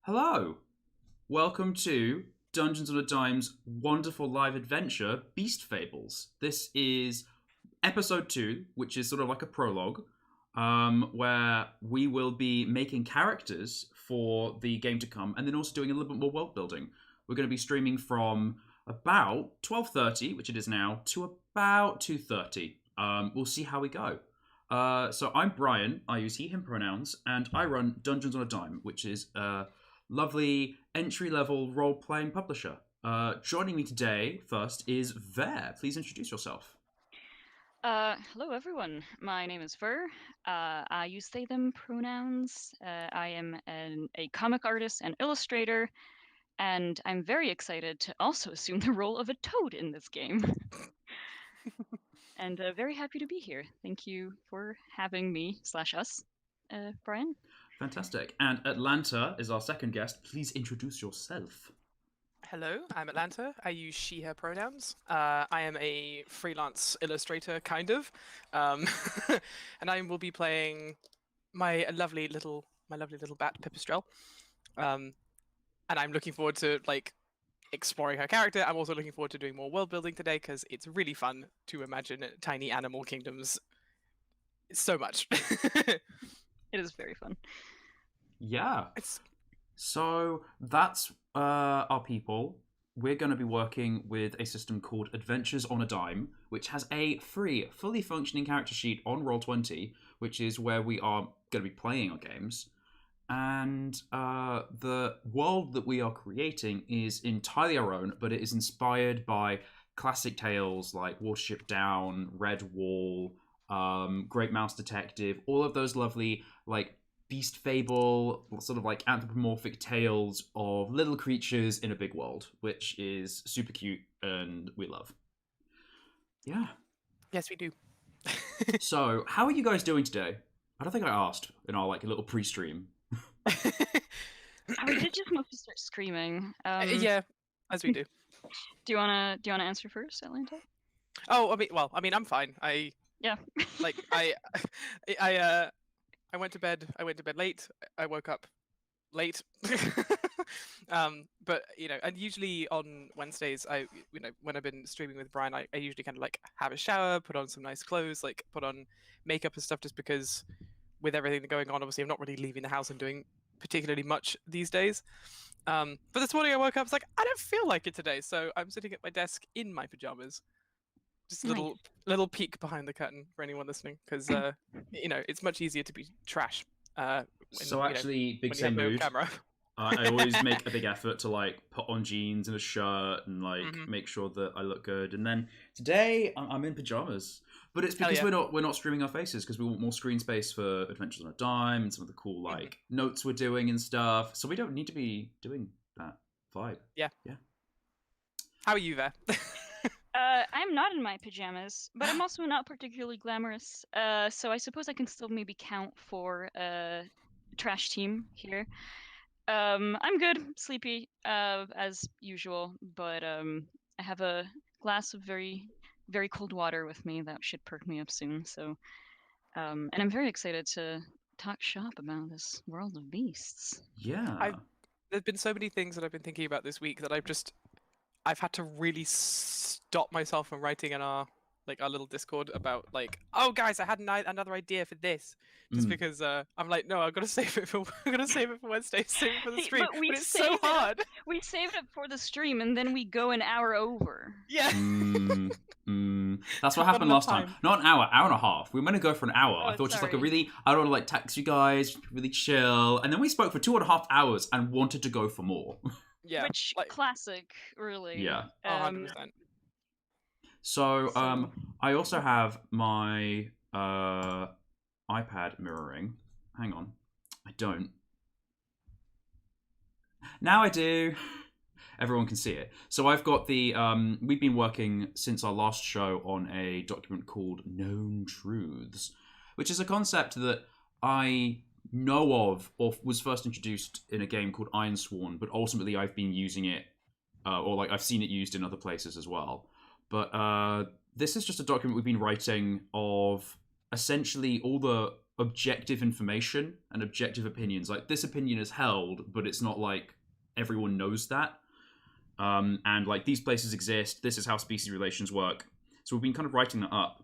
Hello, welcome to Dungeons on a Dime's wonderful live adventure, Beast Fables. This is episode 2, which is sort of like a prologue, where we will be making characters for the game to come, and then also doing a little bit more world building. We're going to be streaming from about 12:30, which it is now, to about 2:30. We'll see how we go. So I'm Brian, I use he/him pronouns, and I run Dungeons on a Dime, which is lovely entry-level role-playing publisher. Joining me today first is Ver. Please introduce yourself. Hello everyone. My name is Ver. I use they/them pronouns. I am a comic artist and illustrator, and I'm very excited to also assume the role of a toad in this game. And very happy to be here. Thank you for having me / us, Brian. Fantastic. And Atlanta is our second guest. Please introduce yourself. Hello, I'm Atlanta. I use she/her pronouns. I am a freelance illustrator, kind of, and I will be playing my lovely little bat Pipistrel. And I'm looking forward to exploring her character. I'm also looking forward to doing more world building today because it's really fun to imagine tiny animal kingdoms. So much. It is very fun. Yeah. So that's our people. We're going to be working with a system called Adventures on a Dime, which has a free, fully functioning character sheet on Roll20, which is where we are going to be playing our games. And the world that we are creating is entirely our own, but it is inspired by classic tales like Watership Down, Redwall, Great Mouse Detective, all of those lovely Beast Fable, sort of anthropomorphic tales of little creatures in a big world, which is super cute and we love. Yeah. Yes, we do. So, how are you guys doing today? I don't think I asked in our little pre-stream. We did just mostly start screaming. Yeah, as we do. Do you wanna answer first, Atlanta? Oh, I'm fine. Yeah. I went to bed late. I woke up late. But and usually on Wednesdays, when I've been streaming with Brian, I usually kind of have a shower, put on some nice clothes, put on makeup and stuff, just because with everything going on, obviously I'm not really leaving the house and doing particularly much these days. But this morning I woke up, I was like, I don't feel like it today, so I'm sitting at my desk in my pajamas. Just a little peek behind the curtain for anyone listening, because it's much easier to be trash. So actually, big same mood. I always make a big effort to put on jeans and a shirt and make sure that I look good. And then today I'm in pajamas, but it's because we're not streaming our faces because we want more screen space for Adventures on a Dime and some of the cool notes we're doing and stuff. So we don't need to be doing that vibe. Yeah. Yeah. How are you there? I'm not in my pajamas, but I'm also not particularly glamorous. So I suppose I can still maybe count for trash team here. I'm good, sleepy, as usual, but I have a glass of very, very cold water with me that should perk me up soon. So, and I'm very excited to talk shop about this world of beasts. Yeah. There's been so many things that I've been thinking about this week that I've had to really stop myself from writing in our little Discord about oh guys, I had another idea for this, just because I'm no, I'm gonna save it for Wednesday, save it for the stream. But it's so hard. We saved it for the stream and then we go an hour over. Yeah. That's what happened last time. Not an hour and a half. We were meant to go for an hour. Oh, I thought sorry. just I don't want to text you guys, really chill, and then we spoke for 2.5 hours and wanted to go for more. Yeah. Which classic, really. Yeah. 100%. So, I also have my iPad mirroring. Hang on. I don't. Now I do. Everyone can see it. So I've got the... we've been working since our last show on a document called Known Truths, which is a concept that I know of or was first introduced in a game called Ironsworn, but ultimately I've been using it, or I've seen it used in other places as well. But this is just a document we've been writing of essentially all the objective information and objective opinions. Like, this opinion is held, but it's not like everyone knows that. And like, these places exist. This is how species relations work. So we've been kind of writing that up,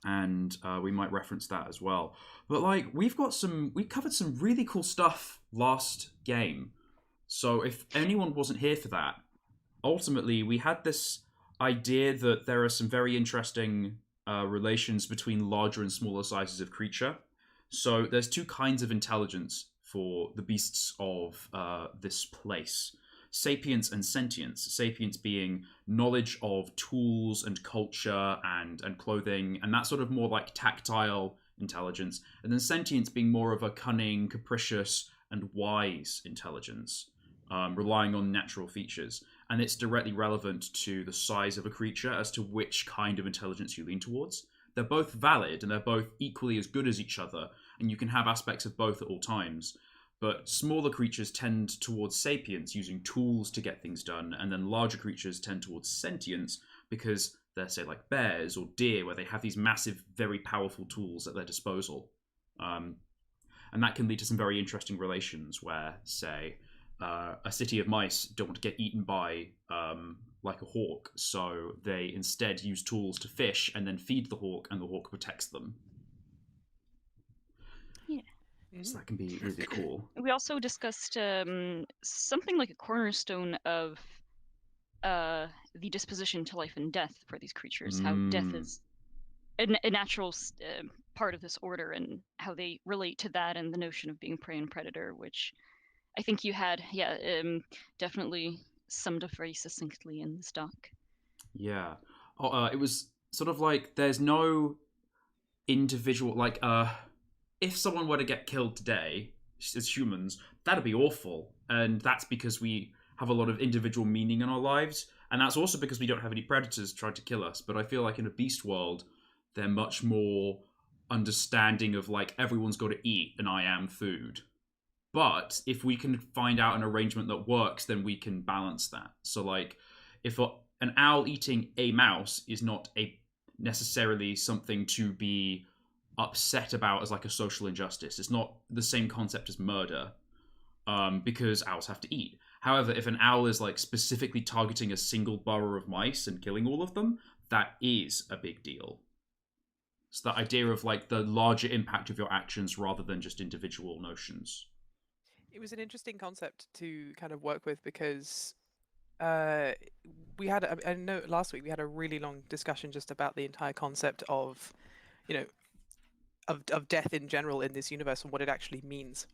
and we might reference that as well. But like, we covered some really cool stuff last game. So if anyone wasn't here for that, ultimately we had this idea that there are some very interesting relations between larger and smaller sizes of creature. So there's two kinds of intelligence for the beasts of this place: sapience and sentience. Sapience being knowledge of tools and culture and clothing, and that sort of more like tactile intelligence. And then sentience being more of a cunning, capricious, and wise intelligence, relying on natural features. And it's directly relevant to the size of a creature as to which kind of intelligence you lean towards. They're both valid, and they're both equally as good as each other, and you can have aspects of both at all times. But smaller creatures tend towards sapience, using tools to get things done, and then larger creatures tend towards sentience because they're, say, like bears or deer, where they have these massive, very powerful tools at their disposal. And that can lead to some very interesting relations where, say, a city of mice don't want to get eaten by like a hawk, so they instead use tools to fish and then feed the hawk, and the hawk protects them. Yeah. So that can be really cool. We also discussed something like a cornerstone of the disposition to life and death for these creatures, how death is a natural part of this order, and how they relate to that and the notion of being prey and predator, which I think you had, definitely summed up very succinctly in this doc. Yeah. It was sort of like, there's no individual, like, if someone were to get killed today as humans, that'd be awful. And that's because we have a lot of individual meaning in our lives. And that's also because we don't have any predators trying to kill us. But I feel like in a beast world, they're much more understanding of, like, everyone's got to eat and I am food. But if we can find out an arrangement that works, then we can balance that. So, like, if an owl eating a mouse is not necessarily something to be upset about as like a social injustice. It's not the same concept as murder, because owls have to eat. However, if an owl is like specifically targeting a single burrow of mice and killing all of them, that is a big deal. So that idea of like the larger impact of your actions rather than just individual notions. It was an interesting concept to kind of work with because we had, I know last week we had a really long discussion just about the entire concept of, of death in general in this universe and what it actually means.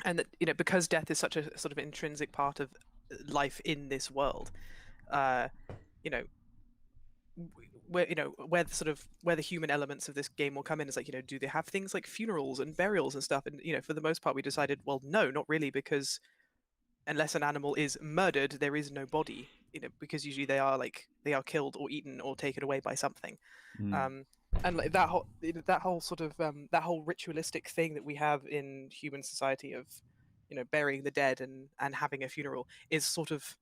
And that, because death is such a sort of intrinsic part of life in this world, where the human elements of this game will come in is like, do they have things like funerals and burials and stuff? And for the most part we decided, well, no, not really, because unless an animal is murdered, there is no body, because usually they are killed or eaten or taken away by something. And like that whole sort of that whole ritualistic thing that we have in human society of burying the dead and having a funeral is sort of,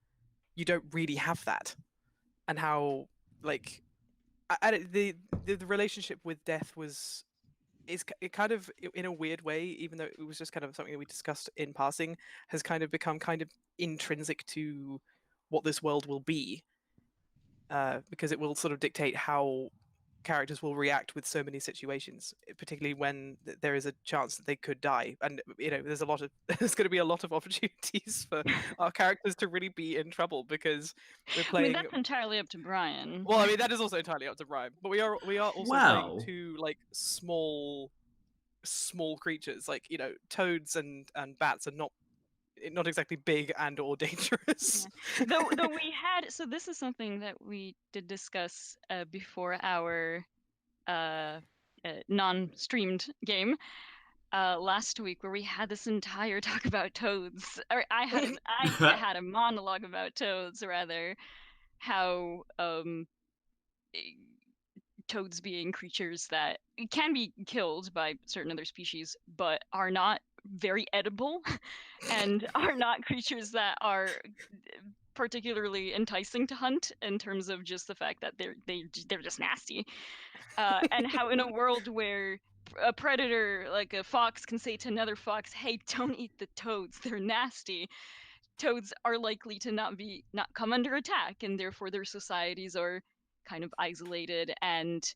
you don't really have that. And how like the relationship with death it kind of, in a weird way, even though it was just kind of something that we discussed in passing, has kind of become kind of intrinsic to what this world will be, because it will sort of dictate how characters will react with so many situations, particularly when there is a chance that they could die. And there's going to be a lot of opportunities for our characters to really be in trouble, because we're playing. I mean, that's entirely up to Brian. Well, I mean, that is also entirely up to Brian, but we are also playing two like small creatures, like toads and bats are not exactly big and or dangerous. Yeah. Though we had, so this is something that we did discuss before our non-streamed game last week, where we had this entire talk about toads. Or I had a monologue about toads, rather, how toads being creatures that can be killed by certain other species, but are not very edible and are not creatures that are particularly enticing to hunt, in terms of just the fact that they're just nasty, and how in a world where a predator, like a fox, can say to another fox, "Hey, don't eat the toads. They're nasty." Toads are likely to not come under attack, and therefore their societies are kind of isolated and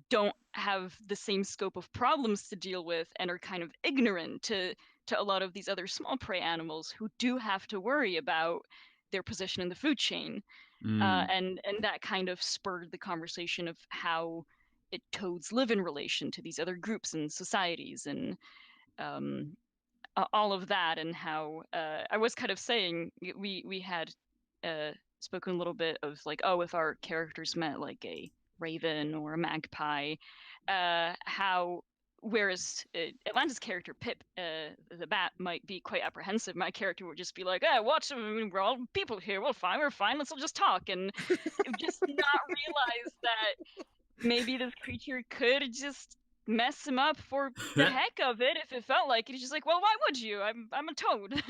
don't have the same scope of problems to deal with, and are kind of ignorant to a lot of these other small prey animals who do have to worry about their position in the food chain. And that kind of spurred the conversation of how toads live in relation to these other groups and societies, and all of that, and how I was kind of saying we had spoken a little bit of like, oh, if our characters met like a raven or a magpie, how whereas Atlanta's character Pip, the bat, might be quite apprehensive, my character would just be like, watch, I mean, we're all people here, we're fine, let's all just talk, and just not realize that maybe this creature could just mess him up for the heck of it if it felt like it. He's just like, well, why would you? I'm a toad.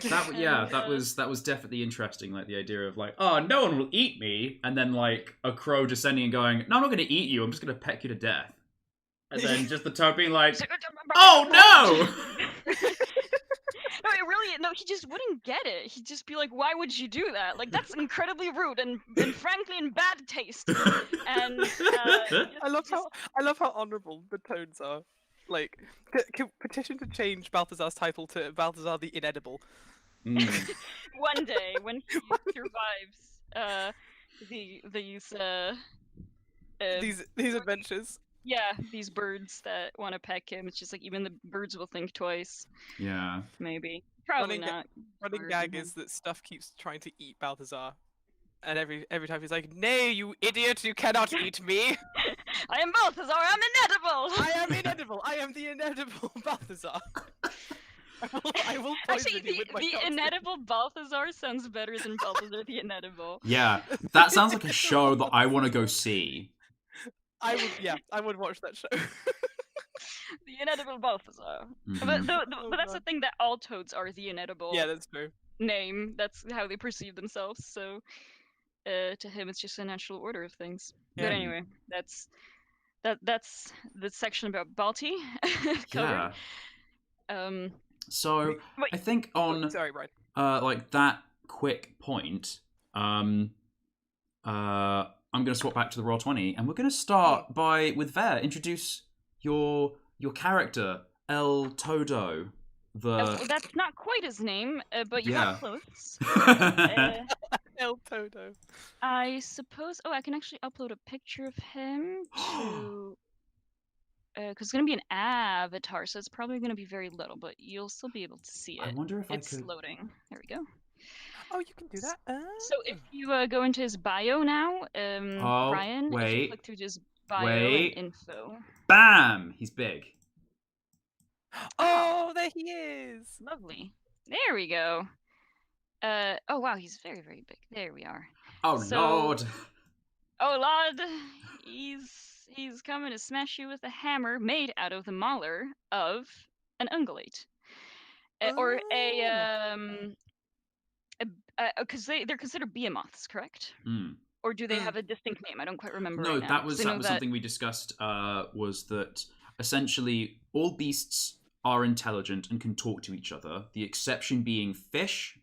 That was definitely interesting. Like the idea of like, oh, no one will eat me, and then like a crow descending and going, no, I'm not going to eat you. I'm just going to peck you to death. And then just the toad being like, oh no. No, he just wouldn't get it. He'd just be like, why would you do that? Like, that's incredibly rude and frankly in bad taste. And I love how honourable the toads are. Like, petition to change Balthazar's title to Balthazar the Inedible. One day, when he survives these adventures. Yeah, these birds that want to peck him. It's just like even the birds will think twice. Yeah. Maybe. Probably not. Running gag is that Stuff keeps trying to eat Balthazar. And every time he's like, nay, you idiot, you cannot eat me! I am Balthazar, I'm inedible! I am inedible! I am the inedible Balthazar! I will poison Actually, you with my the toxin. inedible Balthazar sounds better than Balthazar the Inedible. Yeah, that sounds like a show that I want to go see. I would watch that show. The inedible Balthazar. Mm-hmm. But that's the thing, that all toads are the inedible. Yeah, that's true. Name. That's how they perceive themselves. So, to him, it's just a natural order of things. Yeah. But anyway, that's the section about Balti covered. Yeah. So I think on sorry, Brian. Like that quick point, I'm going to swap back to the Roll20, and we're going to start with Ver. Introduce your character, El Todo. That's not quite his name, but you got close. El Todo. I suppose. Oh, I can actually upload a picture of him to. Because it's going to be an avatar, so it's probably going to be very little, but you'll still be able to see it. I wonder if it's loading. There we go. Oh, you can do that. So if you go into his bio now, Brian, if you click through his bio and info. Bam! He's big. Oh, there he is. Lovely. There we go. Oh wow, he's very, very big. There we are. Oh Lord. Oh Lord, he's coming to smash you with a hammer made out of the mauler of an ungulate, or because they're considered behemoths, correct? Or do they have a distinct name? I don't quite remember. No, right now, that was something we discussed. Was that essentially all beasts are intelligent and can talk to each other. The exception being fish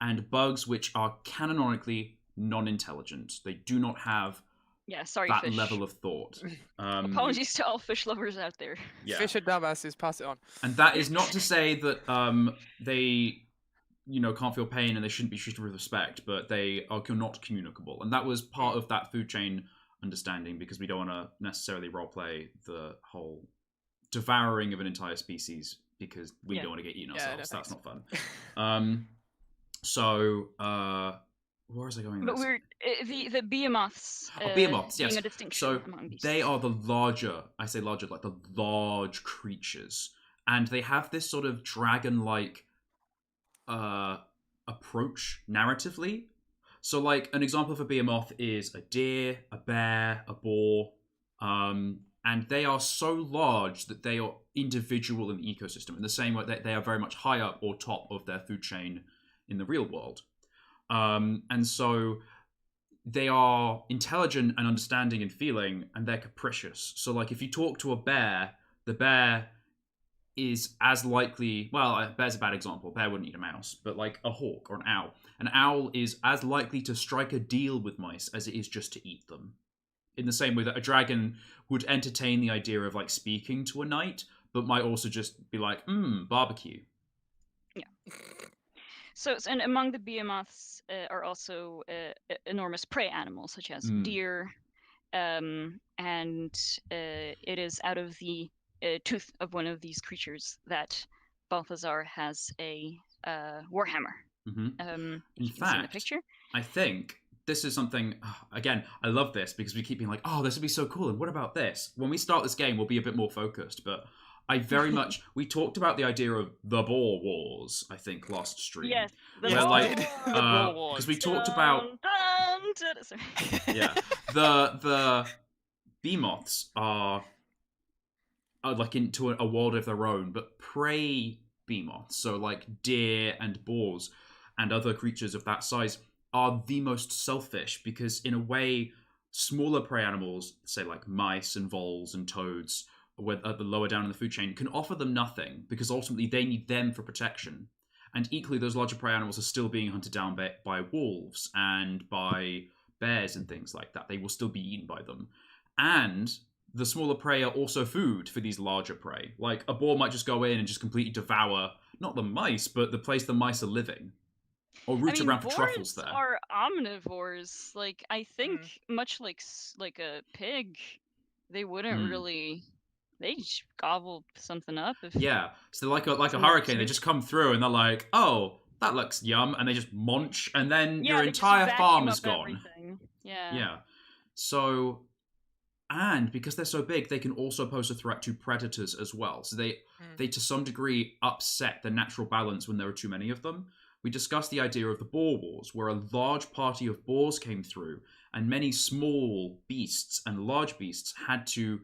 and bugs, which are canonically non-intelligent. They do not have that fish. level of thought. Apologies to all fish lovers out there. Yeah. Fish are dumbasses. Pass it on. And that is not to say that they, can't feel pain and they shouldn't be treated with respect, but they are not communicable. And that was part of that food chain understanding, because we don't want to necessarily roleplay the whole devouring of an entire species because we don't want to get eaten ourselves. That's not fun. So, where was I going with this? But the behemoths. Behemoths, yes. A distinction so among beasts. They are the larger, I say larger, like the large creatures. And they have this sort of dragon-like approach narratively. So, like, an example of a behemoth is a deer, a bear, a boar, and they are so large that they are individual in the ecosystem, in the same way that they are very much high up or top of their food chain in the real world. And so they are intelligent and understanding and feeling, and they're capricious. So, like, if you talk to a bear, the bear is as likely. Well, a bear's a bad example. A bear wouldn't eat a mouse, but like a hawk or an owl. An owl is as likely to strike a deal with mice as it is just to eat them. In the same way that a dragon would entertain the idea of like speaking to a knight, but might also just be like, barbecue. Yeah. So, and among the behemoths are also enormous prey animals such as deer, and it is out of the tooth of one of these creatures that Balthazar has a warhammer. In fact, in the picture. I think this is something, again, I love this because we keep being like, oh, this would be so cool, and what about this? When we start this game, we'll be a bit more focused, but I very much, we talked about the idea of the Boar Wars, I think, last stream. Yes, the Boar Wars. Because we talked about... yeah, the behemoths are like into a world of their own, but prey behemoths, so like deer and boars and other creatures of that size, are the most selfish because, in a way, smaller prey animals, say like mice and voles and toads, at the lower down in the food chain, can offer them nothing because ultimately they need them for protection. And equally, those larger prey animals are still being hunted down by wolves and by bears and things like that. They will still be eaten by them. And the smaller prey are also food for these larger prey. Like, a boar might just go in and just completely devour, not the mice, but the place the mice are living. Or root around for truffles there. Are omnivores. Like, I think much like a pig, they wouldn't really... They just gobble something up. Yeah, so like a hurricane, they just come through and they're like, oh, that looks yum, and they just munch, and then your entire farm is gone. Everything. Yeah. Yeah. So, and because they're so big, they can also pose a threat to predators as well. So they to some degree upset the natural balance when there are too many of them. We discussed the idea of the Boar Wars, where a large party of boars came through, and many small beasts and large beasts had to,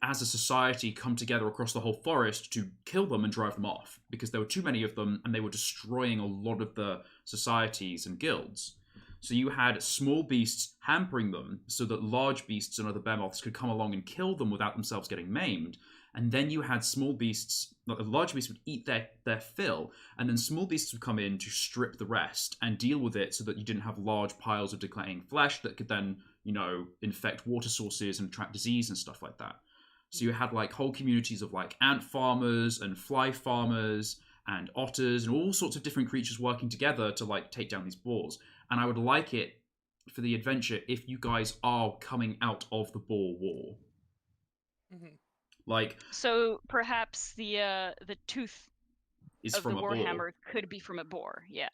as a society, come together across the whole forest to kill them and drive them off because there were too many of them and they were destroying a lot of the societies and guilds. So you had small beasts hampering them so that large beasts and other behemoths could come along and kill them without themselves getting maimed. And then you had small beasts, large beasts would eat their fill, and then small beasts would come in to strip the rest and deal with it so that you didn't have large piles of decaying flesh that could then, infect water sources and attract disease and stuff like that. So you had like whole communities of like ant farmers and fly farmers and otters and all sorts of different creatures working together to like take down these boars. And I would like it for the adventure if you guys are coming out of the Boar War. Like, so perhaps the tooth is of from the a warhammer boar. Could be from a boar. Yeah.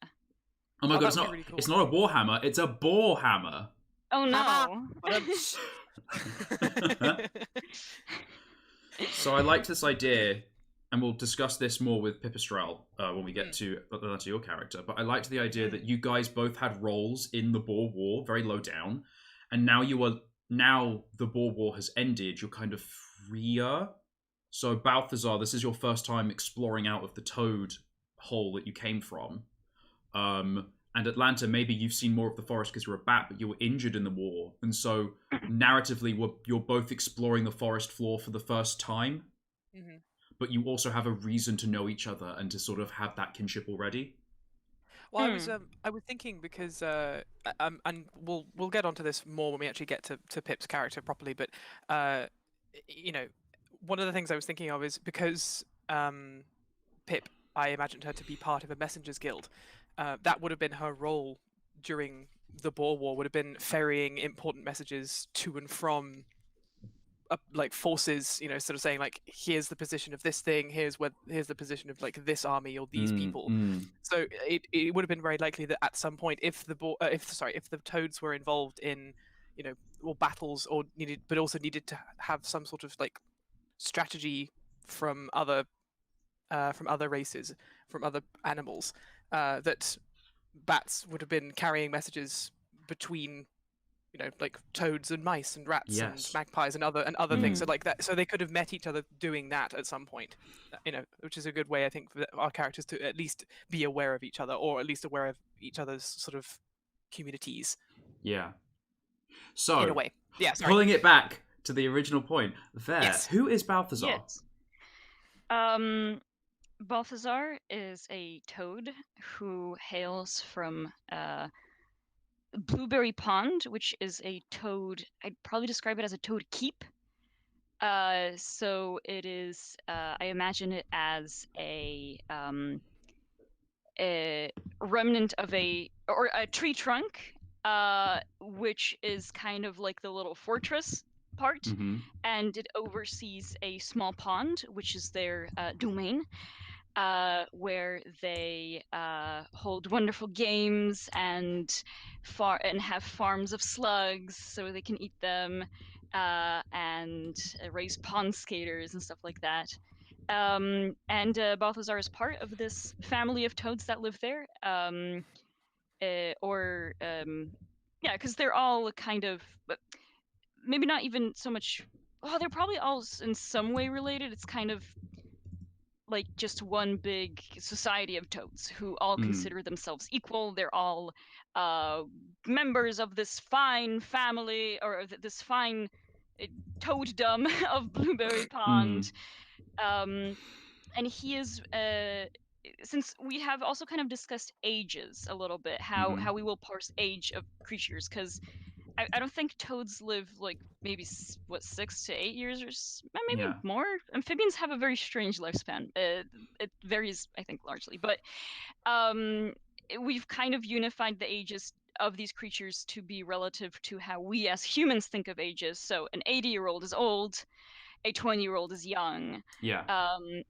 Oh my god, it's not. Really cool. It's not a warhammer. It's a boar hammer. Oh no. So I liked this idea, and we'll discuss this more with Pipistrel when we get to your character. But I liked the idea that you guys both had roles in the Boar War, very low down, and now the Boar War has ended. You're kind of freer. So Balthazar, this is your first time exploring out of the toad hole that you came from. And Atlanta, maybe you've seen more of the forest because you're a bat, but you were injured in the war. And so, narratively, you're both exploring the forest floor for the first time. But you also have a reason to know each other and to sort of have that kinship already. Well, I was thinking because, and we'll get onto this more when we actually get to Pip's character properly. But, one of the things I was thinking of is because Pip, I imagined her to be part of a messengers guild. That would have been her role during the Boar War, would have been ferrying important messages to and from like forces, sort of saying like, here's the position of this thing, here's the position of like this army or these people. So it would have been very likely that at some point, if the toads were involved in, or battles or needed to have some sort of like strategy from other races, from other animals, that bats would have been carrying messages between, like toads and mice and rats and magpies and other things. So like that, so they could have met each other doing that at some point, which is a good way, I think, for our characters to at least be aware of each other, or at least aware of each other's sort of communities. Yeah. in So, a way. Yeah, sorry. pulling it back to the original point, Yes. who is Balthazar? Yes. Balthazar is a toad who hails from Blueberry Pond, which is a toad. I'd probably describe it as a toad keep. So it is. I imagine it as a remnant of a tree trunk, which is kind of like the little fortress part, Mm-hmm. and it oversees a small pond, which is their domain. Where they hold wonderful games and have farms of slugs so they can eat them, and raise pond skaters and stuff like that. And Balthazar is part of this family of toads that live there. Yeah, because they're all kind of, but maybe not even so much. Oh, they're probably all in some way related. It's kind of like just one big society of toads who all consider themselves equal. They're all members of this fine family, or this fine toaddom of Blueberry Pond. And he is, since we have also kind of discussed ages a little bit, how we will parse age of creatures, because I don't think toads live like maybe 6 to 8 years, or maybe more. Amphibians have a very strange lifespan. It varies, I think, largely, but we've kind of unified the ages of these creatures to be relative to how we as humans think of ages. So an 80-year-old is old, a 20-year-old is young. Yeah.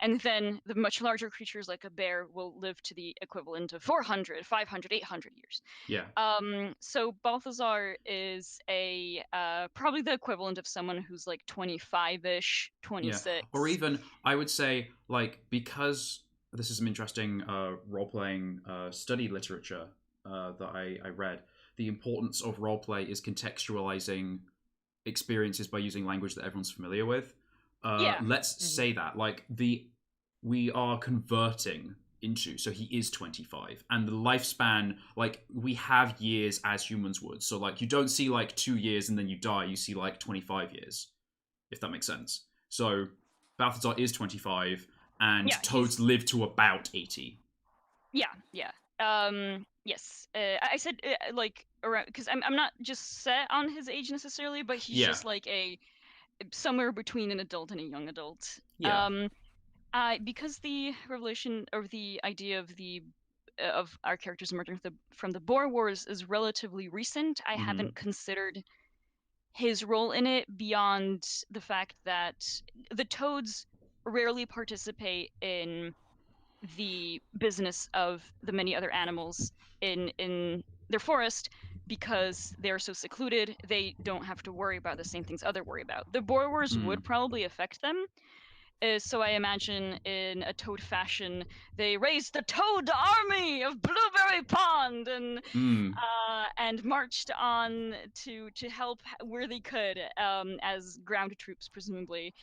And then the much larger creatures like a bear will live to the equivalent of 400, 500, 800 years. Yeah. So Balthazar is a probably the equivalent of someone who's like 25-ish, 26. Yeah. Or even, I would say, like, because this is some interesting role-playing study literature that I read, the importance of roleplay is contextualizing experiences by using language that everyone's familiar with. Let's say that, like, we are converting into, so he is 25, and the lifespan, like, we have years as humans would, so like you don't see like 2 years and then you die, you see like 25 years, if that makes sense. So Balthazar is 25, and toads live to about 80. Yes. I said like around, because I'm not just set on his age necessarily, but he's just like a somewhere between an adult and a young adult. Because the revelation or the idea of our characters emerging from the Boer Wars is relatively recent, I haven't considered his role in it beyond the fact that the toads rarely participate in the business of the many other animals in their forest, because they're so secluded. They don't have to worry about the same things other worry about. The Boer Wars would probably affect them. So I imagine in a toad fashion, they raised the Toad Army of Blueberry Pond and marched on to help where they could, as ground troops, presumably.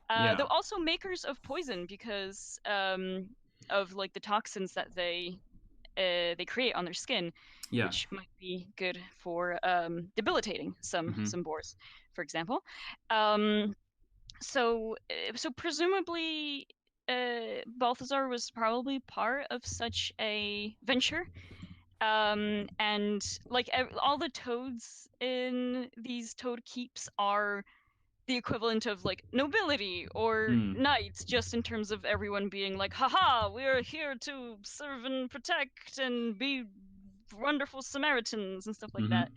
Though also makers of poison, because of like the toxins that they create on their skin, which might be good for debilitating some boars, for example. So presumably Balthazar was probably part of such a venture. And like all the toads in these toad keeps are the equivalent of like nobility or knights, just in terms of everyone being like, haha, we're here to serve and protect and be wonderful Samaritans and stuff like that.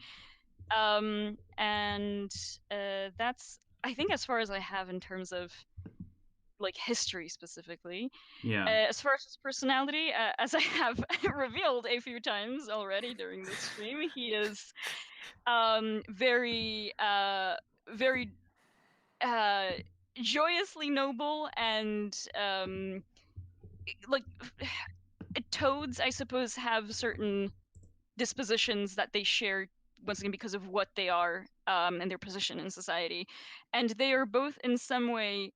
And that's, I think, as far as I have in terms of like history specifically. As far as his personality, as I have revealed a few times already during this stream, he is very very joyously noble, and like toads, I suppose, have certain dispositions that they share, once again because of what they are, and their position in society, and they are both in some way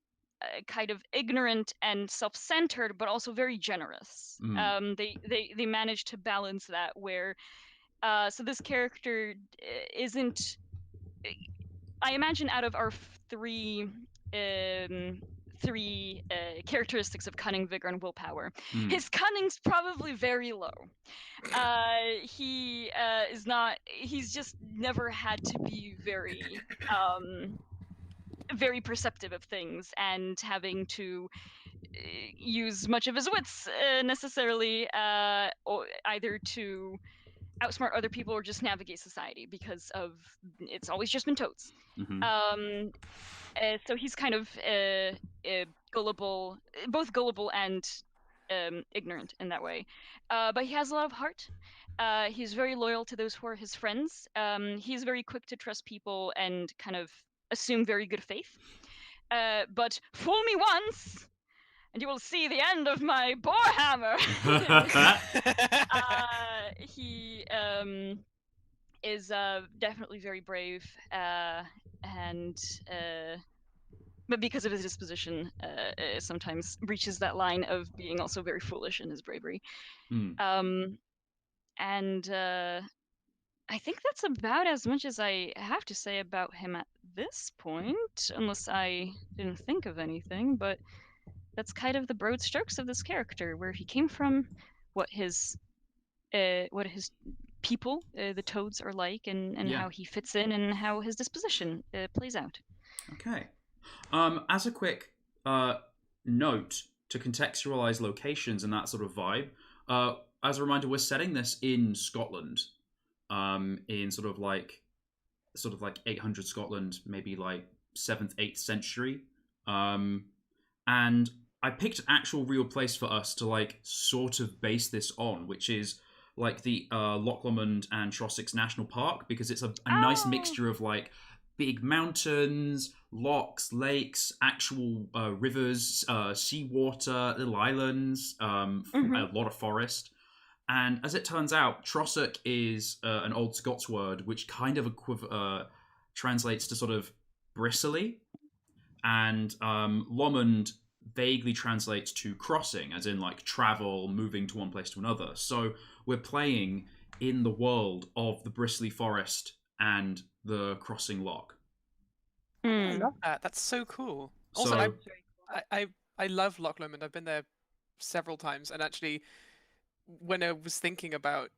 kind of ignorant and self-centered, but also very generous. They manage to balance that, where So this character isn't. I imagine out of our three characteristics of cunning, vigor, and willpower, his cunning's probably very low. He is not. He's just never had to be very perceptive of things and having to use much of his wits necessarily, or either to outsmart other people or just navigate society, because of it's always just been toads. So he's kind of gullible, both gullible and ignorant in that way. But he has a lot of heart. He's very loyal to those who are his friends. He's very quick to trust people and kind of assume very good faith. But fool me once, and you will see the end of my boar hammer. He is definitely very brave, and but because of his disposition, sometimes reaches that line of being also very foolish in his bravery. And I think that's about as much as I have to say about him at this point, unless I didn't think of anything. But that's kind of the broad strokes of this character, where he came from, what his people, the toads, are like, and how he fits in, and how his disposition plays out. Okay. As a quick note to contextualize locations and that sort of vibe, as a reminder, we're setting this in Scotland, in sort of like 800 Scotland, maybe like 7th, 8th century. And I picked an actual real place for us to like sort of base this on, which is like the Loch Lomond and Trossachs National Park, because it's a nice mixture of like big mountains, lochs, lakes, actual rivers, seawater, little islands, a lot of forest. And as it turns out, Trossach is an old Scots word which kind of translates to sort of bristly, and Lomond vaguely translates to crossing, as in like travel, moving to one place to another. So we're playing in the world of the bristly forest and the crossing loch. I love that. That's so cool. Also, I love Loch Lomond. I've been there several times, and actually, when I was thinking about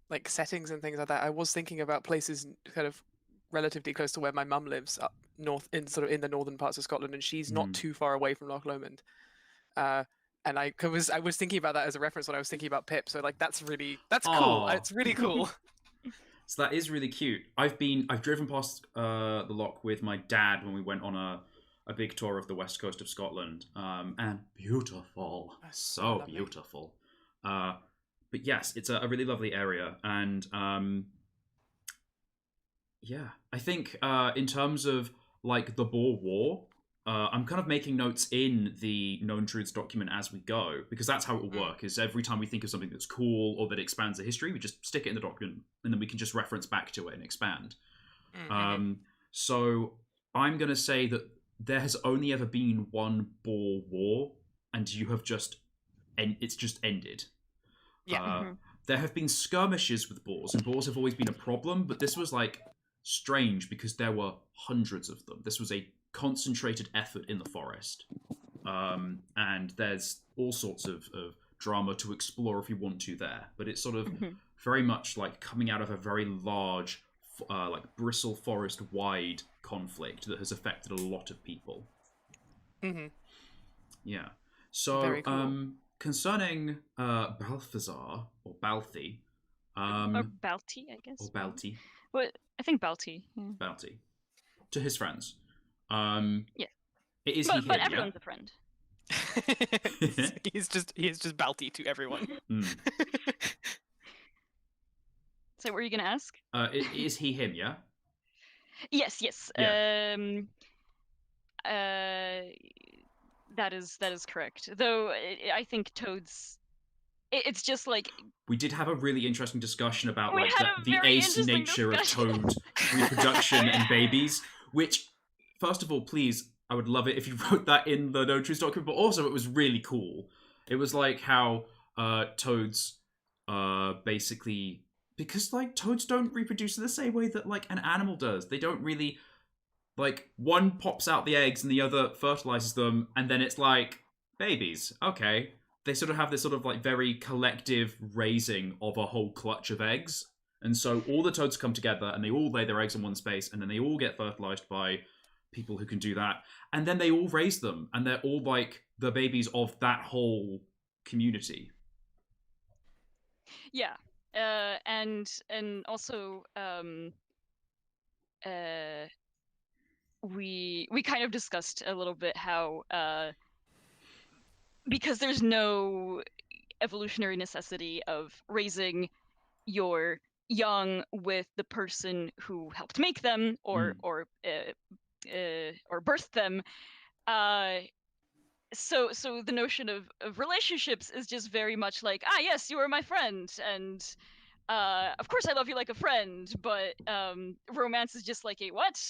like settings and things like that, I was thinking about places kind of relatively close to where my mum lives, up north, in the northern parts of Scotland, and she's not too far away from Loch Lomond. And I was thinking about that as a reference when I was thinking about Pip. So like that's cool. It's really cool. So that is really cute. I've driven past the loch with my dad when we went on a big tour of the west coast of Scotland, and beautiful, so beautiful. But yes, it's a really lovely area, and yeah, I think in terms of like the Boer War, I'm kind of making notes in the Known Truths document as we go, because that's how it will work, is every time we think of something that's cool or that expands the history, we just stick it in the document, and then we can just reference back to it and expand. So I'm going to say that there has only ever been one Boer War, and you have it's just ended. There have been skirmishes with boars, and boars have always been a problem, but this was like strange because there were hundreds of them. This was a concentrated effort in the forest, and there's all sorts of drama to explore if you want to there, but it's sort of very much like coming out of a very large like bristle forest wide conflict that has affected a lot of people. Yeah, so very cool. Concerning Balthazar or Balthi, or Balti, I guess, or Balti. Well, I think Balti. Balti to his friends. Yeah. But everyone's a friend. He's just Balti to everyone. So, what were you gonna ask? Is he him? Yeah. Yes. Yeah. That is correct. Though I think toads. It's just like we did have a really interesting discussion about like the ace nature of toad reproduction and babies. Which, first of all, please, I would love it if you wrote that in the No Truths document. But also, it was really cool. It was like how toads basically because like toads don't reproduce in the same way that like an animal does. They don't really like one pops out the eggs and the other fertilizes them, and then it's like babies. Okay, they sort of have this sort of like very collective raising of a whole clutch of eggs, and so all the toads come together and they all lay their eggs in one space, and then they all get fertilized by people who can do that, and then they all raise them, and they're all like the babies of that whole community. Yeah, and also we kind of discussed a little bit how because there's no evolutionary necessity of raising your young with the person who helped make them or birthed them. So the notion of relationships is just very much like, yes, you are my friend, and of course I love you like a friend, but romance is just like a what?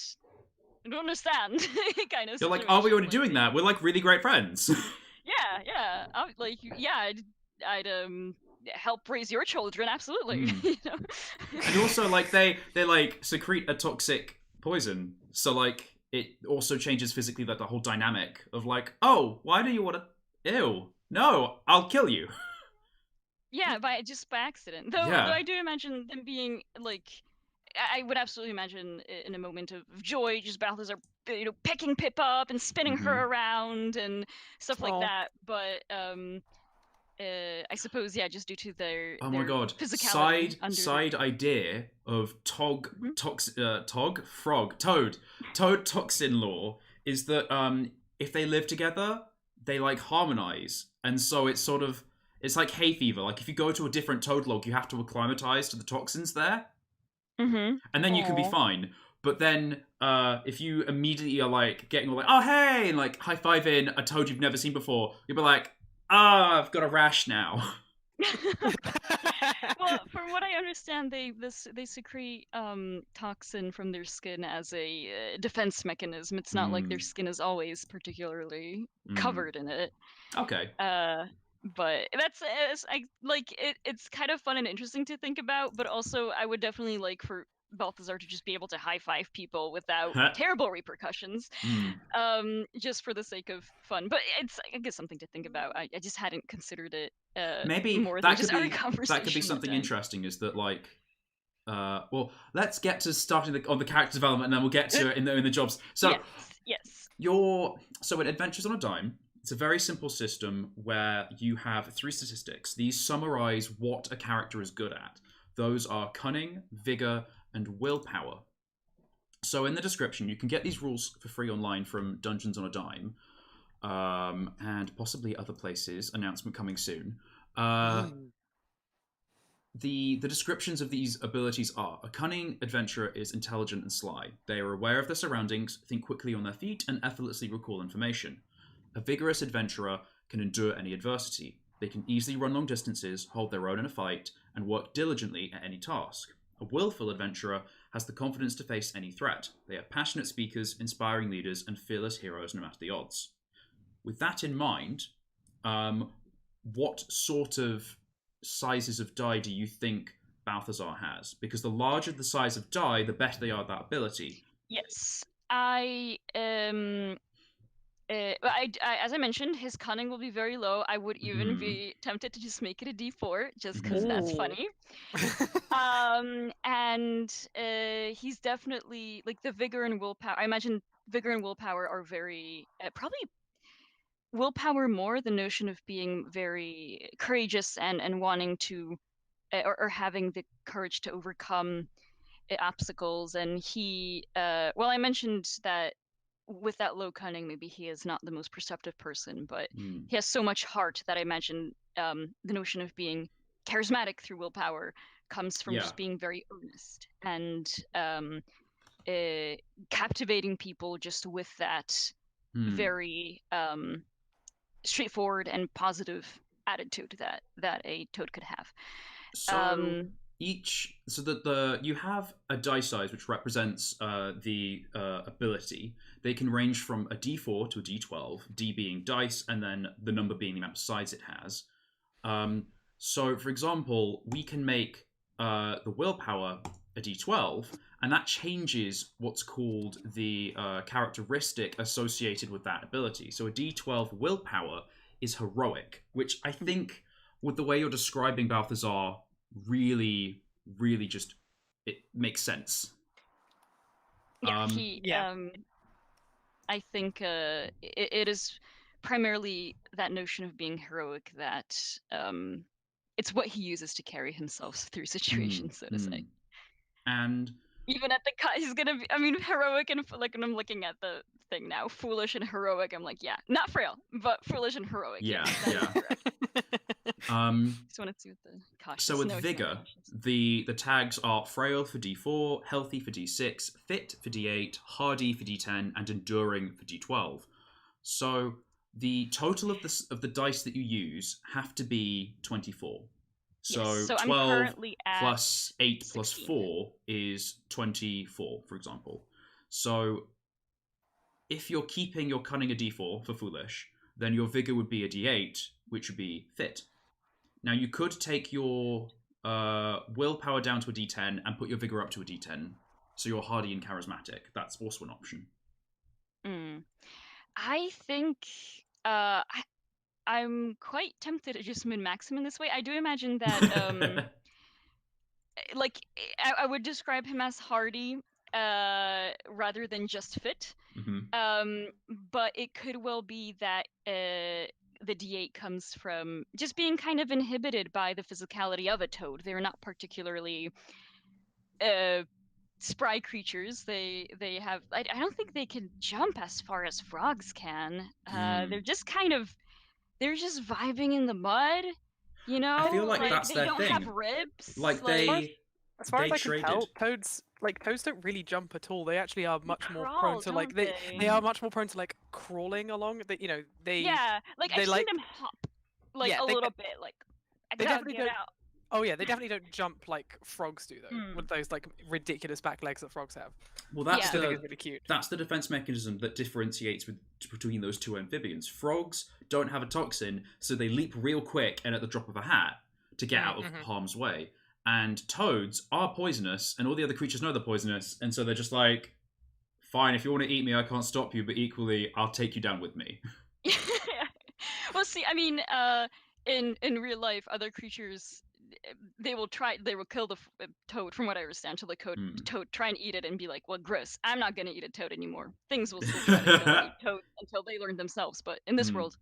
I don't understand kind of You're situation. like, are we already doing that? We're like really great friends. Yeah. I'd help raise your children, absolutely. You know? And also, like they like secrete a toxic poison, so like it also changes physically like the whole dynamic of like, oh, why do you want to? Ew, no, I'll kill you. Yeah, by accident. Though I do imagine them being like, I would absolutely imagine in a moment of joy, just Balthazar, picking Pip up and spinning her around and stuff like that. But I suppose, just due to their oh my god, physicality. Side idea of Toad toxin law is that if they live together, they like harmonize, and so it's sort of it's like hay fever. Like if you go to a different toad log, you have to acclimatize to the toxins there, and then you can be fine. But then if you immediately are like getting all like, oh hey, and like high fiving a toad you've never seen before, you'll be like, I've got a rash now. Well, from what I understand, they secrete toxin from their skin as a defense mechanism. It's not like their skin is always particularly covered in it. Okay. But that's it's kind of fun and interesting to think about. But also, I would definitely like for Balthazar to just be able to high five people without terrible repercussions, just for the sake of fun. But it's, I guess, something to think about. I just hadn't considered it maybe more that than could just be our conversation. that could be something interesting. Is that like, well, let's get to starting on the character development, and then we'll get to it in the jobs. So yes. So in Adventures on a Dime, it's a very simple system where you have 3 statistics. These summarize what a character is good at. Those are cunning, vigor, and willpower. So in the description, you can get these rules for free online from Dungeons on a Dime, and possibly other places. Announcement coming soon. The descriptions of these abilities are: a cunning adventurer is intelligent and sly. They are aware of their surroundings, think quickly on their feet, and effortlessly recall information. A vigorous adventurer can endure any adversity. They can easily run long distances, hold their own in a fight, and work diligently at any task. A willful adventurer has the confidence to face any threat. They are passionate speakers, inspiring leaders, and fearless heroes no matter the odds. With that in mind, what sort of sizes of die do you think Balthazar has? Because the larger the size of die, the better they are at that ability. Yes. As I mentioned, his cunning will be very low. I would even be tempted to just make it a D4, just because that's funny. And he's definitely like the vigor and willpower. I imagine vigor and willpower are very probably willpower more. The notion of being very courageous and wanting to or having the courage to overcome obstacles. And he, well, I mentioned that with that low cunning, maybe he is not the most perceptive person, but he has so much heart that I imagine the notion of being charismatic through willpower comes from just being very earnest and captivating people just with that very straightforward and positive attitude that a toad could have. So you have a die size which represents the ability. They can range from a D4 to a D12, D being dice, and then the number being the amount of sides it has. So, for example, we can make the willpower a d12, and that changes what's called the characteristic associated with that ability. So a d12 willpower is heroic, which I think, with the way you're describing Balthazar, really, really just it makes sense. Yeah, I think it is primarily that notion of being heroic that it's what he uses to carry himself through situations, so to say. And even at the he's gonna be, heroic and like when I'm looking at the thing now, foolish and heroic, I'm like, yeah, not frail, but foolish and heroic. Yeah. Just want to see what the cautious. So with vigor, the tags are frail for d4, healthy for d6, fit for d8, hardy for d10, and enduring for d12. So the total of the dice that you use have to be 24. So 12 plus 8 16. plus 4 is 24, for example. So if you're keeping your cunning a d4 for foolish, then your vigor would be a d8, which would be fit. Now, you could take your willpower down to a d10 and put your vigor up to a d10, so you're hardy and charismatic. That's also an option. I think I'm quite tempted to just min-max him in this way. I do imagine that, like, I would describe him as hardy rather than just fit. But it could well be that the D8 comes from just being kind of inhibited by the physicality of a toad. They're not particularly spry creatures. They have. I don't think they can jump as far as frogs can. They're just kind of. They're just vibing in the mud, you know. I feel like that's they their don't thing. have ribs. Like they. As far as I traded. can tell, toads don't really jump at all. They actually are much more prone to like they are much more prone to like crawling along. They like I've seen them hop like a little bit. Like they definitely don't. Oh yeah, they definitely don't jump like frogs do though, with those like ridiculous back legs that frogs have. Well, that's really cute. That's the defense mechanism that differentiates between those two amphibians. Frogs don't have a toxin, so they leap real quick and at the drop of a hat to get out of harm's way. And toads are poisonous, and all the other creatures know they're poisonous, and so they're just like, fine, if you want to eat me, I can't stop you, but equally, I'll take you down with me. Well, see, I mean, in real life, other creatures, they will kill the toad, from what I understand, till the toad try and eat it and be like, well, gross, I'm not going to eat a toad anymore. Things will still try to kill and eat toads until they learn themselves, but in this world,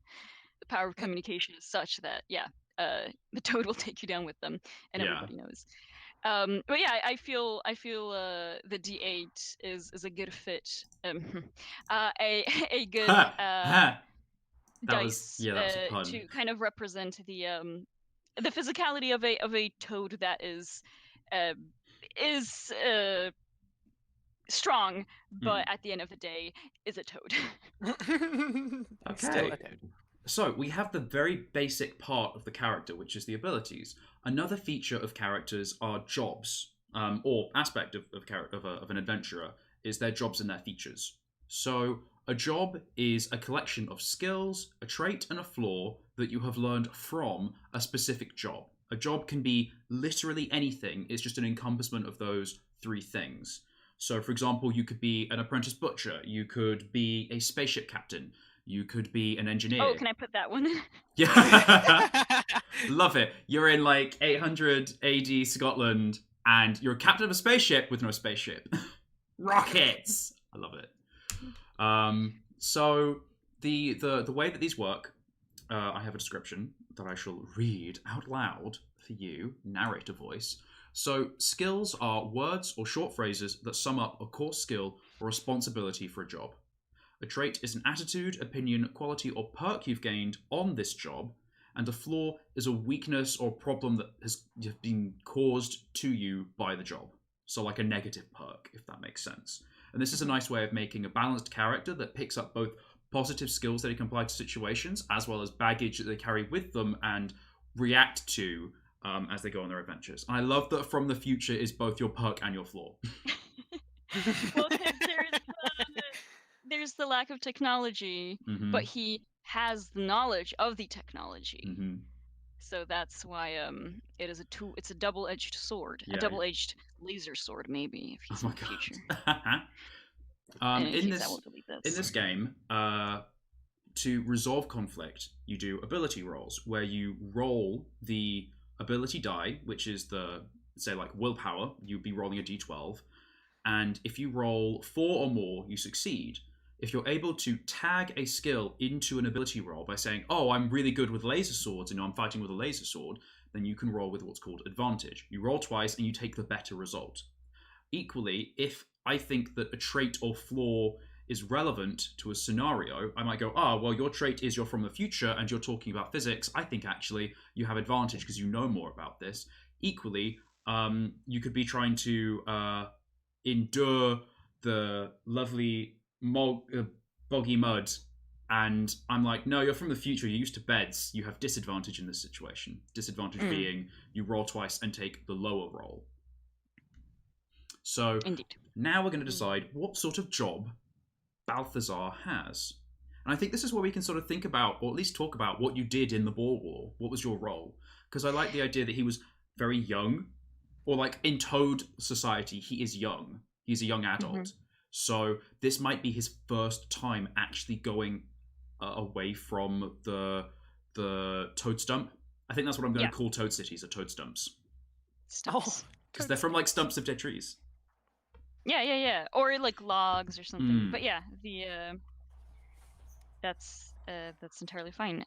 the power of communication is such that, the toad will take you down with them, and everybody knows. But yeah, I feel the D8 is a good fit, a good dice to kind of represent the physicality of a toad that is strong, but at the end of the day is a toad. Okay. Still a toad. So, we have the very basic part of the character, which is the abilities. Another feature of characters are jobs, or aspect of an adventurer, is their jobs and their features. So, a job is a collection of skills, a trait, and a flaw that you have learned from a specific job. A job can be literally anything, it's just an encompassment of those three things. So, for example, you could be an apprentice butcher, you could be a spaceship captain, you could be an engineer. Oh, can I put that one in? Yeah. Love it. You're in like 800 AD Scotland and you're a captain of a spaceship with no spaceship. Rockets! I love it. So the way that these work, I have a description that I shall read out loud for you, narrator voice. So skills are words or short phrases that sum up a core skill or responsibility for a job. A trait is an attitude, opinion, quality, or perk you've gained on this job, and a flaw is a weakness or problem that has been caused to you by the job. So like a negative perk, if that makes sense. And this is a nice way of making a balanced character that picks up both positive skills that they can apply to situations, as well as baggage that they carry with them and react to as they go on their adventures. And I love that from the future is both your perk and your flaw. Well, there's the lack of technology, but he has the knowledge of the technology. So that's why it is it's a double-edged sword, Yeah. a double-edged laser sword maybe if he's Oh in my the future. god. In any case, I will delete this. In this game, to resolve conflict, you do ability rolls where you roll the ability die, which is the, say, like willpower. You'd be rolling a d12, and if you roll 4 or more, you succeed. If you're able to tag a skill into an ability roll by saying, "Oh, I'm really good with laser swords, and I'm fighting with a laser sword," then you can roll with what's called advantage. You roll twice, and you take the better result. Equally, if I think that a trait or flaw is relevant to a scenario, I might go, well, your trait is you're from the future and you're talking about physics. I think actually you have advantage because you know more about this. Equally, you could be trying to endure the lovely boggy mud, and I'm like, no, you're from the future. You're used to beds. You have disadvantage in this situation. Disadvantage being you roll twice and take the lower roll. So Indeed. Now we're going to decide what sort of job Balthazar has. And I think this is where we can sort of think about, or at least talk about, what you did in the Boar War. What was your role? Because I like the idea that he was very young, or like in Toad society, he is young. He's a young adult. Mm-hmm. So this might be his first time actually going away from the Toad Stump. I think that's what I'm going to call Toad cities, or Toad Stumps. Stumps. Because they're from like stumps of dead trees. Yeah. Or like logs or something. But yeah, that's entirely fine.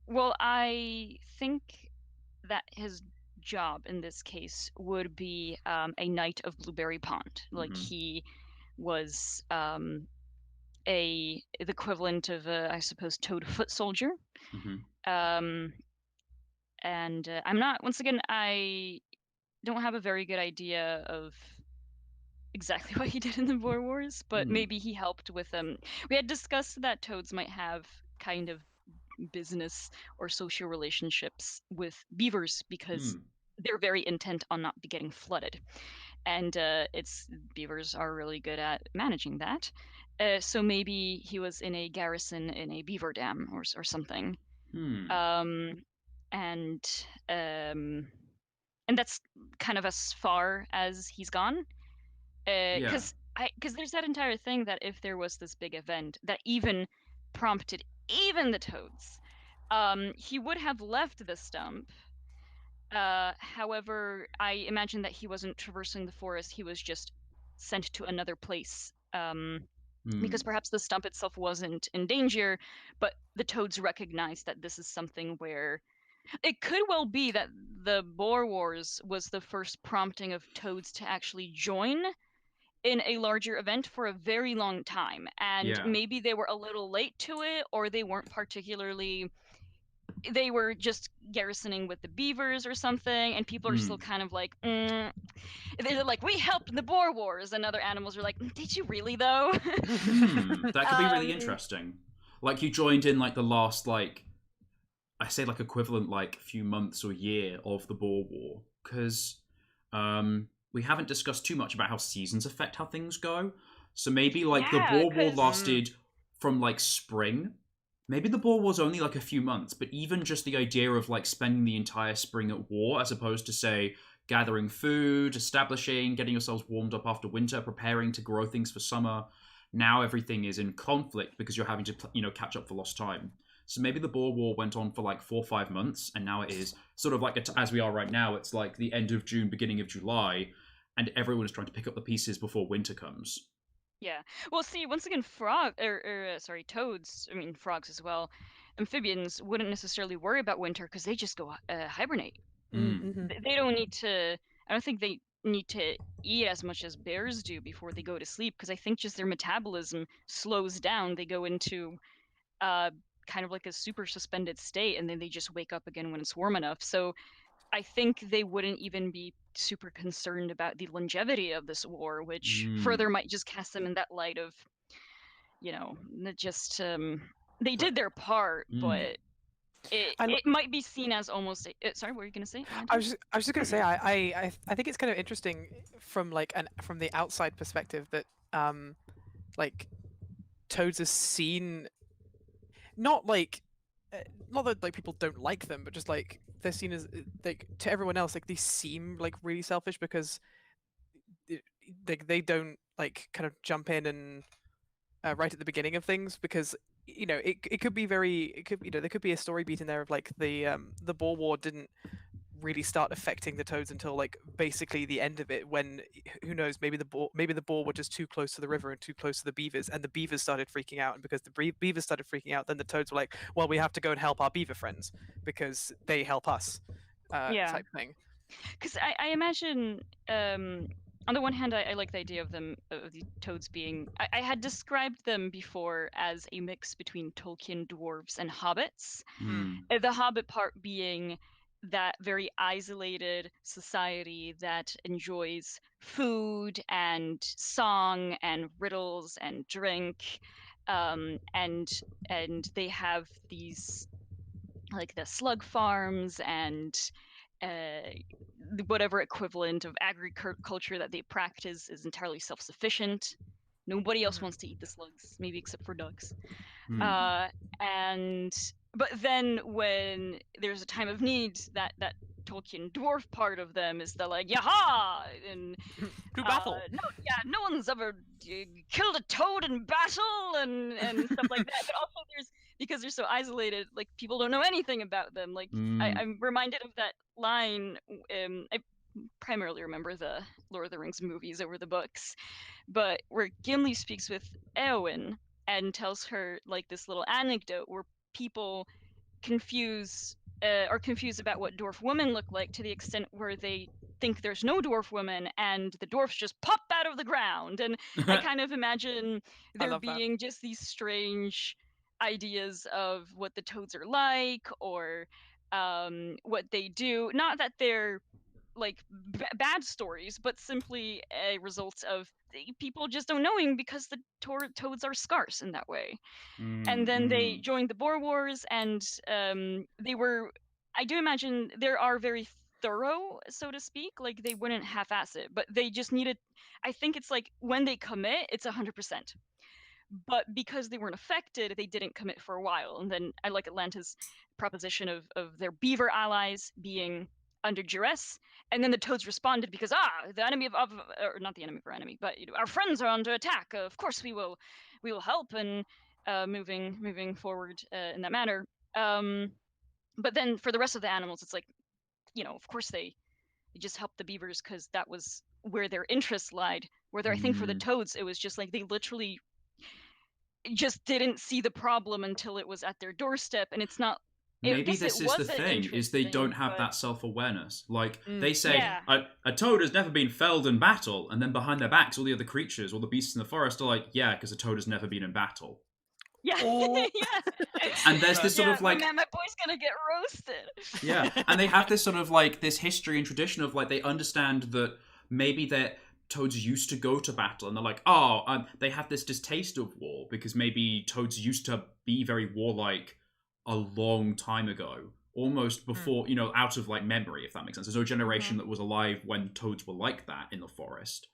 Well, I think that his job in this case would be a knight of Blueberry Pond. Like he was the equivalent of I suppose Toad foot soldier. And I'm not, once again, I don't have a very good idea of exactly what he did in the Boer Wars, but maybe he helped with them. We had discussed that toads might have kind of business or social relationships with beavers because they're very intent on not getting flooded, and beavers are really good at managing that. So maybe he was in a garrison in a beaver dam or something. And that's kind of as far as he's gone. Because there's that entire thing that if there was this big event that even prompted even the toads, he would have left the stump. However, I imagine that he wasn't traversing the forest. He was just sent to another place. Because perhaps the stump itself wasn't in danger, but the toads recognized that this is something where it could well be that the Boer Wars was the first prompting of toads to actually join in a larger event for a very long time. And maybe they were a little late to it, or they weren't particularly... They were just garrisoning with the beavers or something, and people are still kind of like, they're like, we helped in the Boer Wars, and other animals are like, did you really though? That could be really interesting. Like you joined in like the last, like, I say like equivalent like few months or year of the Boer War, because we haven't discussed too much about how seasons affect how things go. So maybe like the Boer War lasted from like spring. Maybe the Boer War's only like a few months, but even just the idea of like spending the entire spring at war, as opposed to say gathering food, establishing, getting yourselves warmed up after winter, preparing to grow things for summer. Now everything is in conflict because you're having to, catch up for lost time. So maybe the Boer War went on for like 4 or 5 months, and now it is sort of like, as we are right now, it's like the end of June, beginning of July, and everyone is trying to pick up the pieces before winter comes. Yeah. Well, see, once again, toads, I mean, frogs as well, amphibians wouldn't necessarily worry about winter because they just go hibernate. They don't need to, I don't think they need to eat as much as bears do before they go to sleep, because I think just their metabolism slows down. They go into kind of like a super suspended state, and then they just wake up again when it's warm enough. So I think they wouldn't even be super concerned about the longevity of this war, which further might just cast them in that light of, just they did their part, but it might be seen as almost sorry, what were you going to say? I was just going to say I think it's kind of interesting from like from the outside perspective that like toads are seen not like not that like people don't like them, but just like they're seen as like to everyone else like they seem like really selfish because they don't like kind of jump in and right at the beginning of things because it could be there could be a story beat in there of like the Boer War didn't really start affecting the toads until like basically the end of it when who knows maybe the boar were just too close to the river and too close to the beavers and the beavers started freaking out, and because the beavers started freaking out then the toads were like, well, we have to go and help our beaver friends because they help us, type thing. Because I imagine, on the one hand, I like the idea of the toads being. I had described them before as a mix between Tolkien dwarves and hobbits. The hobbit part being that very isolated society that enjoys food and song and riddles and drink, and they have these like the slug farms and whatever equivalent of agriculture that they practice is entirely self-sufficient. Nobody else wants to eat the slugs, maybe except for ducks. But then when there's a time of need, that Tolkien dwarf part of them is the like, yaha, and to battle. No one's ever killed a toad in battle and stuff like that. But also because they're so isolated, like people don't know anything about them. Like I'm reminded of that line. I primarily remember the Lord of the Rings movies over the books, but where Gimli speaks with Eowyn and tells her like this little anecdote where people are confused about what dwarf women look like, to the extent where they think there's no dwarf women and the dwarfs just pop out of the ground. And I kind of imagine there being just these strange ideas of what the toads are like, or what they do. Not that they're like bad stories, but simply a result of people just don't knowing because the toads are scarce in that way. And then they joined the Boer Wars, and they were, I do imagine there are very thorough, so to speak, like they wouldn't half-ass it, but they just needed, I think it's like when they commit, it's 100%. But because they weren't affected, they didn't commit for a while. And then I like Atlanta's proposition of their beaver allies being under duress, and then the toads responded because the enemy of or not the enemy of our enemy, but our friends are under attack. Of course we will help, and moving forward in that manner. But then for the rest of the animals, it's like, of course they just helped the beavers because that was where their interests lied. Whether I think for the toads, it was just like they literally just didn't see the problem until it was at their doorstep, and it's not. Maybe this is the thing, is they don't have that self-awareness. Like, they say, a toad has never been felled in battle, and then behind their backs, all the other creatures, all the beasts in the forest are like, yeah, because a toad has never been in battle. Yeah, yeah. And there's this sort of like... Man, my boy's gonna get roasted. Yeah, and they have this sort of like, this history and tradition of like, they understand that maybe toads used to go to battle, and they're like, they have this distaste of war, because maybe toads used to be very warlike a long time ago, almost before, out of like memory, if that makes sense. There's no generation that was alive when toads were like that in the forest.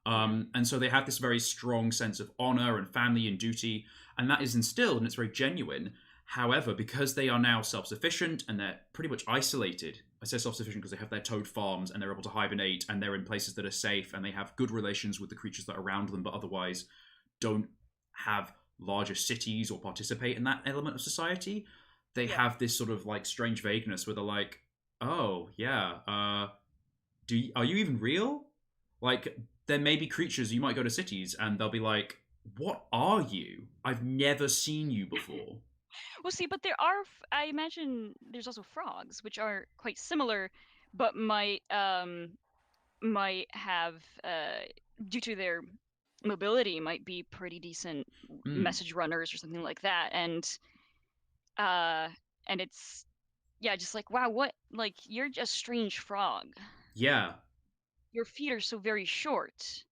And so they have this very strong sense of honor and family and duty, and that is instilled, and it's very genuine. However, because they are now self-sufficient and they're pretty much isolated, I say self-sufficient because they have their toad farms and they're able to hibernate and they're in places that are safe and they have good relations with the creatures that are around them, but otherwise don't have larger cities or participate in that element of society. They have this sort of like strange vagueness where they're like, oh yeah, are you even real? Like, there may be creatures, you might go to cities and they'll be like, what are you? I've never seen you before. Well, see, but there are, I imagine there's also frogs, which are quite similar, but might have, due to their mobility, might be pretty decent message runners or something like that. And it's, just like, wow, what, like, you're a strange frog. Yeah. Your feet are so very short.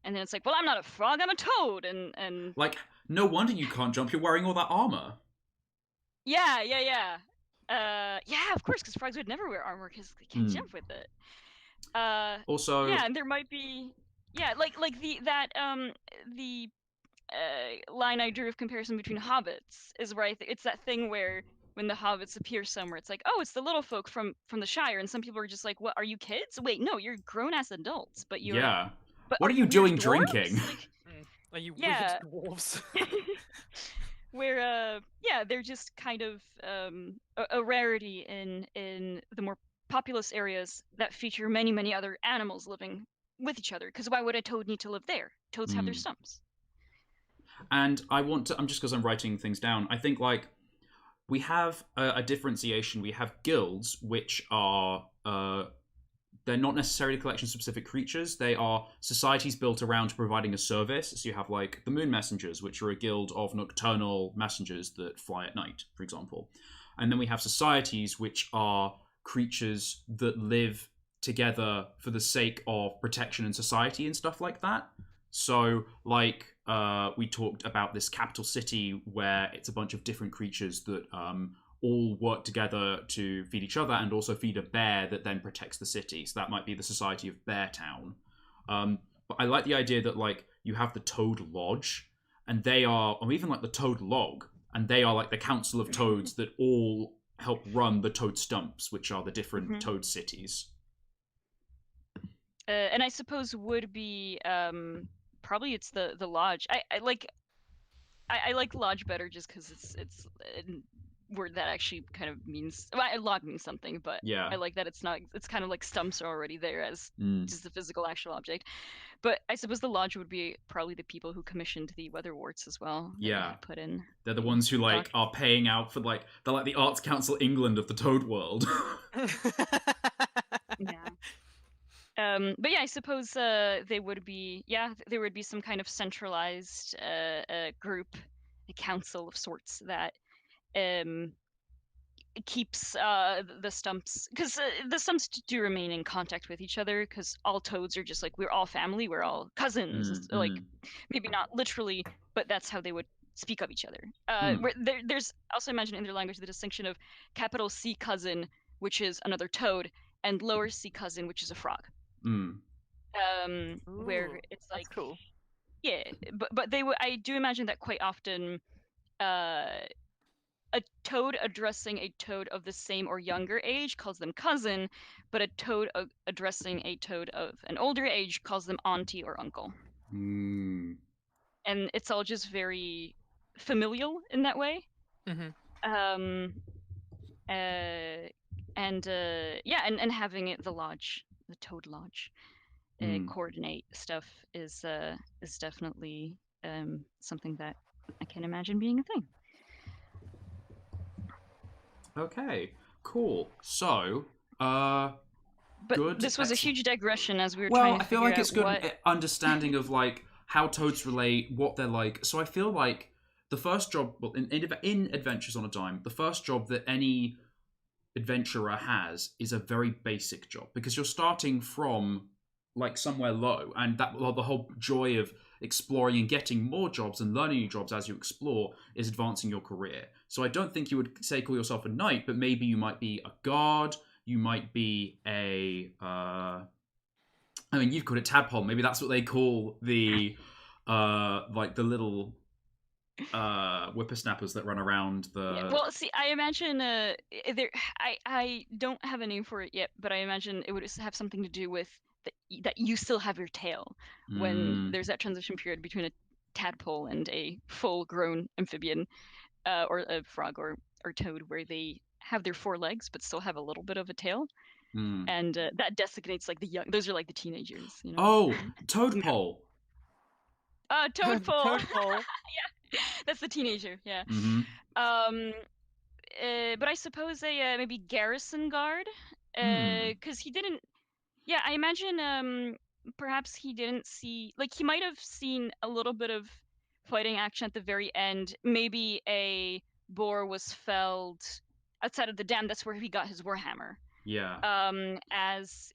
And then it's like, well, I'm not a frog, I'm a toad. And like, no wonder you can't jump, you're wearing all that armor. Yeah, of course, because frogs would never wear armor because they can't jump with it. Also, yeah, and there might be, like the line I drew of comparison between hobbits is where it's that thing where when the hobbits appear somewhere, it's like, oh, it's the little folk from the Shire, and some people are just like, what, are you kids? Wait, no, you're grown-ass adults, but you're... Yeah. But What are you you weird doing drinking? dwarves? Like, Are you yeah. weird dwarves? Where, yeah, they're just kind of a rarity in the more populous areas that feature many other animals living with each other. Because why would a toad need to live there? Toads have their stumps. And I'm just because I'm writing things down, I think, like, we have a differentiation. We have guilds, which are they're not necessarily collections of specific creatures. They are societies built around providing a service. So you have, like, the Moon Messengers, which are a guild of nocturnal messengers that fly at night, for example. And then we have societies, which are creatures that live together for the sake of protection and society and stuff like that. So, like, we talked about this capital city where it's a bunch of different creatures that all work together to feed each other and also feed a bear that then protects the city. So that might be the Society of Beartown. But I like the idea that, like, you have the Toad Lodge, and they are, or even like the Toad Log, and they are like the council of toads that all help run the Toad Stumps, which are the different toad cities. And I suppose would be probably it's the lodge. I like lodge better just because it's word that actually kind of means, well, log means something, but yeah. I like that it's not, it's kind of like stumps are already there as just the physical actual object. But I suppose the lodge would be probably the people who commissioned the weatherworts as well. Yeah, put in. They're the ones who, like, are paying out for, like, they're like the Arts Council England of the Toad world. Yeah. But yeah, I suppose they would be, there would be some kind of centralized group, a council of sorts that keeps the stumps, because the stumps do remain in contact with each other, because all toads are just like, we're all family, we're all cousins, like maybe not literally, but that's how they would speak of each other. Where there's also, imagine in their language, the distinction of capital C cousin, which is another toad, and lower C cousin, which is a frog. Where it's like, cool. Yeah, but they would, I do imagine that quite often a toad addressing a toad of the same or younger age calls them cousin, but a toad addressing a toad of an older age calls them auntie or uncle. And it's all just very familial in that way. And having it, the lodge, the Toad Lodge, coordinate stuff is definitely something that I can imagine being a thing. Okay, cool. So, but good. This was a huge digression as we were well, trying to I feel like it's good what... understanding of, like, how toads relate, what they're like. So I feel like the first job, well, in Adventures on a Dime, the first job that any adventurer has is a very basic job, because you're starting from, like, somewhere low, and that, well, the whole joy of exploring and getting more jobs and learning new jobs as you explore is advancing your career. So I don't think you would say call yourself a knight, but maybe you might be a guard, you might be a I mean, you've called it tadpole, maybe that's what they call the like the little whippersnappers that run around the... Yeah, well, see, I imagine I don't have a name for it yet, but I imagine it would have something to do with that you still have your tail when there's that transition period between a tadpole and a full-grown amphibian, or a frog or toad, where they have their 4 legs but still have a little bit of a tail, and that designates, like, the young. Those are like the teenagers, you know. Oh, toadpole. Toadpole. Toadpole. Yeah, that's the teenager. Yeah. But I suppose a maybe garrison guard, because he didn't. Yeah, I imagine perhaps he didn't see, like, he might have seen a little bit of fighting action at the very end. Maybe a boar was felled outside of the dam. That's where he got his warhammer. Yeah. As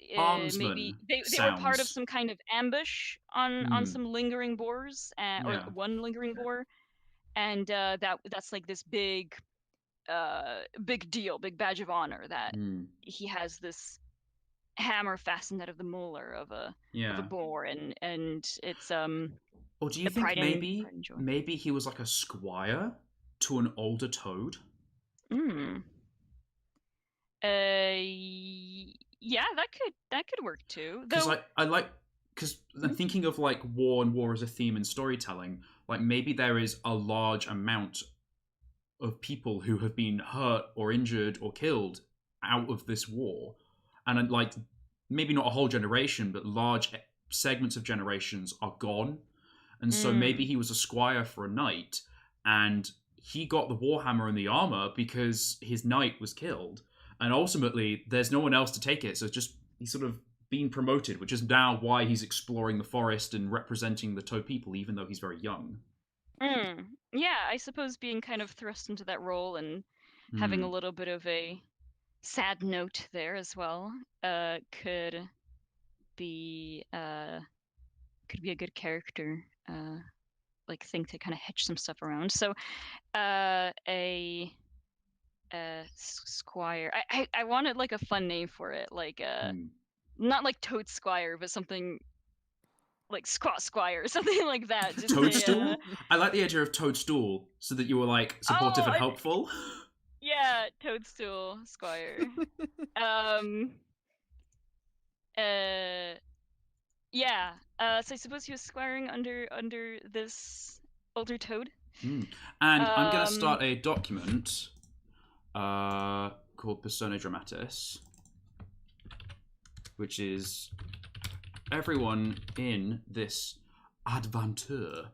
maybe they were part of some kind of ambush on some lingering boars, or one lingering boar, and that's like this big deal, big badge of honor that he has this hammer fastened out of the molar of a boar, and it's or do you think maybe he was like a squire to an older toad? Hmm. Yeah, that could work too. Because Though, I like because I'm thinking of like war and war as a theme in storytelling. Like maybe there is a large amount of people who have been hurt or injured or killed out of this war, and like maybe not a whole generation, but large segments of generations are gone. And so maybe he was a squire for a knight, and he got the warhammer and the armor because his knight was killed, and ultimately there's no one else to take it. So it's just he's sort of been promoted, which is now why he's exploring the forest and representing the Toad people, even though he's very young. Yeah, I suppose being kind of thrust into that role and having a little bit of a sad note there as well could be a good character like thing to kind of hitch some stuff around. So a squire. I wanted like a fun name for it, like not like Toad Squire, but something like Squat Squire or something like that. Just Toadstool? I like the idea of Toadstool, so that you were like supportive and helpful. Yeah, Toadstool Squire. Yeah. So I suppose he was squiring under this older toad. And I'm going to start a document called Persona Dramatis, which is everyone in this adventure.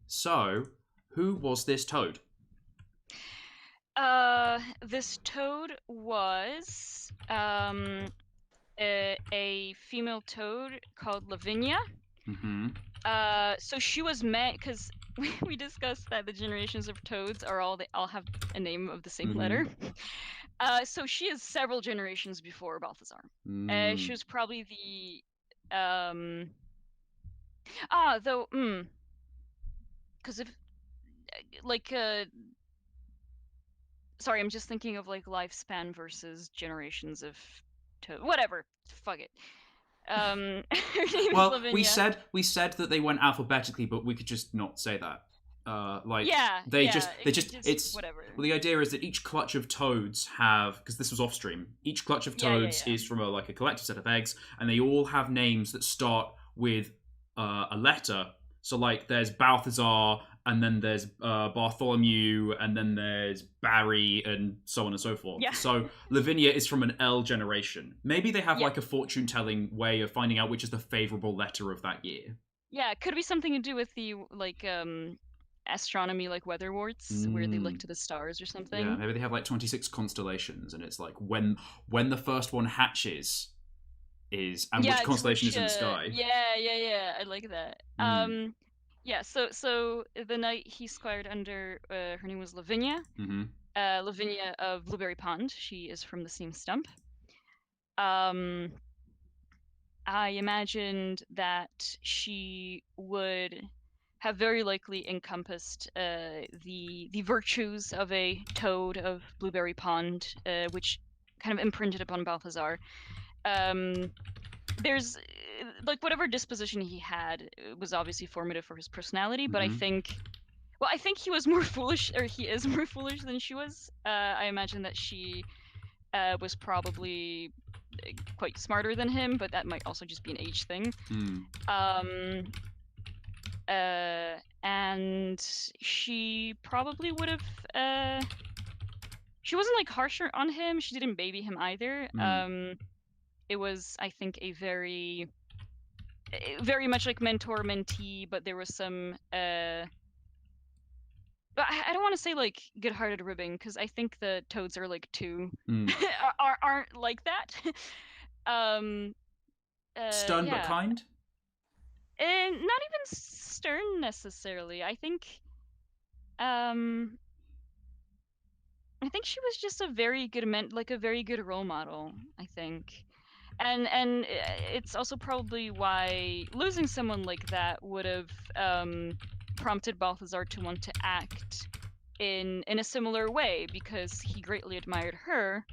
So, who was this toad? This toad was a female toad called Lavinia. So she was meant because we discussed that the generations of toads they all have a name of the same letter. So she is several generations before Balthazar. She was probably the because if like sorry, I'm just thinking of like lifespan versus generations of toad. Whatever, fuck it. Well, we said that they went alphabetically, but we could just not say that. It's whatever. Well, the idea is that each clutch of toads have, because this was off stream, each clutch of toads is from a collective set of eggs, and they all have names that start with a letter. So like there's Balthazar, and then there's Bartholomew, and then there's Barry, and so on and so forth. Yeah. So Lavinia is from an L generation. Maybe they have like a fortune-telling way of finding out which is the favorable letter of that year. Yeah, it could be something to do with the like astronomy, like weather warts, where they look to the stars or something. Yeah, maybe they have like 26 constellations, and it's like when the first one hatches is, and which constellation is in the sky. Yeah, I like that. Yeah, so the knight he squired under, her name was Lavinia. Lavinia of Blueberry Pond. She is from the same stump. I imagined that she would have very likely encompassed the virtues of a toad of Blueberry Pond, which kind of imprinted upon Balthazar. There's like whatever disposition he had was obviously formative for his personality, but I think he was more foolish, or he is more foolish than she was. I imagine that she was probably quite smarter than him, but that might also just be an age thing. And she probably would have she wasn't like harsher on him. She didn't baby him either. It was, I think, a very much like mentor-mentee, but there was some but I don't want to say like good-hearted ribbing, because I think the toads are like aren't like that. Stern but kind? And not even stern necessarily. I think she was just a very good a very good role model, I think. And it's also probably why losing someone like that would have prompted Balthazar to want to act in a similar way, because he greatly admired her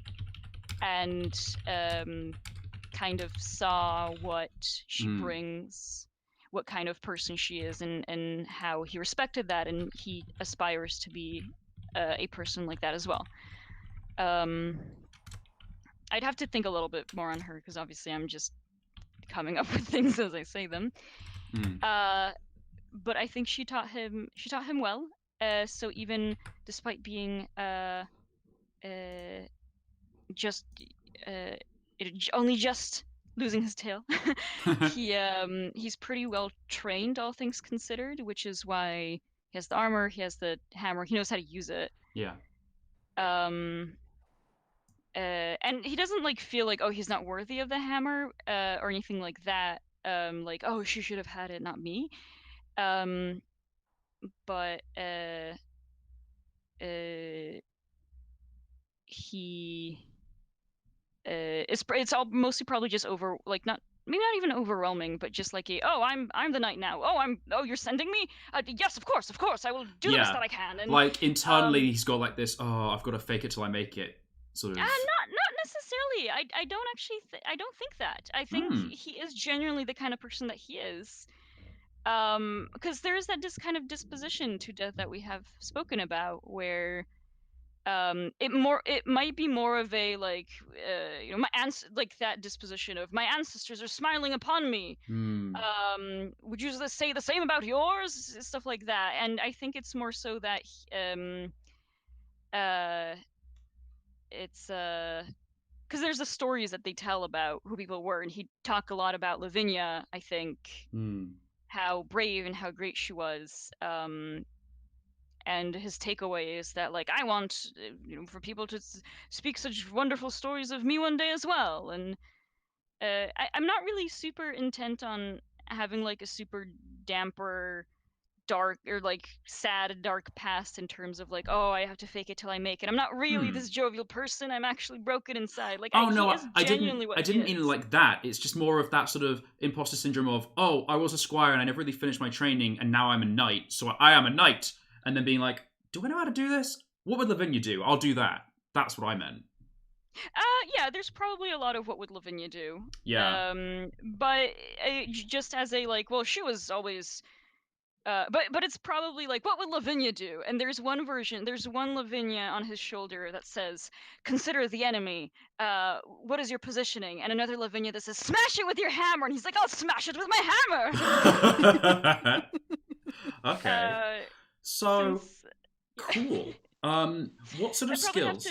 and kind of saw what she brings, what kind of person she is, and how he respected that, and he aspires to be a person like that as well. I'd have to think a little bit more on her because obviously I'm just coming up with things as I say them. But I think she taught him well. So even despite being only just losing his tail, he's pretty well trained, all things considered, which is why he has the armor, he has the hammer, he knows how to use it. Yeah. And he doesn't like feel like, oh, he's not worthy of the hammer or anything like that. Like, oh, she should have had it, not me. But he it's all mostly probably just maybe not even overwhelming, but just like I'm the knight now. You're sending me? Yes, of course, I will do the best that I can. And like internally, he's got like this. Oh, I've got to fake it till I make it. Sort of. Not necessarily. I don't actually. I don't think that. I think he is genuinely the kind of person that he is. Because there is that kind of disposition to death that we have spoken about, where it might be more of a like like that disposition of my ancestors are smiling upon me. Would you say the same about yours? Stuff like that. And I think it's more so that it's because there's the stories that they tell about who people were, and he'd talk a lot about Lavinia, I think, how brave and how great she was. And his takeaway is that, like, I want for people to speak such wonderful stories of me one day as well. And I'm not really super intent on having like a super damper, dark or like sad, dark past in terms of like, oh, I have to fake it till I make it. I'm not really this jovial person. I'm actually broken inside. Like, I didn't mean like that. It's just more of that sort of imposter syndrome of, oh, I was a squire and I never really finished my training, and now I'm a knight, so I am a knight. And then being like, do I know how to do this? What would Lavinia do? I'll do that. That's what I meant. Yeah, there's probably a lot of what would Lavinia do. Yeah. But just as a like, well, she was always. But it's probably like, what would Lavinia do? And there's one Lavinia on his shoulder that says, consider the enemy. What is your positioning? And another Lavinia that says, smash it with your hammer. And he's like, I'll smash it with my hammer. Okay. So cool. What sort of skills?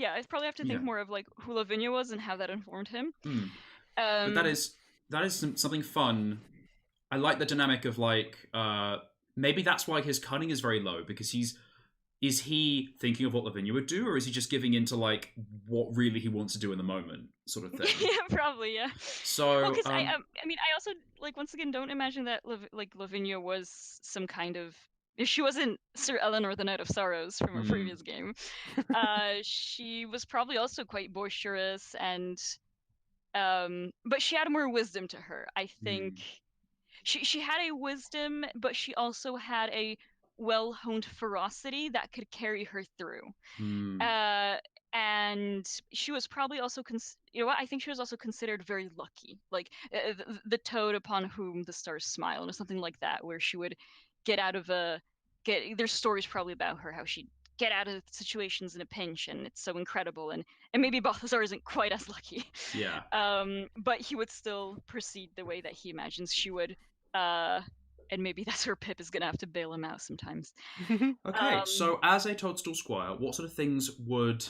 I'd probably have to think more of like who Lavinia was and how that informed him. But that is something fun. I like the dynamic of like maybe that's why his cunning is very low, because is he thinking of what Lavinia would do, or is he just giving into like what really he wants to do in the moment, sort of thing? Yeah, probably, yeah. So, because I mean, I also like once again don't imagine that Lavinia was some kind of. She wasn't Sir Eleanor the Knight of Sorrows from a previous game. She was probably also quite boisterous and, but she had more wisdom to her. I think she had a wisdom, but she also had a well-honed ferocity that could carry her through. And she was probably also, I think she was also considered very lucky, like the toad upon whom the stars smile, or something like that, where she would there's stories probably about her, how she'd get out of situations in a pinch, and it's so incredible. And maybe Balthazar isn't quite as lucky. Yeah. But he would still proceed the way that he imagines she would. And maybe that's where Pip is going to have to bail him out sometimes. Okay, so as a Toadstool Squire, what sort of things would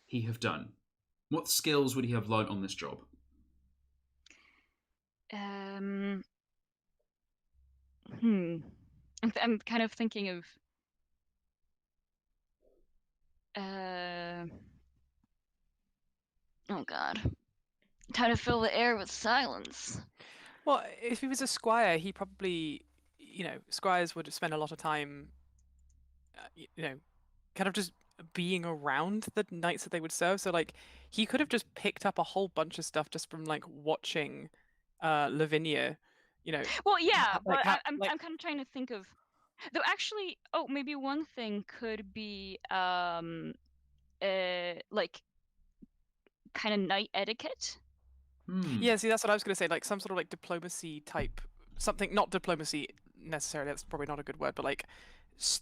he have done? What skills would he have learned on this job? I'm kind of thinking of oh god, time to fill the air with silence. Well, if he was a squire, he probably, squires would spend a lot of time, kind of just being around the knights that they would serve. So like, he could have just picked up a whole bunch of stuff just from like watching Lavinia. Well, yeah, but I'm kind of trying to think of, though. Actually, maybe one thing could be like kind of knight etiquette. Yeah, see, that's what I was going to say. Like some sort of like diplomacy type something. Not diplomacy necessarily. That's probably not a good word, but like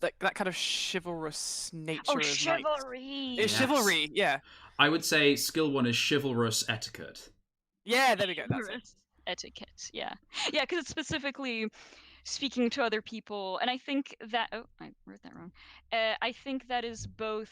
that kind of chivalrous nature Oh, of knights. chivalry! It's chivalry, yeah. I would say skill 1 is chivalrous etiquette. Yeah, there we go. That's it. Chivalrous etiquette, yeah. Yeah, because it's specifically speaking to other people, and I think that... Oh, I wrote that wrong. I think that is both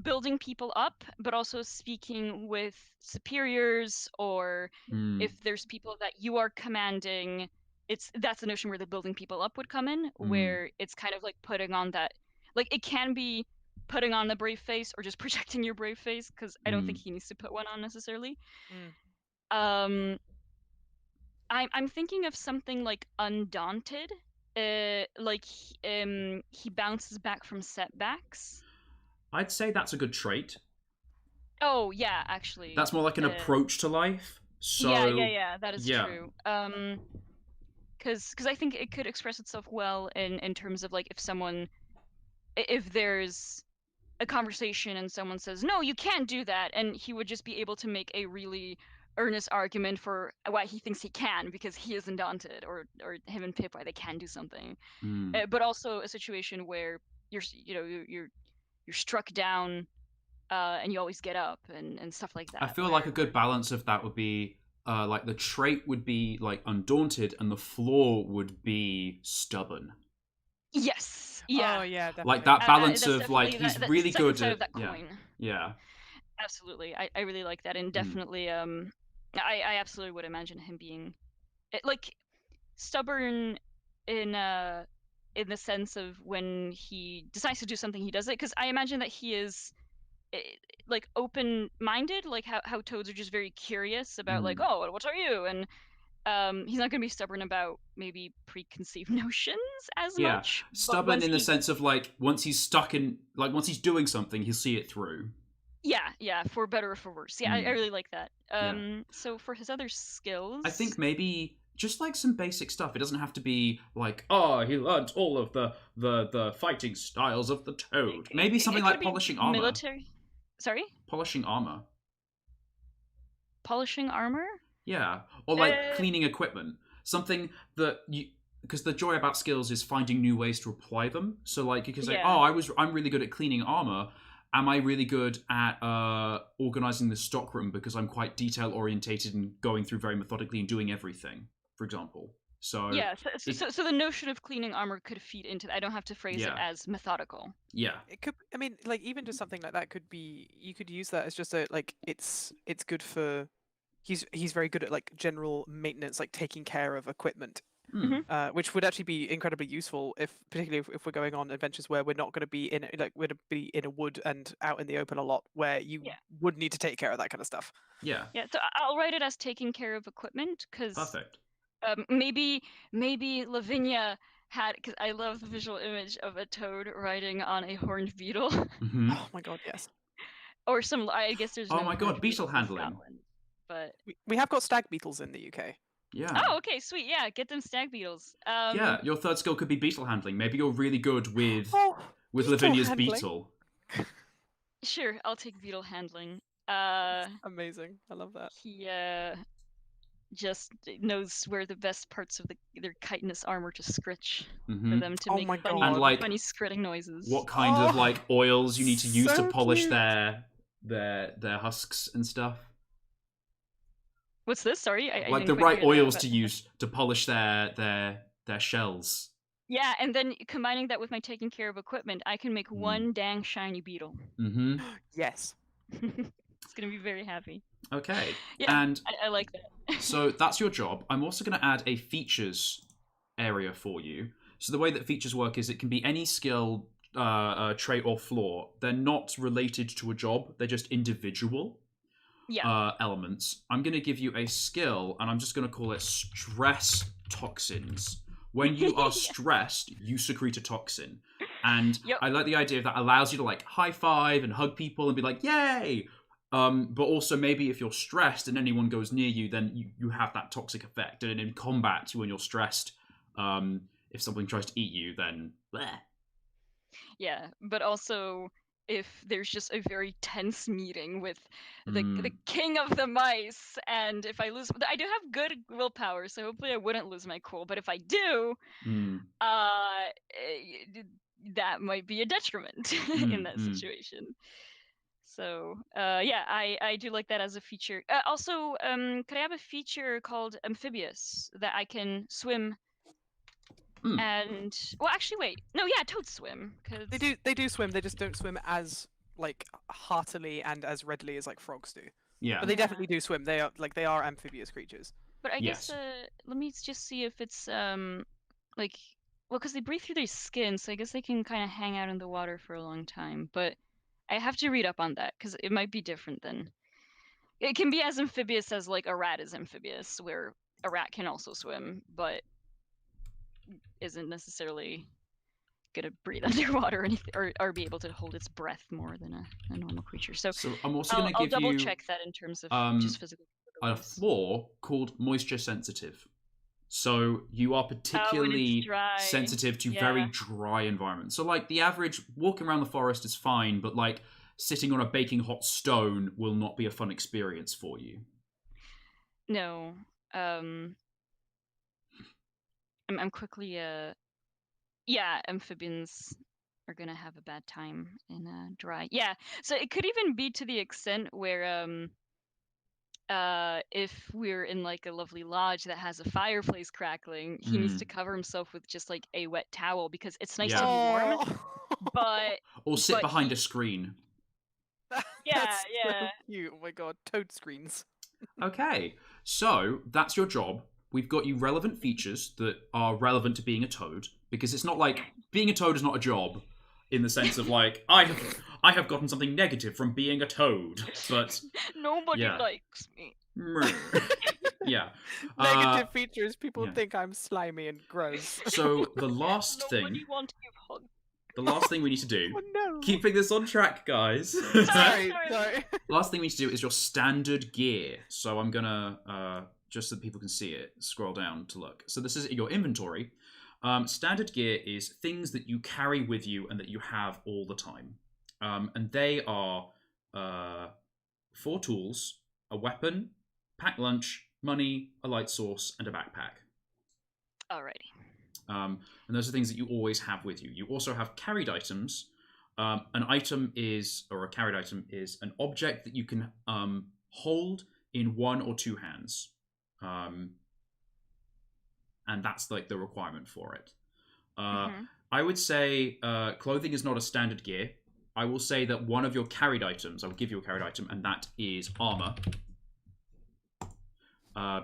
building people up, but also speaking with superiors, or if there's people that you are commanding, that's the notion where the building people up would come in, where it's kind of like putting on that, like it can be putting on the brave face or just projecting your brave face, because I don't think he needs to put one on necessarily. I'm thinking of something like Undaunted, like he bounces back from setbacks. I'd say that's a good trait. Oh yeah, actually. That's more like an approach to life. So yeah, that is true. Because I think it could express itself well in terms of like if there's a conversation and someone says, no, you can't do that, and he would just be able to make a really earnest argument for why he thinks he can, because he is undaunted, or him and Pip, why they can do something. But also a situation where you're struck down, and you always get up and stuff like that. I feel like a good balance of that would be like the trait would be like undaunted, and the flaw would be stubborn. Yes. Yeah. Oh yeah, definitely. Like that balance of like he's really good at that coin. Yeah. Absolutely, I really like that, and definitely I absolutely would imagine him being like stubborn in the sense of when he decides to do something, he does it, because I imagine that he is like open-minded, like how toads are just very curious about like, oh, what are you, and he's not going to be stubborn about maybe preconceived notions as much. Stubborn in the sense of like once he's stuck in, like once he's doing something, he'll see it through. Yeah, for better or for worse. Yeah, I really like that. So for his other skills, I think maybe just like some basic stuff. It doesn't have to be like, oh, he learned all of the fighting styles of the toad. Maybe something like polishing armor. Military. Sorry? Polishing armor. Polishing armor? Yeah, or like cleaning equipment. Something that you, because the joy about skills is finding new ways to apply them. So like you can say, oh, I'm really good at cleaning armor. Am I really good at organizing the stockroom because I'm quite detail orientated and going through very methodically and doing everything, for example. So yeah, so the notion of cleaning armor could feed into that. I don't have to phrase it as methodical. Yeah, it could. I mean, like even just something like that could be. You could use that as just a like. It's good for. He's very good at like general maintenance, like taking care of equipment, which would actually be incredibly useful particularly if we're going on adventures where we're not going to be we're to be in a wood and out in the open a lot, where you would need to take care of that kind of stuff. Yeah. So I'll write it as taking care of equipment, because perfect. Maybe Lavinia had, because I love the visual image of a toad riding on a horned beetle. Oh my god, yes. Or some, I guess there's. Oh my god, beetle handling. But we have got stag beetles in the UK. Yeah. Oh, okay, sweet. Yeah, get them stag beetles. Yeah, your third skill could be beetle handling. Maybe you're really good with Lavinia's beetle. Sure, I'll take beetle handling. Amazing. I love that. He just knows where the best parts of their chitinous armor to scritch for them to make funny skritting noises. What kind of like oils you need to use to polish their husks and stuff. What's this? Sorry, I like the right oils to use to polish their shells. Yeah, and then combining that with my taking care of equipment, I can make one dang shiny beetle. Yes. It's gonna be very happy. Okay. Yeah, and I like that. So that's your job. I'm also going to add a features area for you. So the way that features work is it can be any skill, trait, or flaw. They're not related to a job. They're just individual elements. I'm going to give you a skill, and I'm just going to call it stress toxins. When you are stressed, you secrete a toxin. And I like the idea that allows you to like high five and hug people and be like, yay! But also maybe if you're stressed and anyone goes near you, then you have that toxic effect. And in combat, when you're stressed, if something tries to eat you, then bleh. Yeah, but also if there's just a very tense meeting with the king of the mice, and if I lose, I do have good willpower, so hopefully I wouldn't lose my cool. But if I do, that might be a detriment in that situation. So yeah, I do like that as a feature. Also, could I have a feature called amphibious that I can swim? And well, actually, wait, no, yeah, toads swim because They do swim. They just don't swim as like heartily and as readily as like frogs do. Yeah. But they definitely do swim. They are amphibious creatures. But I Yes. guess let me just see if it's like, well, because they breathe through their skin, so I guess they can kind of hang out in the water for a long time. But I have to read up on that because it might be different than it can be as amphibious as like a rat is amphibious, where a rat can also swim, but isn't necessarily gonna breathe underwater or anything, or be able to hold its breath more than a normal creature. So I'm also going to give I'll double you check that in terms of just physical a capabilities. flaw called moisture sensitive. So you are particularly sensitive to very dry environments. So like the average walking around the forest is fine, but like sitting on a baking hot stone will not be a fun experience for you. No. I'm quickly yeah, amphibians are gonna have a bad time in dry. Yeah. So it could even be to the extent where if we're in like a lovely lodge that has a fireplace crackling, he needs to cover himself with just like a wet towel because it's nice to be warm. But or sit behind a screen. That's so cute. Oh my god, toad screens. Okay, so that's your job. We've got you relevant features that are relevant to being a toad, because it's not like being a toad is not a job in the sense of like I have gotten something negative from being a toad, but nobody likes me. Yeah. Negative features. People think I'm slimy and gross. So the last thing. Nobody wants to give hugs. The last thing we need to do. Oh no! Keeping this on track, guys. Sorry. Last thing we need to do is your standard gear. So I'm gonna just so that people can see it. Scroll down to look. So this is your inventory. Standard gear is things that you carry with you and that you have all the time. And they are 4 tools, a weapon, packed lunch, money, a light source, and a backpack. Alrighty. And those are things that you always have with you. You also have carried items. An item is, or a carried item is, an object that you can hold in 1 or 2 hands. And that's like the requirement for it. I would say clothing is not a standard gear. I will say that one of your carried items, I will give you a carried item, and that is armor.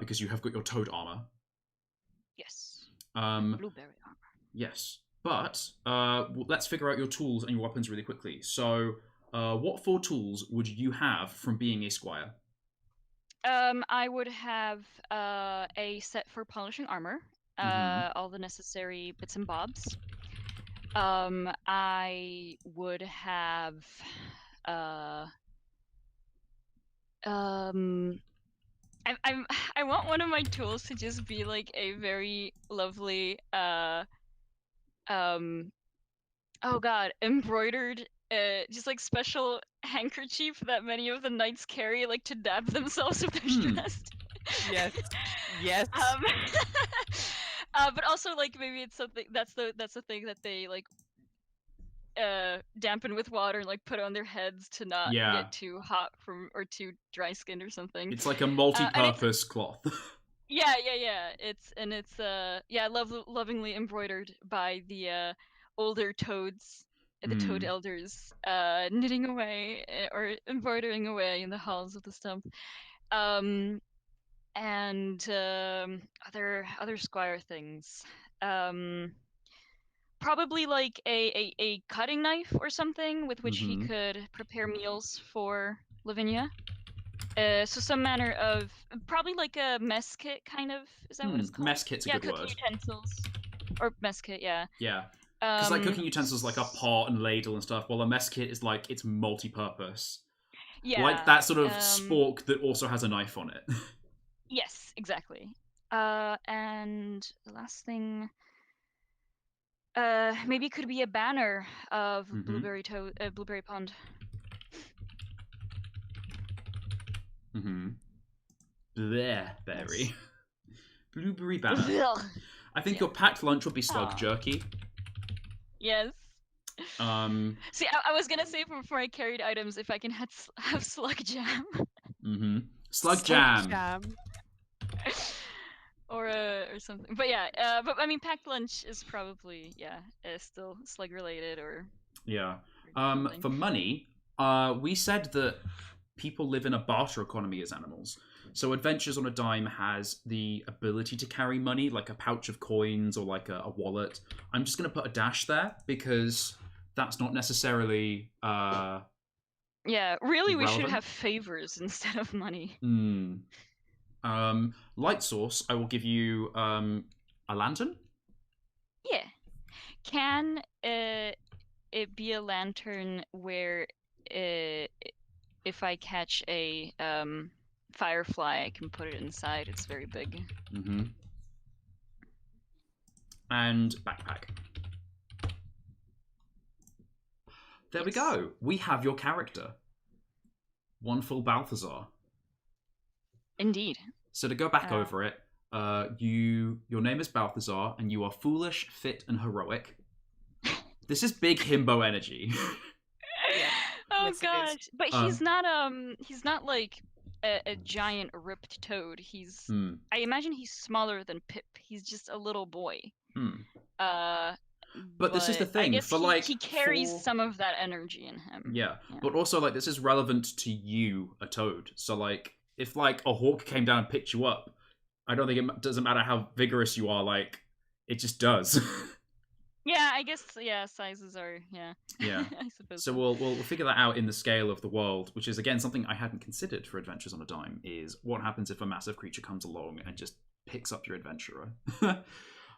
Because you have got your toad armor. Yes. Blueberry armor. Yes. But let's figure out your tools and your weapons really quickly. So what 4 tools would you have from being a squire? I would have a set for polishing armor. All the necessary bits and bobs. I would have I want one of my tools to just be like a very lovely oh god, embroidered just like special handkerchief that many of the knights carry, like to dab themselves if they're stressed. Yes. But also like maybe it's something that's the thing that they like dampen with water and like put on their heads to not get too hot from or too dry skinned or something. It's like a multi-purpose cloth. Yeah. It's lovingly embroidered by the older toads, the toad elders, knitting away or embroidering away in the halls of the stump. And other squire things. Probably like a cutting knife or something with which he could prepare meals for Lavinia. So some manner of probably like a mess kit kind of. Is that what it's called? Mess kit's a good cooking word. Utensils or mess kit. Yeah. Yeah. Because like cooking utensils like a pot and ladle and stuff, while a mess kit is like it's multi-purpose. Yeah. Like that sort of spork that also has a knife on it. Yes, exactly. And the last thing. Maybe it could be a banner of Mhm. Blueberry Pond. Bleh, berry. Yes. Blueberry banner. I think your packed lunch would be slug jerky. Yes. See, I was gonna say before I carried items if I can have slug jam. Slug jam. or something. But yeah, but I mean, packed lunch is probably still slug related or something. For money, we said that people live in a barter economy as animals. So Adventures on a Dime has the ability to carry money, like a pouch of coins or like a wallet. I'm just going to put a dash there because that's not necessarily yeah, really, we should relevant. have favors instead of money. Light source, I will give you a lantern. Yeah. Can it be a lantern where if I catch a firefly, I can put it inside? It's very big. And backpack. There we go. We have your character. One full Balthazar. Indeed. So to go back over it, your name is Balthazar, and you are foolish, fit, and heroic. This is big himbo energy. Oh gosh, but he's not like a giant ripped toad. He's I imagine he's smaller than Pip. He's just a little boy. But this is the thing. I guess for like he carries some of that energy in him. Yeah, but also like this is relevant to you, a toad. So like if like a hawk came down and picked you up, I don't think it doesn't matter how vigorous you are. Like it just does. Yeah, I guess sizes are Yeah. I suppose. So we'll figure that out in the scale of the world, which is again something I hadn't considered for Adventures on a Dime. Is what happens if a massive creature comes along and just picks up your adventurer.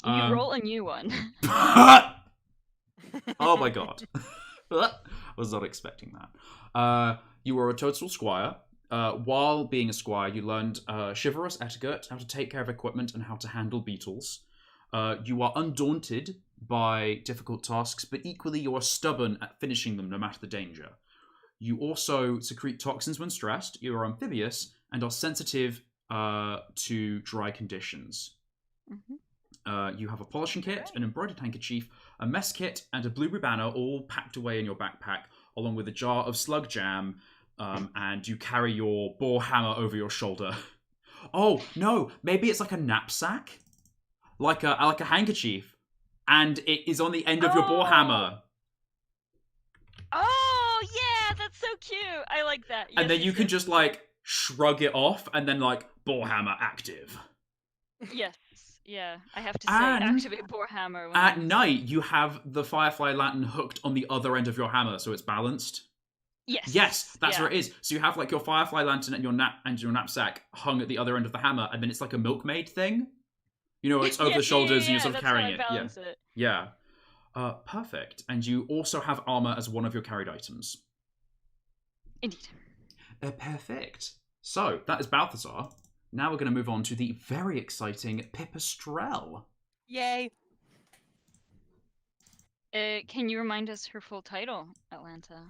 You roll a new one. Oh my god. Was not expecting that. You were a toadstool squire. While being a squire, you learned chivalrous etiquette, how to take care of equipment, and how to handle beetles. You are undaunted by difficult tasks, but equally you are stubborn at finishing them no matter the danger. You also secrete toxins when stressed. You are amphibious and are sensitive to dry conditions. You have a polishing kit, an embroidered handkerchief, a mess kit, and a blueberry banner all packed away in your backpack, along with a jar of slug jam, and you carry your boar hammer over your shoulder. Oh, no, maybe it's like a knapsack? Like a handkerchief, and it is on the end of your boar hammer. Oh, yeah, that's so cute. I like that. And then you can just, like, shrug it off, and then, like, boar hammer active. Yes. Yeah, I have to say, activate boar hammer. At night, you have the firefly lantern hooked on the other end of your hammer, so it's balanced. Yes, that's where it is. So you have like your firefly lantern and your knapsack hung at the other end of the hammer, and then it's like a milkmaid thing. You know, it's over the shoulders and you're sort of carrying it. Yeah. Perfect. And you also have armor as one of your carried items. Indeed. Perfect. So that is Balthazar. Now we're going to move on to the very exciting Pipistrel. Yay! Can you remind us her full title, Atlanta?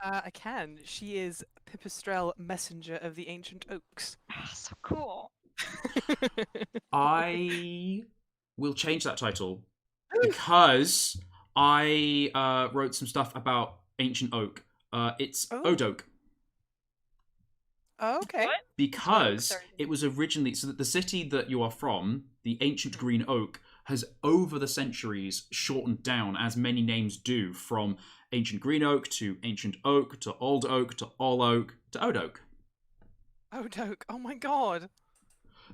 I can. She is Pipistrel, Messenger of the Ancient Oaks. So cool. I will change that title because I wrote some stuff about Ancient Oak. It's Odoak. Oh, okay. What? Because it was originally... So that the city that you are from, the Ancient Green Oak, has over the centuries shortened down, as many names do, from Ancient Green Oak to Ancient Oak to Old Oak to All Oak to Odoak. Odoak, oh my god.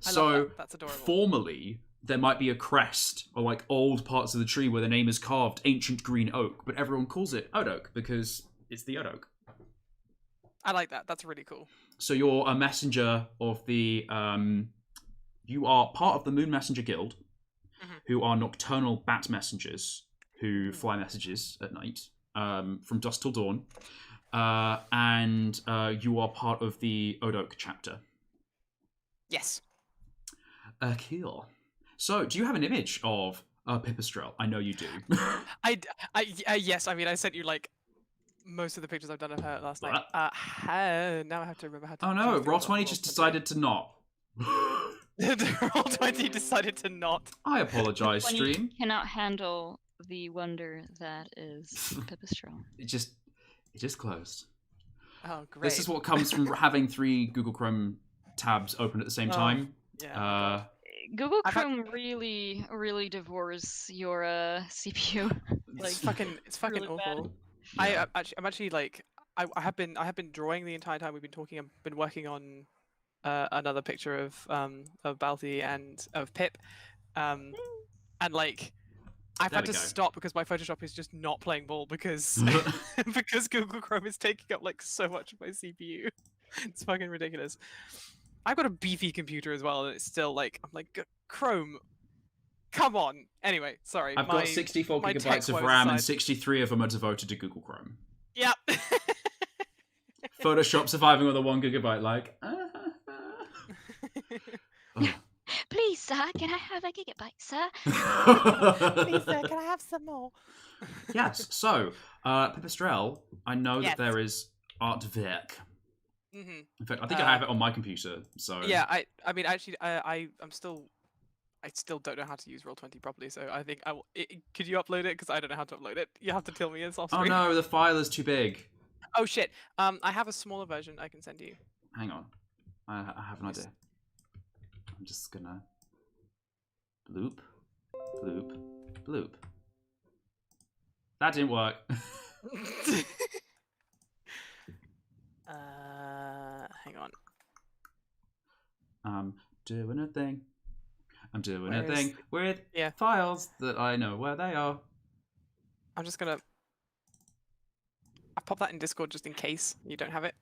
So, love that. That's adorable. Formally, there might be a crest or like old parts of the tree where the name is carved Ancient Green Oak, but everyone calls it Odoak because it's the Odoak. I like that. That's really cool. So you're a messenger of the... you are part of the Moon Messenger Guild, who are nocturnal bat messengers who fly messages at night from dusk till dawn. And you are part of the Odoak chapter. Yes. Cool. So, do you have an image of Pipistrel, I know you do. Yes, I mean, I sent you like most of the pictures I've done of her last night. Now I have to remember how to. Oh no, Roll20 just decided to not. Roll20 decided to not. I apologize, stream. Cannot handle the wonder that is Pipistrel. It just closed. Oh, great. This is what comes from having 3 Google Chrome tabs open at the same time. Yeah. Google Chrome really, really devours your CPU. Like it's fucking really awful. Yeah. I'm actually like I have been drawing the entire time we've been talking. I've been working on another picture of Balthi and of Pip, and like I've had to stop because my Photoshop is just not playing ball because because Google Chrome is taking up like so much of my CPU. It's fucking ridiculous. I've got a beefy computer as well, and it's still like I'm like Chrome. Come on. Anyway, sorry. I've got 64 gigabytes of RAM, and 63 of them are devoted to Google Chrome. Yep. Photoshop surviving with a 1 gigabyte, like. Please, sir, can I have a gigabyte, sir? Please, sir, can I have some more? Yes. So, Pipistrel, I know that there is artwork. Mm-hmm. In fact, I think I have it on my computer. So yeah, I mean, actually, I still don't know how to use Roll20 properly. So I think could you upload it? Because I don't know how to upload it. You have to tell me it's off screen. Oh no, the file is too big. Oh shit. I have a smaller version I can send you. Hang on, I have an idea. I'm just gonna bloop, bloop, bloop. That didn't work. Hang on. I'm doing a thing. I'm doing a thing with files that I know where they are. I'm just gonna. I pop that in Discord just in case you don't have it.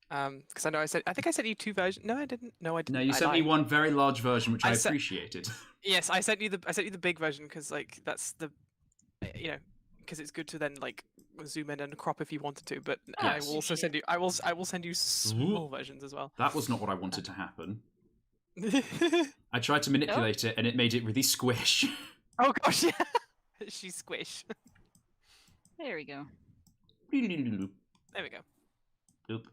Because I think I sent you 2 versions. No, I didn't. No, you sent me one very large version, which I appreciated. Yes, I sent you the big version because like that's the, because it's good to then like zoom in and crop if you wanted to. But I will also send you. I will send you small versions as well. That was not what I wanted to happen. I tried to manipulate it, and it made it really squish. Oh gosh, yeah. She's squish. There we go. There we go. Oop.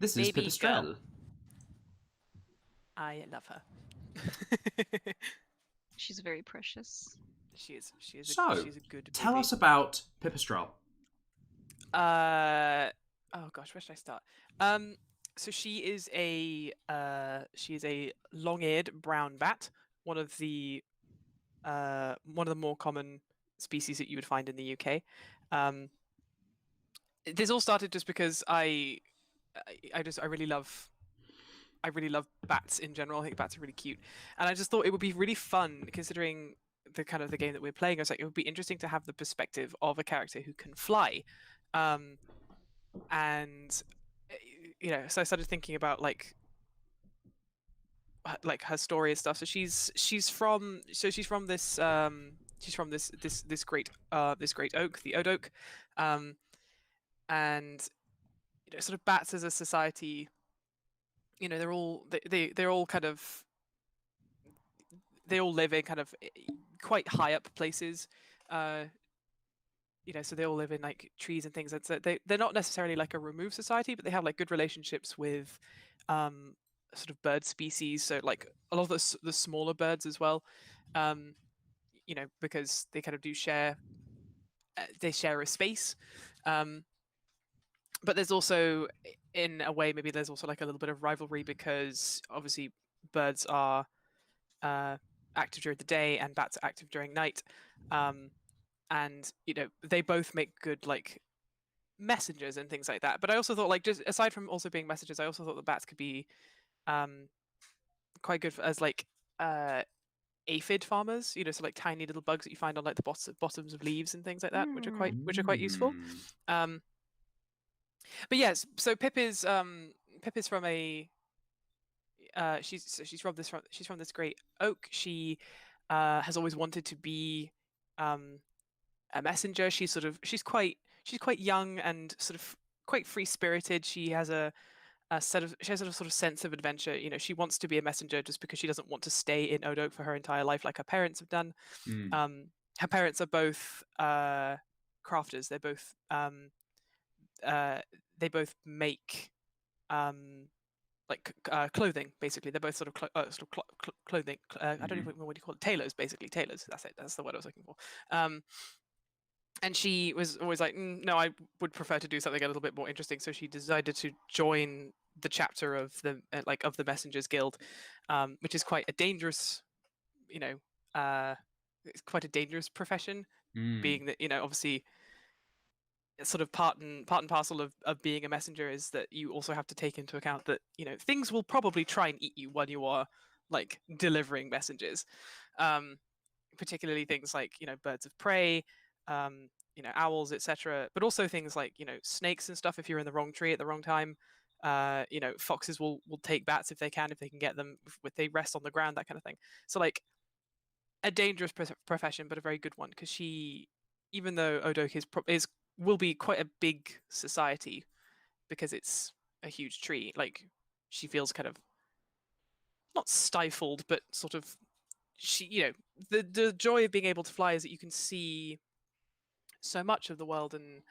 This is Pipistrel. I love her. She's very precious. She is. She's So, a good tell baby. us about Pipistrel. Oh gosh, where should I start? So she is a long-eared brown bat, one of the more common species that you would find in the UK. This all started just because I really love bats in general. I think bats are really cute, and I just thought it would be really fun considering the kind of the game that we're playing. I was like, it would be interesting to have the perspective of a character who can fly, and so I started thinking about like her story and stuff. So she's from this great oak, the Oak Oak, and sort of bats as a society, they're all kind of, they all live in kind of quite high up places, so they all live in like trees and things. And so they're not necessarily like a removed society, but they have like good relationships with sort of bird species. So like a lot of the smaller birds as well, because they kind of do share a space. But there's also, in a way, maybe there's also like a little bit of rivalry because obviously birds are active during the day and bats are active during night. And they both make good like messengers and things like that. But I also thought, like, just aside from also being messengers, I also thought the bats could be quite good as like aphid farmers, so like tiny little bugs that you find on like the bottoms of leaves and things like that, which are quite useful. But yes, so Pip is from a she's from this great oak. She has always wanted to be a messenger. She's quite young and sort of quite free spirited. She has a she has a sort of sense of adventure. You know, she wants to be a messenger just because she doesn't want to stay in Odok for her entire life like her parents have done. Her parents are both crafters. They're both they both make clothing, basically. They're both sort of clothing. I don't even know what you call it. Tailors, basically. Tailors. That's it. That's the word I was looking for. And she was always like, no, I would prefer to do something a little bit more interesting. So she decided to join the chapter of the of the Messengers Guild, which is quite a dangerous, it's quite a dangerous profession, being that, obviously sort of part and parcel of being a messenger is that you also have to take into account that, things will probably try and eat you while you are like delivering messages, particularly things like, birds of prey, owls, etc., but also things like, snakes and stuff if you're in the wrong tree at the wrong time. Foxes will take bats if they can get them, if they rest on the ground, that kind of thing. So like a dangerous profession, but a very good one, because she, even though Odok will be quite a big society because it's a huge tree, like she feels kind of not stifled, but sort of, she, the joy of being able to fly is that you can see so much of the world and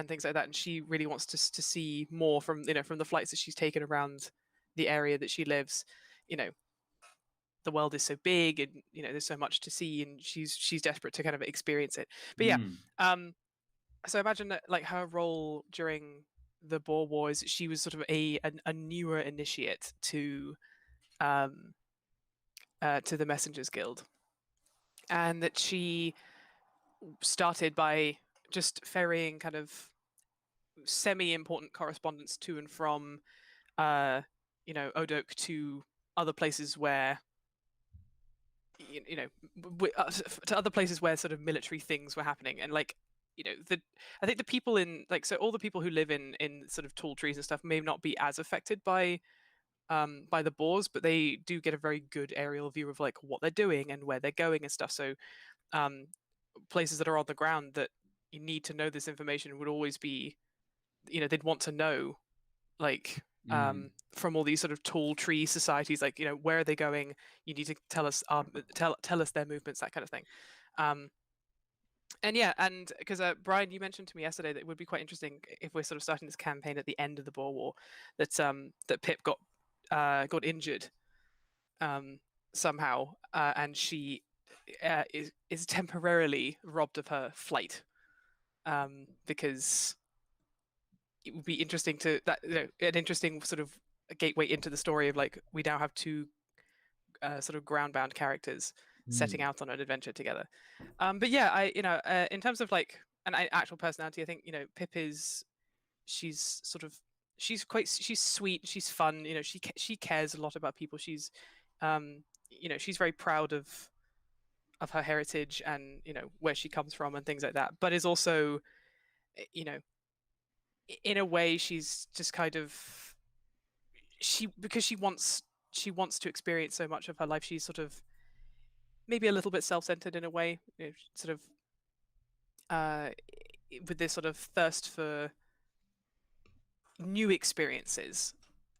things like that, and she really wants to see more from from the flights that she's taken around the area that she lives. The world is so big, and there's so much to see, and she's desperate to kind of experience it. But yeah, so imagine that like her role during the Boer War is she was sort of a newer initiate to the Messengers Guild, and that she started by just ferrying kind of semi-important correspondence to and from Odok to other places where to other places where sort of military things were happening. And like I think the people in so all the people who live in sort of tall trees and stuff may not be as affected by the Boers, but they do get a very good aerial view of like what they're doing and where they're going and stuff. So places that are on the ground that you need to know this information would always be, they'd want to know, like from all these sort of tall tree societies, like where are they going? You need to tell us tell us their movements, that kind of thing. And yeah, and because Brian, you mentioned to me yesterday that it would be quite interesting if we're sort of starting this campaign at the end of the Boer War, that that Pip got injured somehow, and she is temporarily robbed of her flight, because it would be interesting to an interesting sort of a gateway into the story of like we now have two sort of ground-bound characters setting out on an adventure together. But yeah, I in terms of like an actual personality, I think Pip she's sweet, she's fun, she cares a lot about people. She's she's very proud of her heritage and where she comes from and things like that, but is also in a way she's just kind of because she wants to experience so much of her life, she's sort of maybe a little bit self-centered in a way, sort of with this sort of thirst for new experiences,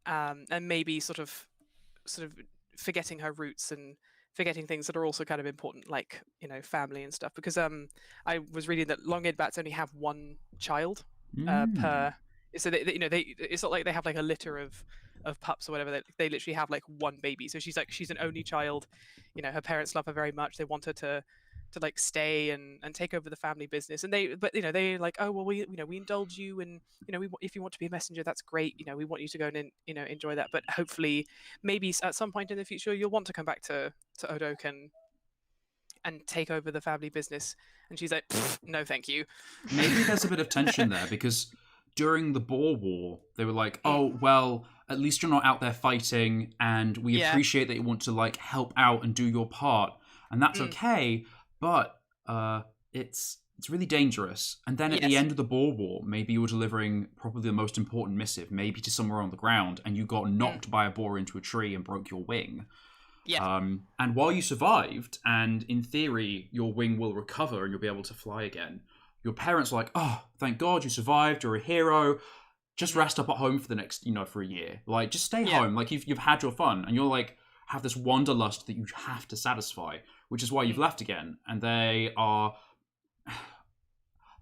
and maybe sort of forgetting her roots and forgetting things that are also kind of important, like family and stuff. Because I was reading that long-eared bats only have one child per. So they it's not like they have like a litter of pups or whatever. They literally have like one baby. So she's an only child. Her parents love her very much. They want her to like stay and take over the family business. And they like, oh well, we indulge you, and if you want to be a messenger, that's great. We want you to go and enjoy that. But hopefully, maybe at some point in the future, you'll want to come back to Odok and take over the family business. And she's like, no, thank you. Maybe there's a bit of tension there, because during the Boer War, they were like, oh, well, at least you're not out there fighting, and we appreciate that you want to like help out and do your part, and that's okay, but it's really dangerous. And then at the end of the Boer War, maybe you were delivering probably the most important missive, maybe to somewhere on the ground, and you got knocked by a boar into a tree and broke your wing. Yeah. And while you survived, and in theory your wing will recover and you'll be able to fly again, your parents are like, oh, thank God you survived, you're a hero. just rest up at home for the next, for a year. Like, just stay Yeah. home. Like, you've had your fun, and you're like, have this wanderlust that you have to satisfy, which is why you've left again. And they are,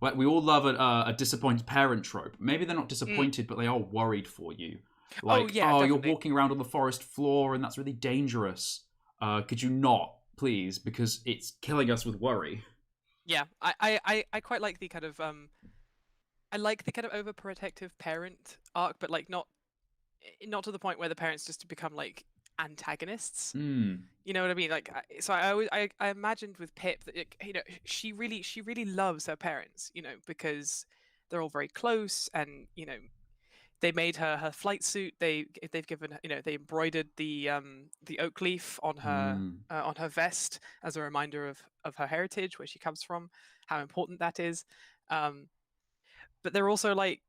like, we all love a disappointed parent trope. Maybe they're not disappointed, but they are worried for you. Like, definitely. you're walking around on the forest floor, and that's really dangerous. Could you not, please? Because it's killing us with worry. Yeah, I quite like the kind of I like the kind of overprotective parent arc, but like not to the point where the parents just become like antagonists. You know what I mean? Like, so I imagined with Pip that she really loves her parents, because they're all very close, and they made her flight suit. They've given her, they embroidered the oak leaf on her vest as a reminder of her heritage, where she comes from, how important that is. But they're also like,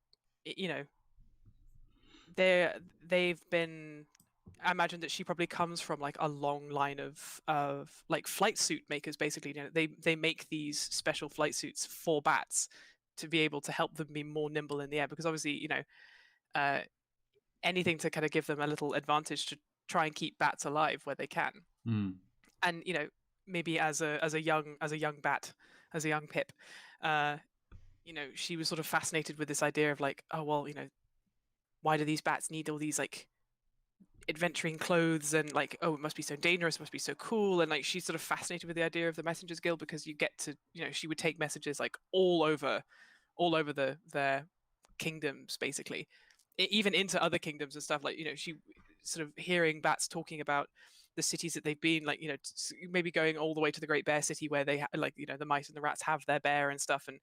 they've been. I imagine that she probably comes from like a long line of like flight suit makers. Basically, they make these special flight suits for bats to be able to help them be more nimble in the air, because obviously, anything to kind of give them a little advantage to try and keep bats alive where they can. And maybe as a young bat, as a young Pip, she was sort of fascinated with this idea of like, oh well, why do these bats need all these like adventuring clothes, and like, oh, it must be so dangerous, it must be so cool. And like, she's sort of fascinated with the idea of the Messengers Guild, because you get to, she would take messages like all over their kingdoms, basically, even into other kingdoms and stuff. Like, she sort of hearing bats talking about the cities that they've been, like, maybe going all the way to the Great Bear City, where they like, the mice and the rats have their bear and stuff, and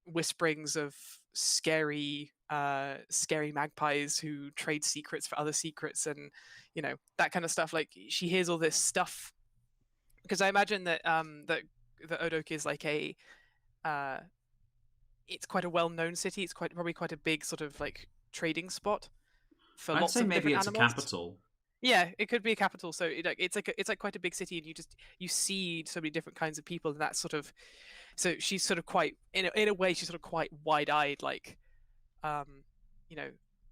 whisperings of scary magpies who trade secrets for other secrets, and that kind of stuff. Like, she hears all this stuff, because I imagine that that Odok is like it's quite a well-known city. It's probably quite a big sort of like trading spot for lots of different animals. I'd say maybe it's a capital. Yeah, it could be a capital. So it's like quite a big city, and you see so many different kinds of people, and that's sort of. So she's sort of quite, in a way, she's sort of quite wide-eyed, like,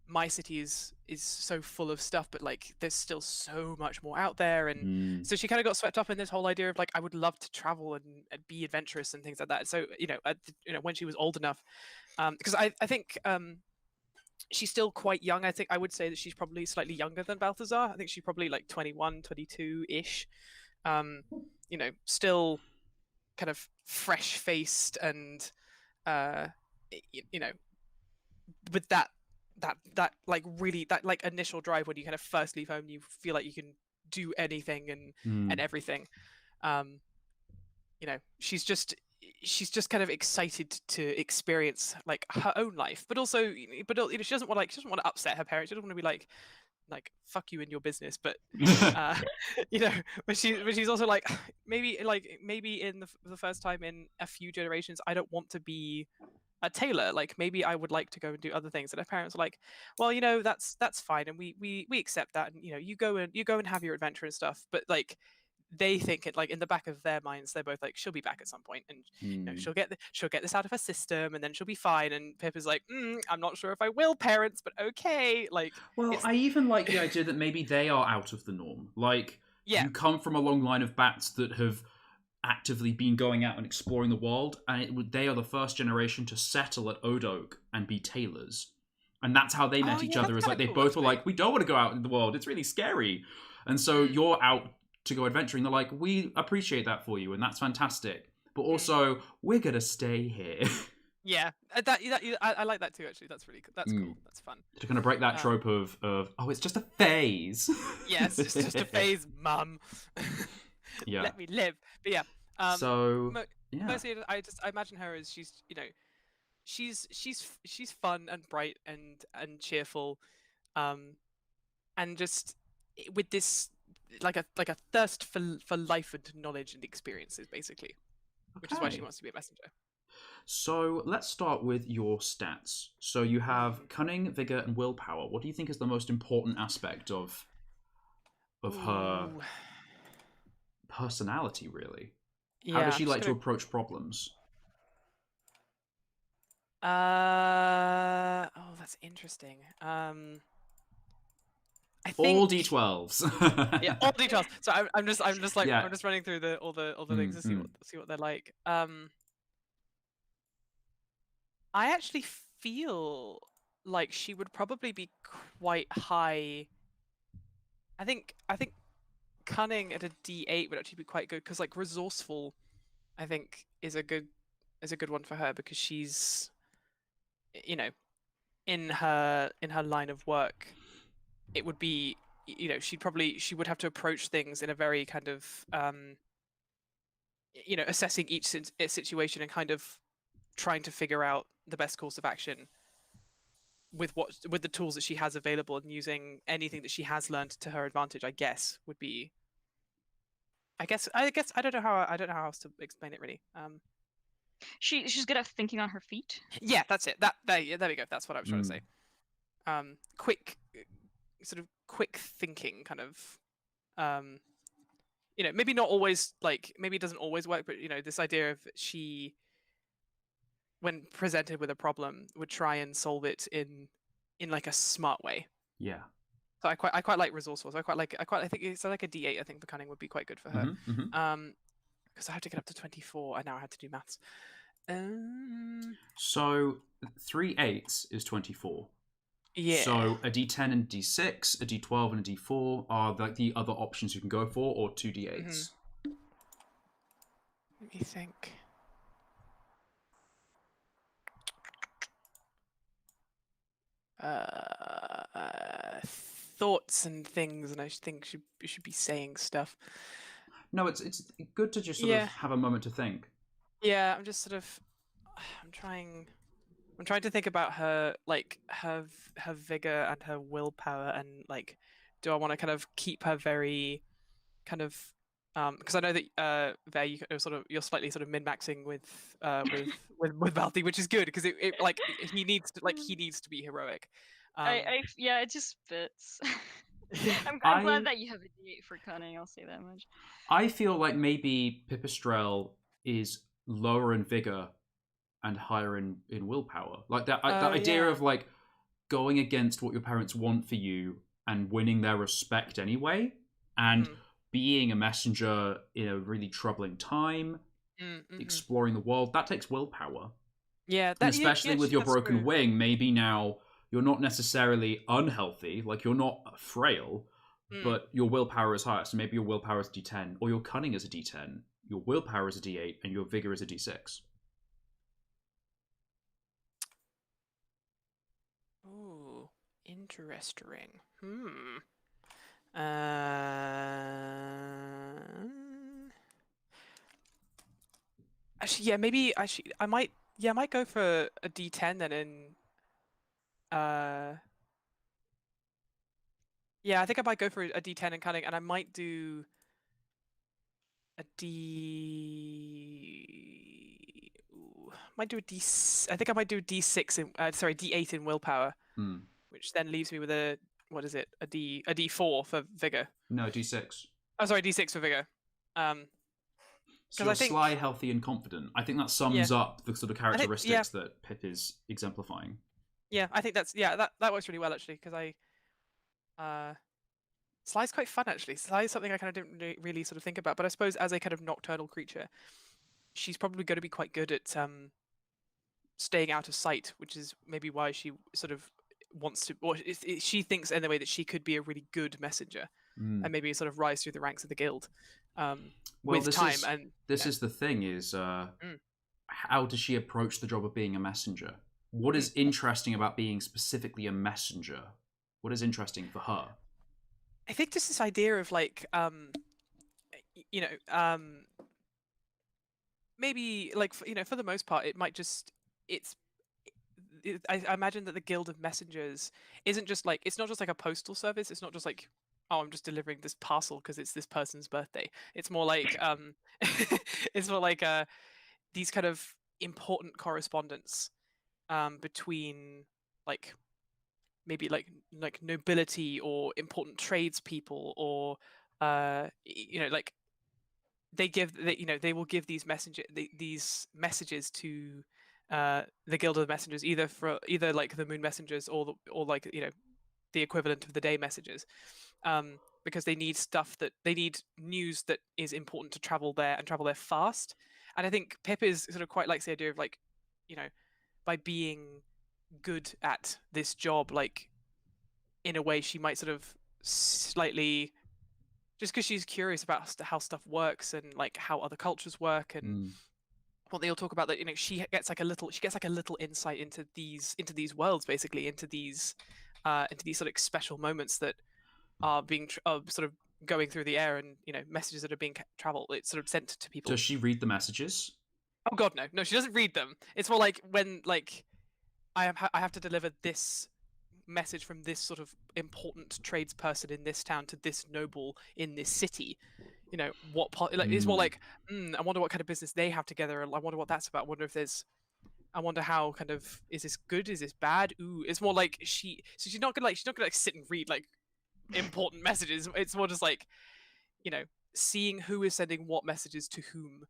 my city is so full of stuff, but like, there's still so much more out there, and so she kind of got swept up in this whole idea of like, I would love to travel and be adventurous and things like that. So when she was old enough, because I think she's still quite young. I think I would say that she's probably slightly younger than Balthazar. I think she's probably like 21, 22-ish. Still kind of fresh-faced, and with that like really that like initial drive when you kind of first leave home, you feel like you can do anything and everything. She's just kind of excited to experience like her own life, but also she doesn't want to upset her parents. She doesn't want to be like fuck you and your business, but but she's also like, maybe in the first time in a few generations, I don't want to be a tailor. Like, maybe I would like to go and do other things. And her parents are like, well, that's fine, and we accept that, and you go and have your adventure and stuff. But like, they think it, like, in the back of their minds, they're both like, she'll be back at some point, and she'll get this out of her system, and then she'll be fine. And Pip is like, I'm not sure if I will, parents, but okay. Like, well, I even like the idea that maybe they are out of the norm. Like, you come from a long line of bats that have actively been going out and exploring the world, and they are the first generation to settle at Odok and be tailors. And that's how they met each other. Is like, they both were like, we don't want to go out in the world, it's really scary. And so you're out to go adventuring. They're like, we appreciate that for you, and that's fantastic. But also, we're gonna stay here. Yeah, I like that too. Actually, that's really cool. That's cool. That's fun. To kind of break that trope of oh, it's just a phase. Yes, it's just a phase, mum. Yeah, let me live. But yeah. Mostly, I imagine her as she's fun and bright and cheerful, and just with this like a thirst for life and knowledge and experiences, basically, which is why she wants to be a messenger. So let's start with your stats. So you have cunning, vigor, and willpower. What do you think is the most important aspect of her personality, really? Yeah, how does she like to approach problems? That's interesting. I All think D12s. yeah, all details. So I'm just like Yeah. I'm just running through all the things to see what they're like. I actually feel like she would probably be quite high. I think cunning at a D8 would actually be quite good because like resourceful, I think is a good one for her because she's, you know, in her line of work, it would be, you know, she would have to approach things in a very kind of you know, assessing each situation and kind of trying to figure out the best course of action with the tools that she has available and using anything that she has learned to her advantage. I guess would be. I guess I don't know how else to explain it really. She's good at thinking on her feet. Yeah, that's it. There we go. That's what I was trying to say. Quick, sort of quick thinking, kind of. You know, maybe not always like maybe it doesn't always work, but you know, this idea of she, when presented with a problem, would try and solve it in like a smart way. Yeah. So I quite like resourceful. So I think it's like a D8. I think the cunning would be quite good for her. Because I have to get up to 24. I now have to do maths. So 3 8s is 24. Yeah. So a D10 and D6, a D12 and a D4 are like the other options you can go for, or 2 D8s. Let me think. Thoughts and things, and I think you should be saying stuff. No, it's good to just sort of have a moment to think. Yeah, I'm just sort of, I'm trying to think about her, like her vigor and her willpower, and like, do I want to kind of keep her very, kind of, because I know that there you're slightly sort of min-maxing with Balthi, which is good because it like he needs to be heroic. Yeah, it just fits. I'm glad that you have a D8 for cunning. I'll say that much. I feel like maybe Pipistrel is lower in vigor and higher in willpower. Like that idea of like going against what your parents want for you and winning their respect anyway, and being a messenger in a really troubling time, exploring the world, that takes willpower. Yeah, and especially with your broken true. wing, maybe now you're not necessarily unhealthy, like you're not frail, but your willpower is higher. So maybe your willpower is a D10, or your cunning is a D10, your willpower is a D8, and your vigor is a D6. Ooh, interesting. Actually, yeah, maybe I might go for a D10 then yeah, I think I might go for a D10 in cunning, and I might do a I think I might do a D6 in D8 in willpower, which then leaves me with a D4 for vigor. No, D6. Oh, sorry, D6 for vigor. So you're sly, healthy, and confident. I think that sums up the sort of characteristics that Pip is exemplifying. Yeah, I think that works really well actually, because Sly's quite fun actually. Sly is something I kind of didn't really sort of think about, but I suppose as a kind of nocturnal creature, she's probably going to be quite good at staying out of sight, which is maybe why she sort of wants to, or she thinks anyway that she could be a really good messenger, and maybe sort of rise through the ranks of the guild with time. This is the thing: is how does she approach the job of being a messenger? What is interesting about being specifically a messenger? What is interesting for her? I think just this idea of like, maybe like, for the most part, it might just, I imagine that the Guild of Messengers isn't just like, it's not just like a postal service. It's not just like, oh, I'm just delivering this parcel because it's this person's birthday. It's more like, these kind of important correspondence between like, maybe like nobility or important tradespeople, or like they will give these messages to the Guild of the Messengers, either like the Moon Messengers or like the equivalent of the Day Messengers, because they need news that is important to travel there and travel there fast. And I think Pip is sort of quite likes the idea of like, by being good at this job, like in a way she might sort of slightly, just because she's curious about how stuff works and like how other cultures work and what they all talk about, that she gets like a little insight into these worlds, basically into these sort of special moments that are being sort of going through the air, and messages that are being traveled, it's sort of sent to people. Does she read the messages? Oh god, no, she doesn't read them. It's more like when like I have to deliver this message from this sort of important tradesperson in this town to this noble in this city. It's more like, I wonder what kind of business they have together. I wonder what that's about. I wonder how kind of, is this good? Is this bad? Ooh, it's more like she's not gonna sit and read like important messages. It's more just like, seeing who is sending what messages to whom.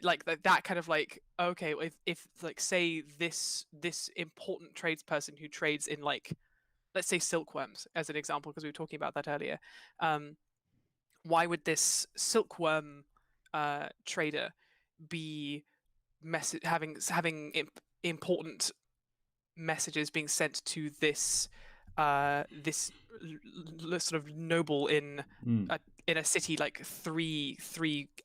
Like that kind of like, okay, if like say this important tradesperson who trades in like, let's say silkworms as an example, because we were talking about that earlier, why would this silkworm trader be having important messages being sent to this sort of noble in a city like three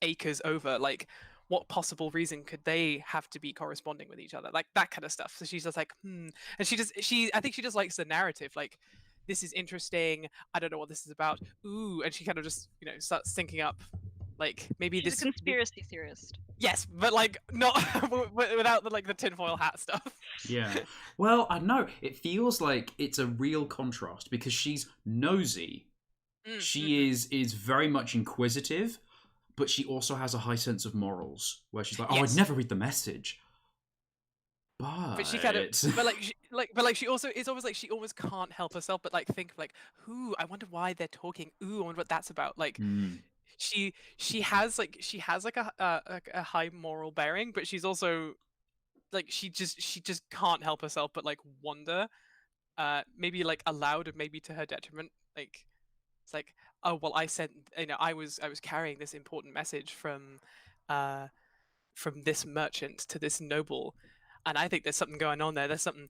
acres over? Like, what possible reason could they have to be corresponding with each other? Like that kind of stuff. So she's just like, and I think she just likes the narrative. Like, this is interesting. I don't know what this is about. Ooh, and she kind of just starts thinking up, like, maybe She's a conspiracy theorist. Yes, but like not without the tinfoil hat stuff. Yeah. Well, I know it feels like it's a real contrast because she's nosy. She is very much inquisitive, but she also has a high sense of morals where she's like, I'd never read the message. But she kind of, she also, it's almost like she almost can't help herself but like think like, ooh, I wonder why they're talking. Ooh, I wonder what that's about. Like, she has like a high moral bearing, but she's also like, she just can't help herself but like wonder, maybe like aloud and maybe to her detriment. Like, it's like, oh well, I was carrying this important message from this merchant to this noble, and I think there's something going on there. There's something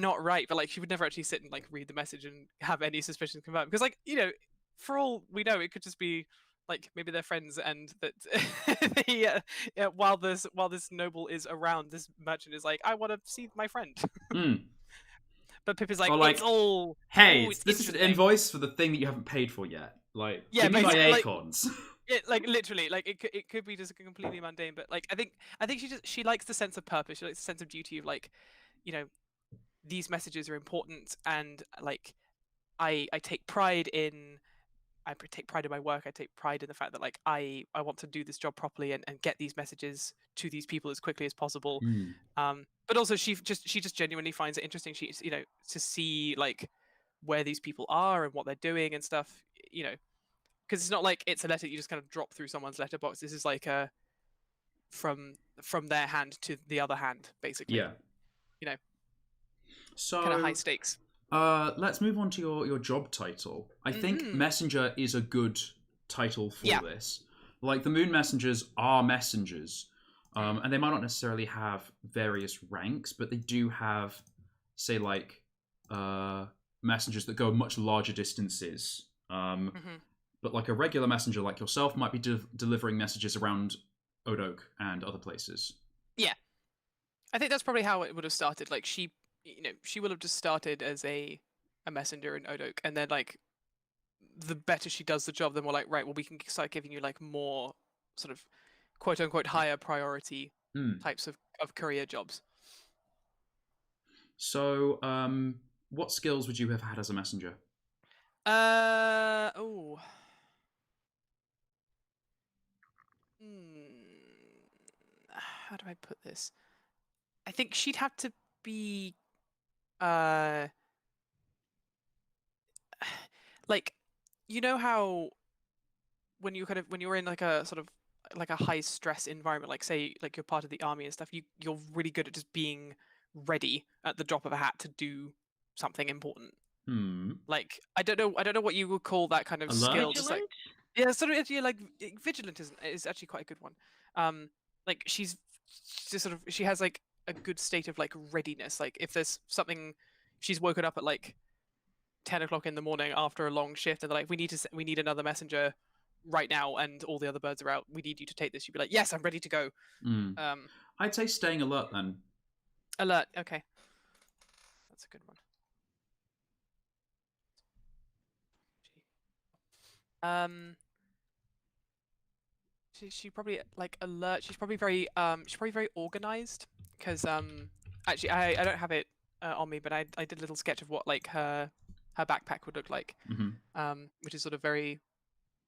not right. But like, she would never actually sit and like read the message and have any suspicions come out, because like, for all we know, it could just be like, maybe they're friends, and that while this noble is around, this merchant is like, I want to see my friend. But Pip is like, like, it's all, hey, this is an invoice for the thing that you haven't paid for yet. Like, give me my acorns. Like literally, like it could be just completely mundane, but like I think she likes the sense of purpose. She likes the sense of duty of like, these messages are important, and like I take pride in my work. I take pride in the fact that like I want to do this job properly and get these messages to these people as quickly as possible. But also she just genuinely finds it interesting. She's to see like where these people are and what they're doing and stuff. Because it's not like it's a letter you just kind of drop through someone's letterbox. This is like a from their hand to the other hand, basically. Yeah. So kind of high stakes. Let's move on to your job title. I think Messenger is a good title for this. Like, the Moon Messengers are messengers, and they might not necessarily have various ranks, but they do have, say, like, messengers that go much larger distances. But like a regular messenger like yourself might be delivering messages around Odoak and other places. Yeah. I think that's probably how it would have started. Like, she would have just started as a messenger in Odoak, and then like, the better she does the job, then we're like, right, well, we can start giving you like more sort of quote unquote higher priority types of career jobs. So, what skills would you have had as a messenger? How do I put this? I think she'd have to be like, how when you're in like a sort of like a high stress environment, like say like you're part of the army and stuff, you're really good at just being ready at the drop of a hat to do something important. Like I don't know what you would call that kind of skill. Just like sort of like vigilant is actually quite a good one. Like she's just sort of, she has like a good state of like readiness. Like if there's something, she's woken up at like 10 o'clock in the morning after a long shift, and they're like, we need another messenger right now, and all the other birds are out. We need you to take this. You'd be like, yes, I'm ready to go. I'd say staying alert then. Alert. Okay, that's a good one. She probably like alert. She's probably very organized, because actually I don't have it on me, but I did a little sketch of what like her backpack would look like, which is sort of very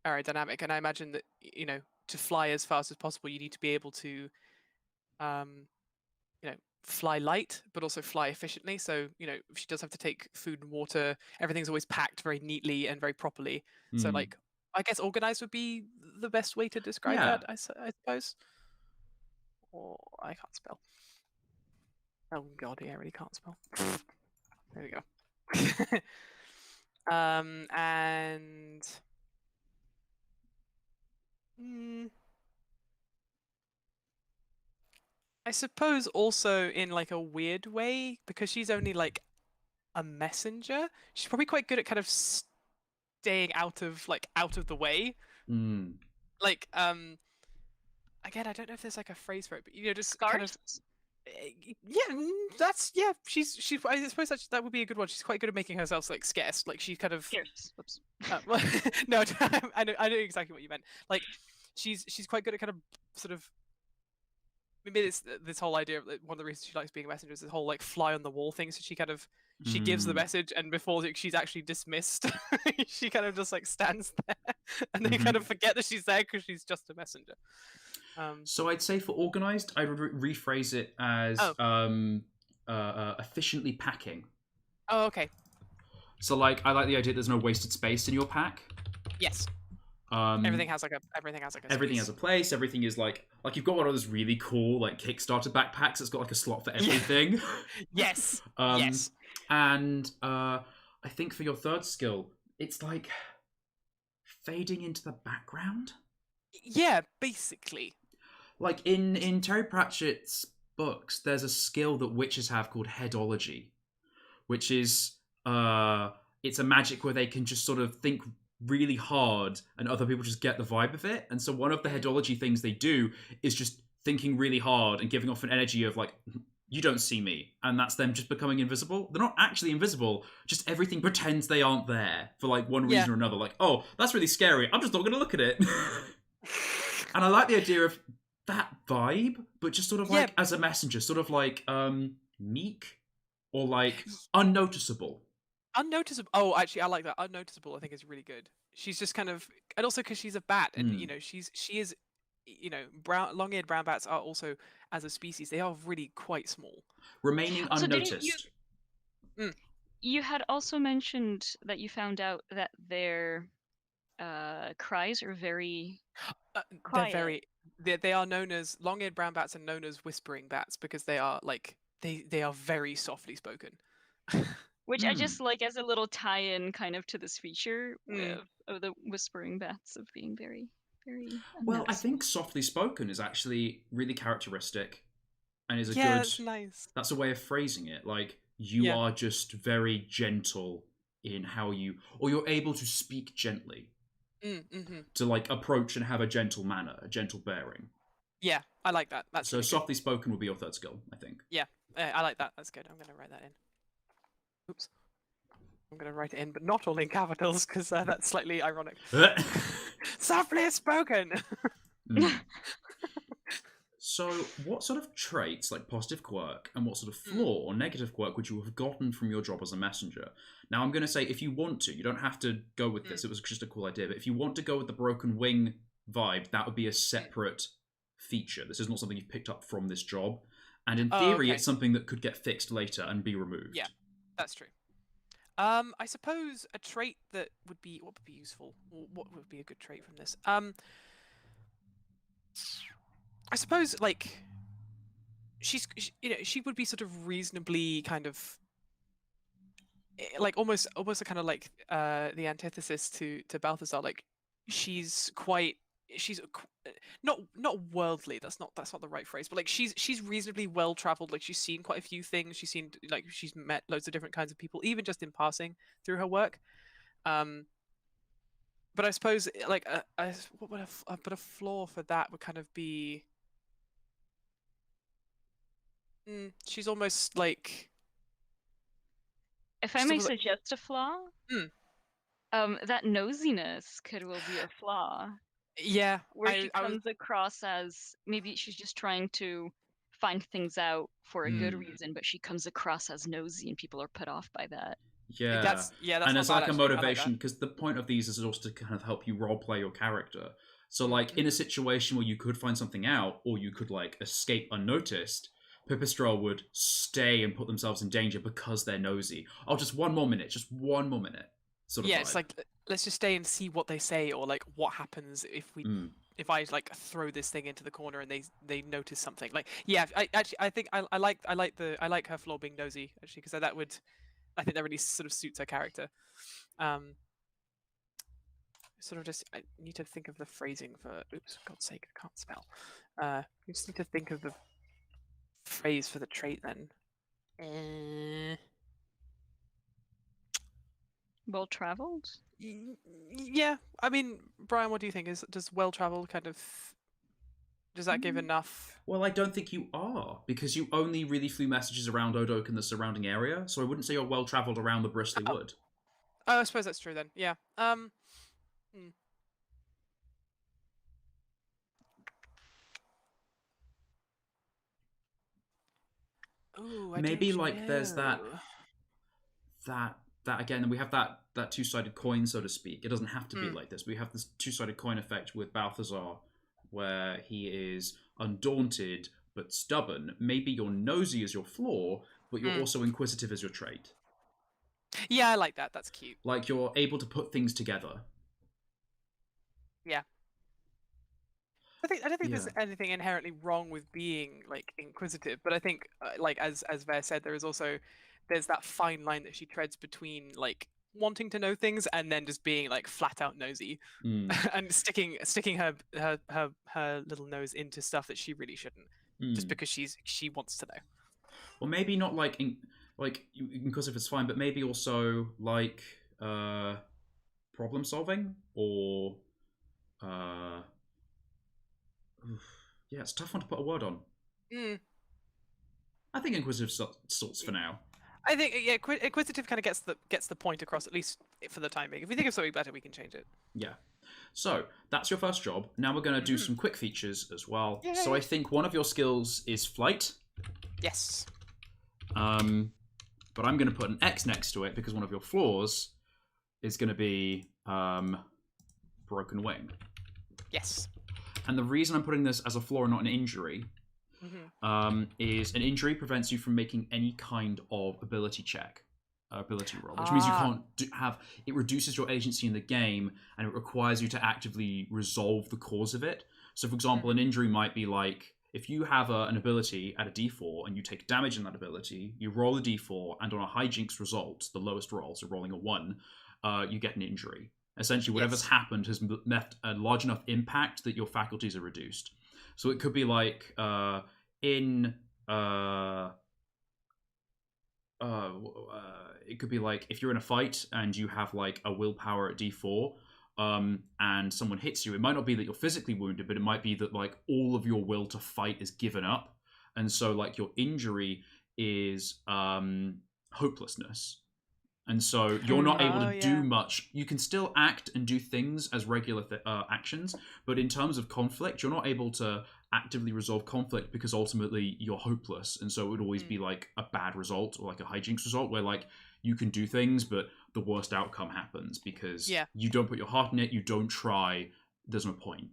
aerodynamic, and I imagine that, you know, to fly as fast as possible, you need to be able to you know, fly light but also fly efficiently. So, you know, if she does have to take food and water, everything's always packed very neatly and very properly. So like, I guess organized would be the best way to describe that, I suppose. Or I can't spell. Oh god, yeah, I really can't spell. There we go. And I suppose also in like a weird way, because she's only like a messenger, she's probably quite good at kind of staying out of the way. Like again, I don't know if there's like a phrase for it, but, you know, just kind of she's I suppose that would be a good one. She's quite good at making herself like scarce. Like she kind of Scarce. Oops. no, I know exactly what you meant. Like she's quite good at kind of sort of, maybe it's this whole idea of, like, one of the reasons she likes being a messenger is this whole like fly on the wall thing. So she kind of gives the message, and before she's actually dismissed, she kind of just like stands there, and they kind of forget that she's there because she's just a messenger. So I'd say for organized, I would rephrase it as efficiently packing. Oh, okay. So like, I like the idea that there's no wasted space in your pack. Yes. Everything has like a everything has a place. Everything is like you've got one of those really cool like Kickstarter backpacks that's got like a slot for everything. Yes. Yes. And I think for your third skill, it's like fading into the background. Yeah, basically. Like in Terry Pratchett's books, there's a skill that witches have called headology, which is it's a magic where they can just sort of think really hard and other people just get the vibe of it. And so one of the headology things they do is just thinking really hard and giving off an energy of like, you don't see me, and that's them just becoming invisible. They're not actually invisible, just everything pretends they aren't there for like one reason or another. Like, oh, that's really scary, I'm just not going to look at it. And I like the idea of that vibe, but just sort of like as a messenger, sort of like meek or like unnoticeable. Unnoticeable. Oh, actually, I like that. Unnoticeable, I think, is really good. She's just kind of, and also because she's a bat, and you know, she is, you know, long-eared brown bats are also, as a species, they are really quite small. Remaining unnoticed. You had also mentioned that you found out that their cries are very quiet. They are known as, long-eared brown bats are known as whispering bats, because they are like they are very softly spoken. Which I just like as a little tie-in kind of to this feature of the whispering bats, of being very, very well, I think softly spoken is actually really characteristic, and is a good. That's nice. That's a way of phrasing it. Like you are just very gentle in how you, or you're able to speak gently. To like approach and have a gentle manner, a gentle bearing. Yeah, I like that. That's so really softly spoken would be your third skill, I think. Yeah, I like that. That's good. I'm going to write that in. Oops. I'm going to write it in, but not all in capitals, because that's slightly ironic. Softly spoken! So, what sort of traits, like positive quirk, and what sort of flaw or negative quirk would you have gotten from your job as a messenger? Now, I'm going to say, if you want to, you don't have to go with this, it was just a cool idea, but if you want to go with the broken wing vibe, that would be a separate feature. This is not something you've picked up from this job, and in theory, it's something that could get fixed later and be removed. Yeah, that's true. I suppose a trait that would be, what would be useful? What would be a good trait from this? I suppose like she would be sort of reasonably kind of like almost a kind of like the antithesis to Balthazar. Like she's quite not worldly. That's not the right phrase. But like she's reasonably well traveled. Like she's seen quite a few things. She's met loads of different kinds of people, even just in passing through her work. But I suppose like but a flaw for that would kind of be she's almost like. If I may suggest a flaw, that nosiness could well be a flaw. Yeah, where she comes across as maybe she's just trying to find things out for a good reason, but she comes across as nosy, and people are put off by that. Yeah, that's and it's like a motivation because the point of these is also to kind of help you roleplay your character. So, like in a situation where you could find something out, or you could like escape unnoticed, Pipistrel would stay and put themselves in danger because they're nosy. Oh, just one more minute, Sort of yeah, vibe. It's like let's just stay and see what they say, or like what happens if I like throw this thing into the corner and they notice something. Like I think I like her flaw being nosy actually, because I think that really sort of suits her character. Sort of just I need to think of the phrasing for. Oops, for God's sake, I can't spell. You just need to think of the phrase for the trait then. Well traveled. Yeah, I mean, Brian, what do you think? Does well traveled kind of does that give enough? Well, I don't think you are, because you only really flew messages around Odok and the surrounding area, so I wouldn't say you're well travelled around the Bristly Wood. Oh, I suppose that's true then. Yeah. Ooh, maybe like there's that again, we have that two-sided coin, so to speak. It doesn't have to be like this. We have this two-sided coin effect with Balthazar, where he is undaunted but stubborn. Maybe you're nosy as your flaw, but you're also inquisitive as your trait. Yeah, I like that. That's cute. Like you're able to put things together. Yeah. I don't think there's anything inherently wrong with being like inquisitive, but I think like as Ver said, there's that fine line that she treads between like wanting to know things and then just being like flat out nosy and sticking her little nose into stuff that she really shouldn't, just because she wants to know. Well, maybe not like inquisitive is fine, but maybe also like problem solving or yeah, it's a tough one to put a word on. I think inquisitive sorts for now. I think inquisitive kind of gets the point across, at least for the time being. If we think of something better, we can change it. Yeah. So that's your first job. Now we're going to do some quick features as well. Yay. So I think one of your skills is flight. Yes. But I'm going to put an X next to it because one of your flaws is going to be broken wing. Yes. And the reason I'm putting this as a flaw and not an injury is an injury prevents you from making any kind of ability check, ability roll, which means you can't it reduces your agency in the game, and it requires you to actively resolve the cause of it. So, for example, an injury might be like, if you have an ability at a d4 and you take damage in that ability, you roll a d4, and on a hijinks result, the lowest roll, so rolling a 1, you get an injury. Essentially, whatever's happened has left a large enough impact that your faculties are reduced. So it could be like it could be like if you're in a fight and you have like a willpower at d4 and someone hits you, it might not be that you're physically wounded, but it might be that like all of your will to fight is given up, and so like your injury is hopelessness. And so you're not able to do much. You can still act and do things as regular actions, but in terms of conflict, you're not able to actively resolve conflict because ultimately you're hopeless. And so it would always be like a bad result or like a hijinks result where like you can do things, but the worst outcome happens because you don't put your heart in it, you don't try, there's no point.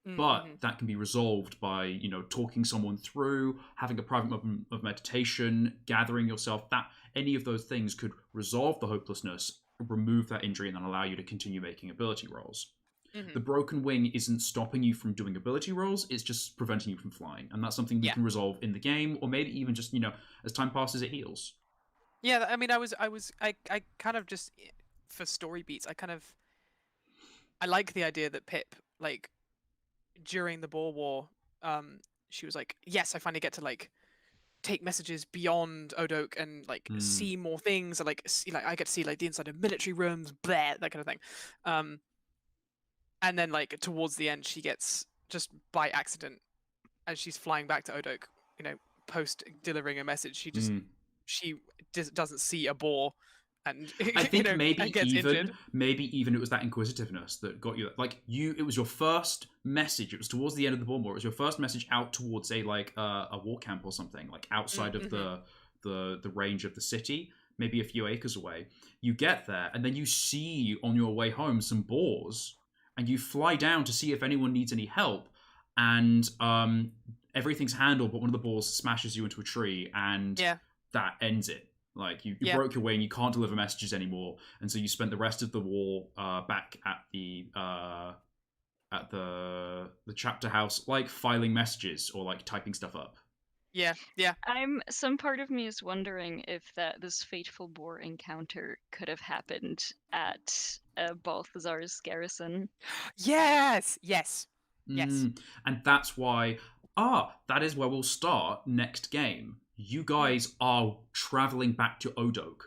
But that can be resolved by, you know, talking someone through, having a private moment of meditation, gathering yourself. That any of those things could resolve the hopelessness, remove that injury, and then allow you to continue making ability rolls. Mhm. The broken wing isn't stopping you from doing ability rolls, it's just preventing you from flying. And that's something we can resolve in the game, or maybe even just, as time passes, it heals. Yeah, I mean, I kind of just, for story beats, I like the idea that Pip, like, during the Boer War, she was like, yes, I finally get to, like, take messages beyond Odoke and, like, see more things, and, like, I get to see, like, the inside of military rooms, blah, that kind of thing. And then, like, towards the end, she gets, just by accident, as she's flying back to Odoke, post delivering a message, she doesn't see a boar, and I think and gets injured. maybe even it was that inquisitiveness that got you. Like it was your first message. It was towards the end of the Bournemouth. It was your first message out towards a war camp or something, like outside of the range of the city, maybe a few acres away. You get there, and then you see on your way home some boars, and you fly down to see if anyone needs any help, and everything's handled, but one of the boars smashes you into a tree, and that ends it. Like you broke your wing, you can't deliver messages anymore, and so you spent the rest of the war back at the chapter house, like filing messages or like typing stuff up. Yeah. Some part of me is wondering if this fateful boar encounter could have happened at Balthazar's garrison. Yes. And that's why. That is where we'll start next game. You guys are traveling back to Odoke.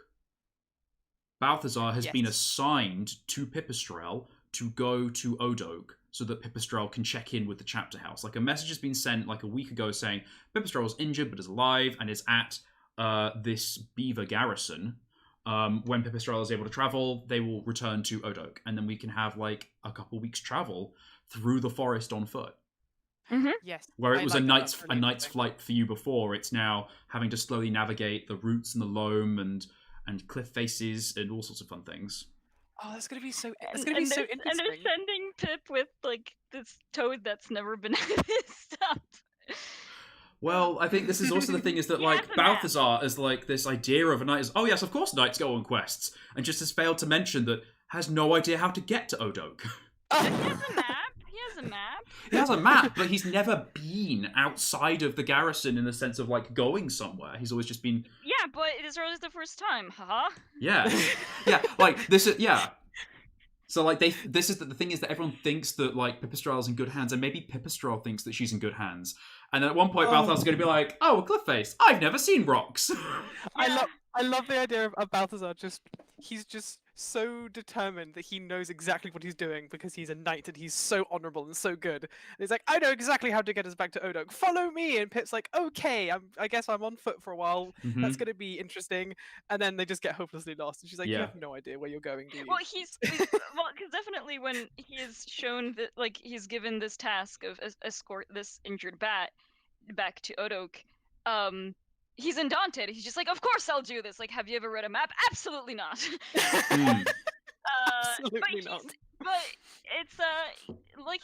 Balthazar has been assigned to Pipistrel to go to Odoke so that Pipistrel can check in with the chapter house. Like a message has been sent like a week ago saying Pipistrel is injured but is alive and is at this beaver garrison. When Pipistrel is able to travel, they will return to Odoke, and then we can have like a couple weeks travel through the forest on foot. Mm-hmm. Yes. Where it was a night's flight for you before, it's now having to slowly navigate the roots and the loam and cliff faces and all sorts of fun things. Oh, that's gonna be so. That's gonna be so interesting. And they're sending Pip with like this toad that's never been stopped. Well, I think this is also the thing is that like Balthazar is like this idea of a knight is, oh yes, of course knights go on quests, and just has failed to mention that has no idea how to get to Odoke. He has a map. He has a map, but he's never been outside of the garrison in the sense of like going somewhere. He's always just been. Yeah, but it is always the first time, haha. Yeah, like this is So like this is the thing is that everyone thinks that like Pipistrel's in good hands, and maybe Pipistrel thinks that she's in good hands. And then at one point, Balthazar's going to be like, "Oh, a cliff face. I've never seen rocks." Yeah. I love the idea of Balthazar. He's just so determined that he knows exactly what he's doing because he's a knight and he's so honourable and so good. And he's like, I know exactly how to get us back to Odoke. Follow me. And Pip's like, okay, I guess I'm on foot for a while. Mm-hmm. That's going to be interesting. And then they just get hopelessly lost. And she's like, you have no idea where you're going, do you? Well, because definitely when he is shown that, like, he's given this task of escort this injured bat back to Odoke, he's undaunted. He's just like, of course I'll do this. Like, have you ever read a map? Absolutely not. Absolutely not. But it's like,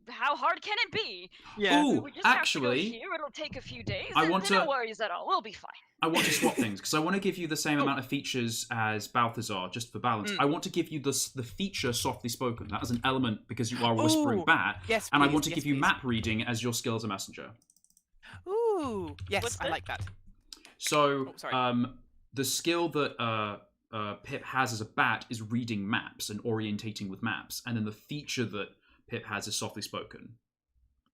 how hard can it be? Yeah. Ooh, we just actually, have to go here. It'll take a few days. No worries at all. We'll be fine. I want to swap things because I want to give you the same amount of features as Balthazar, just for balance. I want to give you the feature softly spoken. That as an element because you are a whispering bat. Yes, and I want to give you map reading as your skill as a messenger. Ooh, yes, I like that. So, the skill that Pip has as a bat is reading maps and orientating with maps, and then the feature that Pip has is softly spoken.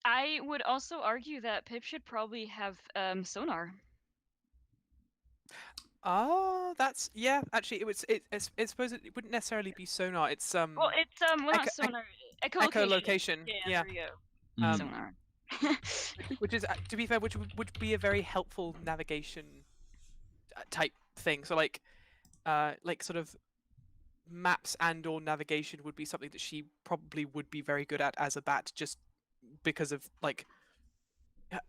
I would also argue that Pip should probably have sonar. Oh, that's actually, I suppose it wouldn't necessarily be sonar. It's well, it's not sonar. Echolocation. Yeah. There we go. Sonar. Which is, to be fair, which would be a very helpful navigation type thing. So like sort of maps and/or navigation would be something that she probably would be very good at as a bat, just because of like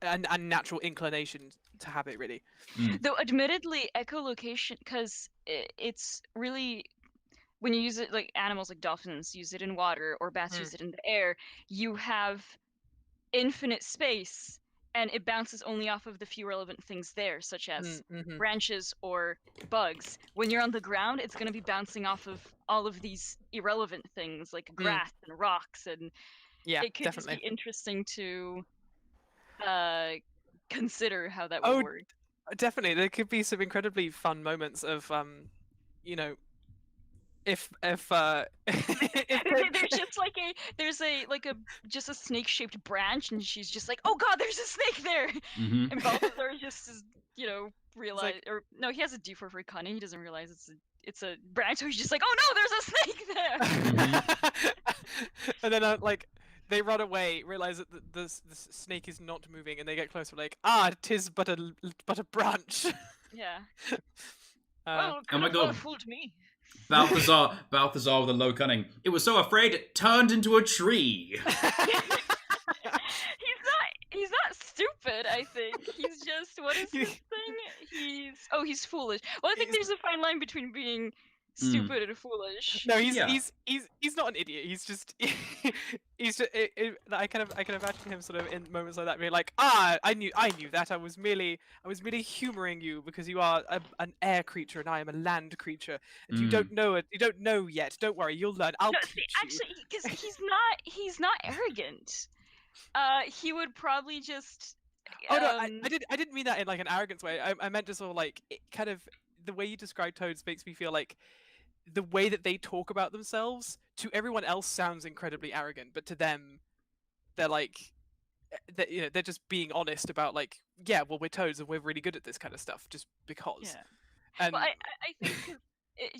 a natural inclination to have it, really. Though admittedly, echolocation, because it's really, when you use it, like animals like dolphins use it in water or bats use it in the air, you have infinite space and it bounces only off of the few relevant things there, such as Mm-hmm. branches or bugs. When you're on the ground, it's going to be bouncing off of all of these irrelevant things like grass and rocks, and Yeah, it could definitely. just be interesting to consider how that would Oh, work. Definitely, there could be some incredibly fun moments of you know, if there's just like just a snake shaped branch, and she's just like, oh god, there's a snake there. Mm-hmm. And Balthazar just realize, like- or no, he has a D4 for cunning. He doesn't realize it's a branch, so he's just like, oh no, there's a snake there. And then they run away, realize that the snake is not moving, and they get closer, like, tis but a branch. Yeah. Oh Could my have god. fooled me. Balthazar with a low cunning. It was so afraid it turned into a tree. He's not stupid, I think. He's just, what is his thing? He's foolish. Well, I think there's a fine line between being stupid and foolish. No, he's not an idiot. He's just I can imagine him sort of in moments like that being like, I knew that. I was merely humoring you because you are an air creature and I am a land creature, and you don't know it. You don't know yet. Don't worry, you'll learn. I'll teach you. Actually, because he's not arrogant. He would probably just. Oh no, I didn't mean that in like an arrogance way. I meant just sort of like kind of the way you describe toads makes me feel like the way that they talk about themselves to everyone else sounds incredibly arrogant, but to them, they're like, they're just being honest about like, yeah, well, we're toads and we're really good at this kind of stuff just because. Yeah. And well, I think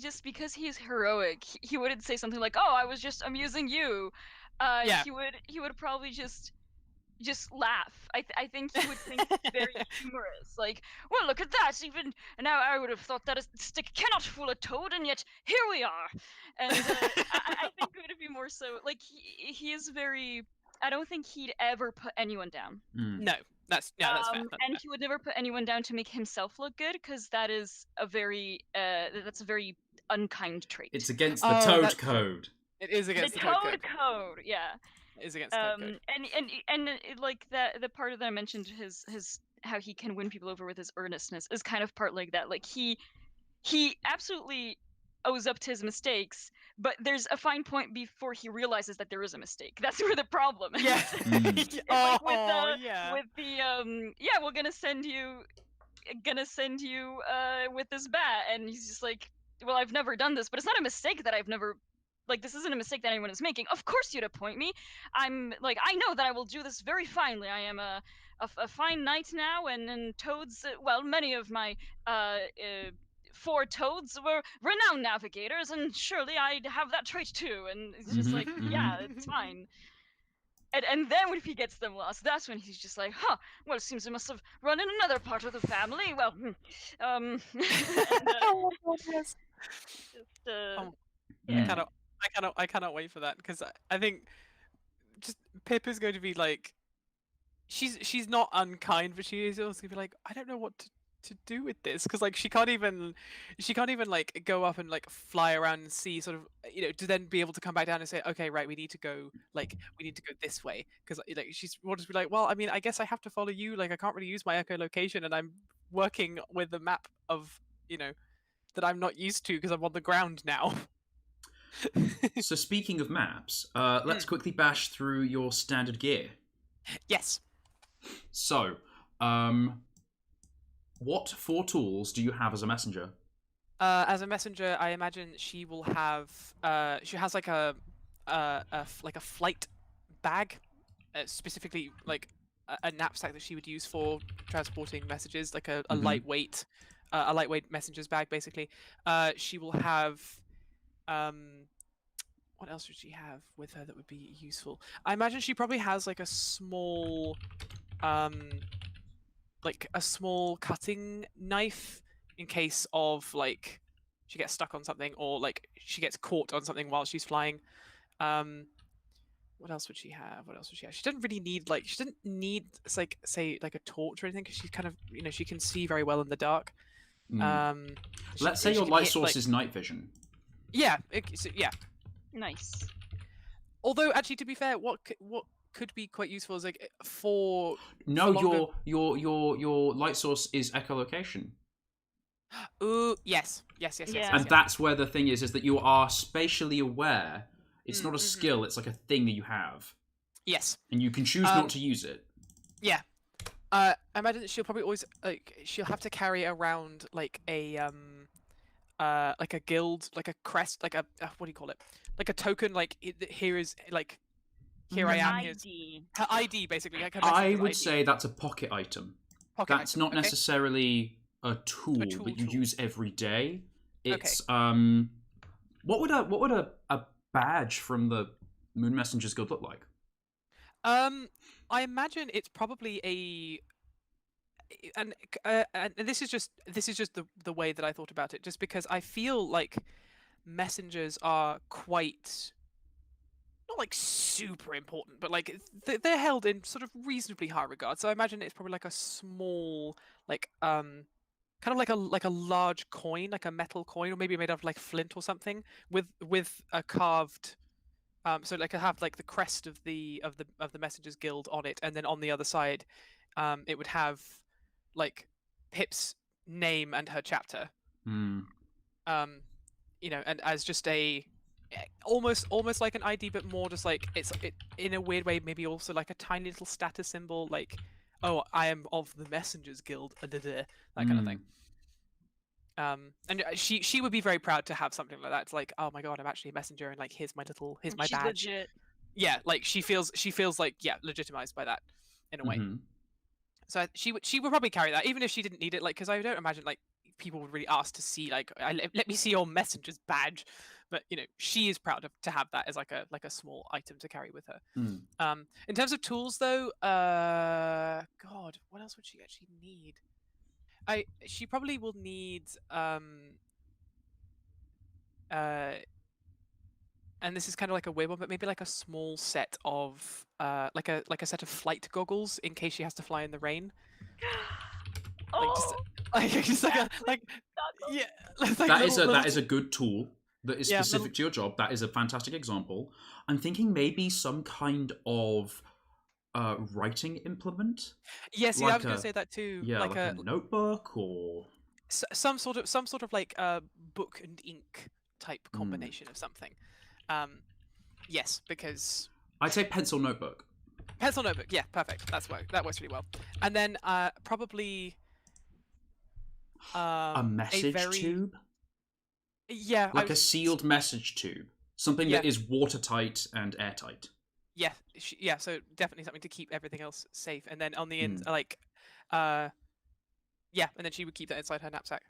just because he's heroic, he wouldn't say something like, "Oh, I was just amusing you." Yeah. He would probably just laugh. I think he would think it's very humorous. Like, well, look at that. Even now, I would have thought that a stick cannot fool a toad, and yet here we are. And I think it would be more so like he is very. I don't think he'd ever put anyone down. No, that's fair. That's and fair. he would never put anyone down to make himself look good, because that is a very unkind trait. It's against the toad code. It is against the toad code. Yeah. It is against the toad code. And like the part that I mentioned, his how he can win people over with his earnestness is kind of part like that. Like he absolutely owes up to his mistakes, but there's a fine point before he realizes that there is a mistake. That's where the problem is. Yeah. With the we're gonna send you with this bat, and he's just like, well, I've never done this, but it's not a mistake that I've never. Like, this isn't a mistake that anyone is making. Of course you'd appoint me. I'm like, I know that I will do this very finely. I am a fine knight now, and toads. Well, many of my 4 toads were renowned navigators, and surely I'd have that trait too. And it's just like, yeah, it's fine. And then when he gets them lost, that's when he's just like, huh, well, it seems it must have run in another part of the family. Well, and, yes. Yeah. I cannot wait for that, because I think just Pip is going to be like, she's not unkind, but she is also going to be like, I don't know what to do with this, because like she can't even like go up and like fly around and see sort of, to then be able to come back down and say, okay, right, we need to go this way, because like she's will just be like, well, I mean, I guess I have to follow you, like I can't really use my echolocation, and I'm working with a map of that I'm not used to because I'm on the ground now. So speaking of maps, let's quickly bash through your standard gear. Yes. So, what 4 tools do you have as a messenger? As a messenger, I imagine she will have. She has like a flight bag, specifically like a knapsack that she would use for transporting messages, like a lightweight messenger's bag, basically. She will have. What else would she have with her that would be useful? I imagine she probably has like a small cutting knife in case of like she gets stuck on something, or like she gets caught on something while she's flying. What else would she have? She doesn't really need like say like a torch or anything, because she's kind of she can see very well in the dark. Let's say your light source is night vision. Yeah, yeah. Nice. Although, actually, to be fair, what could be quite useful is like for No, longer... your light source is echolocation. Ooh, yes. And that's where the thing is that you are spatially aware. It's not a skill, it's like a thing that you have. Yes. And you can choose not to use it. Yeah. I imagine she'll probably always she'll have to carry around like a guild, like a crest, like a what do you call it? Like a token, like here is like here I am. ID. Her ID basically. Like I would ID. say that's a pocket item. That's not necessarily a tool that you use every day. It's what would a badge from the Moon Messengers Guild look like? I imagine it's probably and this is just the way that I thought about it, just because I feel like messengers are quite not like super important, but like they're held in sort of reasonably high regard. So I imagine it's probably like a small like kind of like a large coin, like a metal coin, or maybe made out of like flint or something, with a carved so like I have like the crest of the Messengers Guild on it, and then on the other side it would have like Pip's name and her chapter. You know, and as just a almost like an ID, but more just like it in a weird way, maybe also like a tiny little status symbol, like, oh, I am of the Messengers Guild, that kind of thing. And she would be very proud to have something like that. It's like, oh my god, I'm actually a messenger, and like here's my badge. She's legit. Yeah, like she feels like legitimized by that in a way. So she would probably carry that even if she didn't need it, like, because I don't imagine like people would really ask to see like let me see your messenger's badge, but you know, she is proud to have that as like a small item to carry with her. In terms of tools though, god, what else would she actually need? She probably will need and this is kind of like a weird one, but maybe like a small set of like a set of flight goggles in case she has to fly in the rain. That is a good tool that is specific to your job. That is a fantastic example. I'm thinking maybe some kind of writing implement. Yeah, see, I was going to say that too. Yeah, like a notebook or some sort of like book and ink type combination of something. Yes, because I'd say pencil notebook. Pencil notebook, yeah, perfect. That works really well. And then probably a message tube. Yeah, like a sealed message tube, something that is watertight and airtight. Yeah, yeah. So definitely something to keep everything else safe. And then on the end, like, yeah, and then she would keep that inside her knapsack.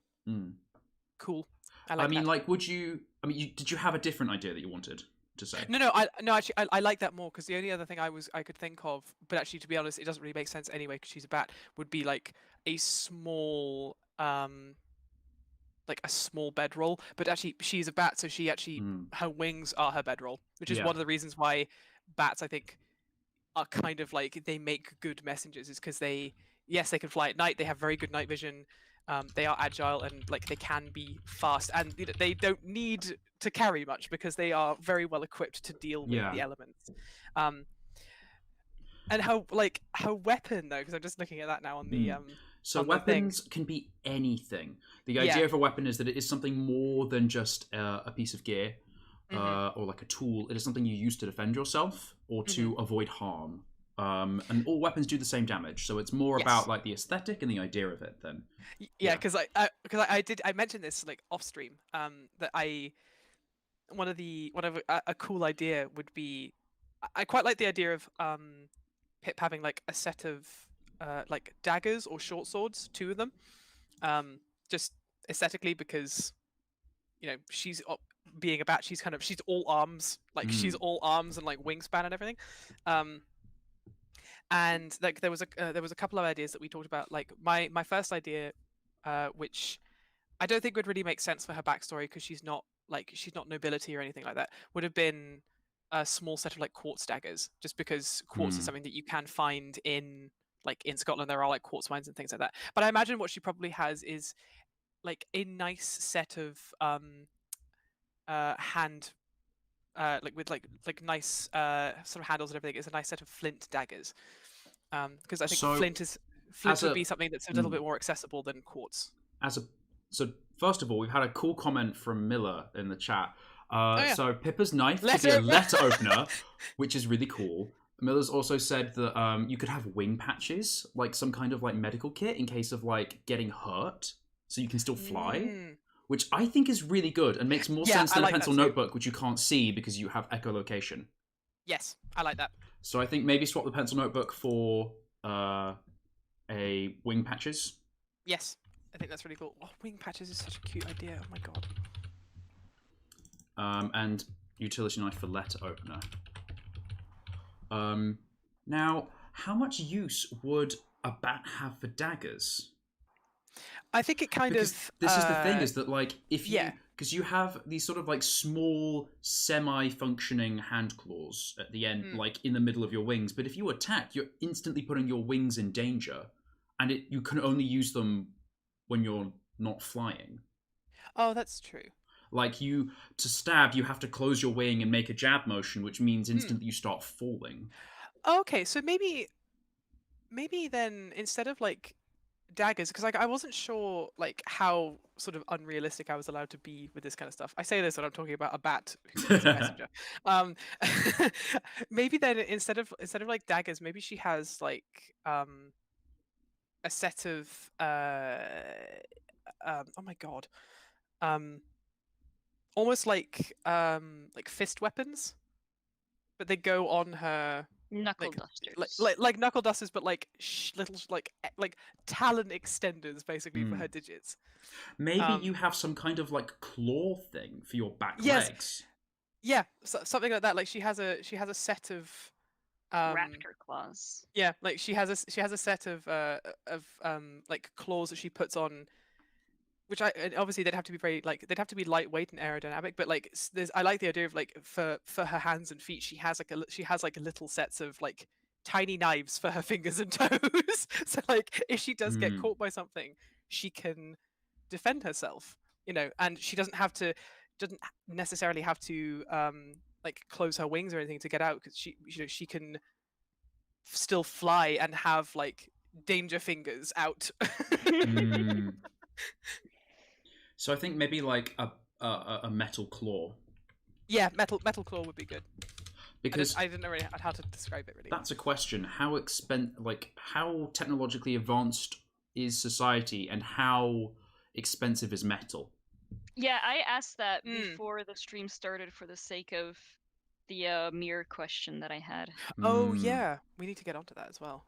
Cool. I mean, like, would you? I mean, did you have a different idea that you wanted to say? No. Actually, I like that more, because the only other thing I could think of, but actually, to be honest, it doesn't really make sense anyway, because she's a bat, would be like a small, like a small bedroll. But actually, she's a bat, so she actually her wings are her bedroll, which is one of the reasons why bats, I think, are kind of like they make good messengers, is because they can fly at night, they have very good night vision. They are agile, and like they can be fast, and they don't need to carry much because they are very well equipped to deal with the elements. And her weapon though, because I'm just looking at that now on the so weapons can be anything. The idea of a weapon is that it is something more than just a piece of gear or like a tool. It is something you use to defend yourself or to avoid harm. And all weapons do the same damage, so it's more about like the aesthetic and the idea of it then. Because I mentioned this like off stream, that a cool idea would be, I quite like the idea of Pip having like a set of like daggers or short swords, 2 of them, just aesthetically, because you know, she's being a bat, she's all arms, like she's all arms and like wingspan and everything. And like there was a couple of ideas that we talked about. Like my first idea, which I don't think would really make sense for her backstory, because she's not nobility or anything like that, would have been a small set of like quartz daggers, just because quartz is something that you can find in Scotland. There are like quartz mines and things like that. But I imagine what she probably has is like a nice set of hand with nice sort of handles and everything, is a nice set of flint daggers. Because I think So, flint would be something that's a little bit more accessible than quartz. So first of all, we've had a cool comment from Miller in the chat. Yeah. So Pippa's knife could be a letter opener, which is really cool. Miller's also said that you could have wing patches, like some kind of like medical kit in case of like getting hurt, so you can still fly, which I think is really good and makes more sense than a pencil notebook, which you can't see because you have echolocation. Yes, I like that. So I think maybe swap the pencil notebook for a wing patches. Yes, I think that's really cool. Oh, wing patches is such a cute idea. Oh my god. And utility knife for letter opener. Now, how much use would a bat have for daggers? I think it This is the thing, is that like if you, because you have these sort of like small semi-functioning hand claws at the end, like in the middle of your wings. But if you attack, you're instantly putting your wings in danger, and you can only use them when you're not flying. Oh, that's true. Like to stab, you have to close your wing and make a jab motion, which means instantly you start falling. Okay, so maybe then instead of like daggers, because like I wasn't sure like how sort of unrealistic I was allowed to be with this kind of stuff. I say this when I'm talking about a bat who's a messenger. Maybe then instead of like daggers, maybe she has like a set of oh my god, almost like fist weapons, but they go on her knuckle dusters, like knuckle dusters, but like little like talon extenders basically for her digits. Maybe you have some kind of like claw thing for your back legs. Yeah, so, something like that. Like she has a set of raptor claws. Yeah, like she has a set of like claws that she puts on, which obviously they'd have to be lightweight and aerodynamic, but like I like the idea of like for her hands and feet she has like little sets of like tiny knives for her fingers and toes. So like if she does get caught by something, she can defend herself, and she doesn't necessarily have to like close her wings or anything to get out, because she can still fly and have like danger fingers out. So I think maybe like a metal claw. Yeah, metal claw would be good. Because I didn't know really how to describe it really. That's a question. How technologically advanced is society, and how expensive is metal? Yeah, I asked that before the stream started for the sake of the mirror question that I had. Oh yeah, we need to get onto that as well.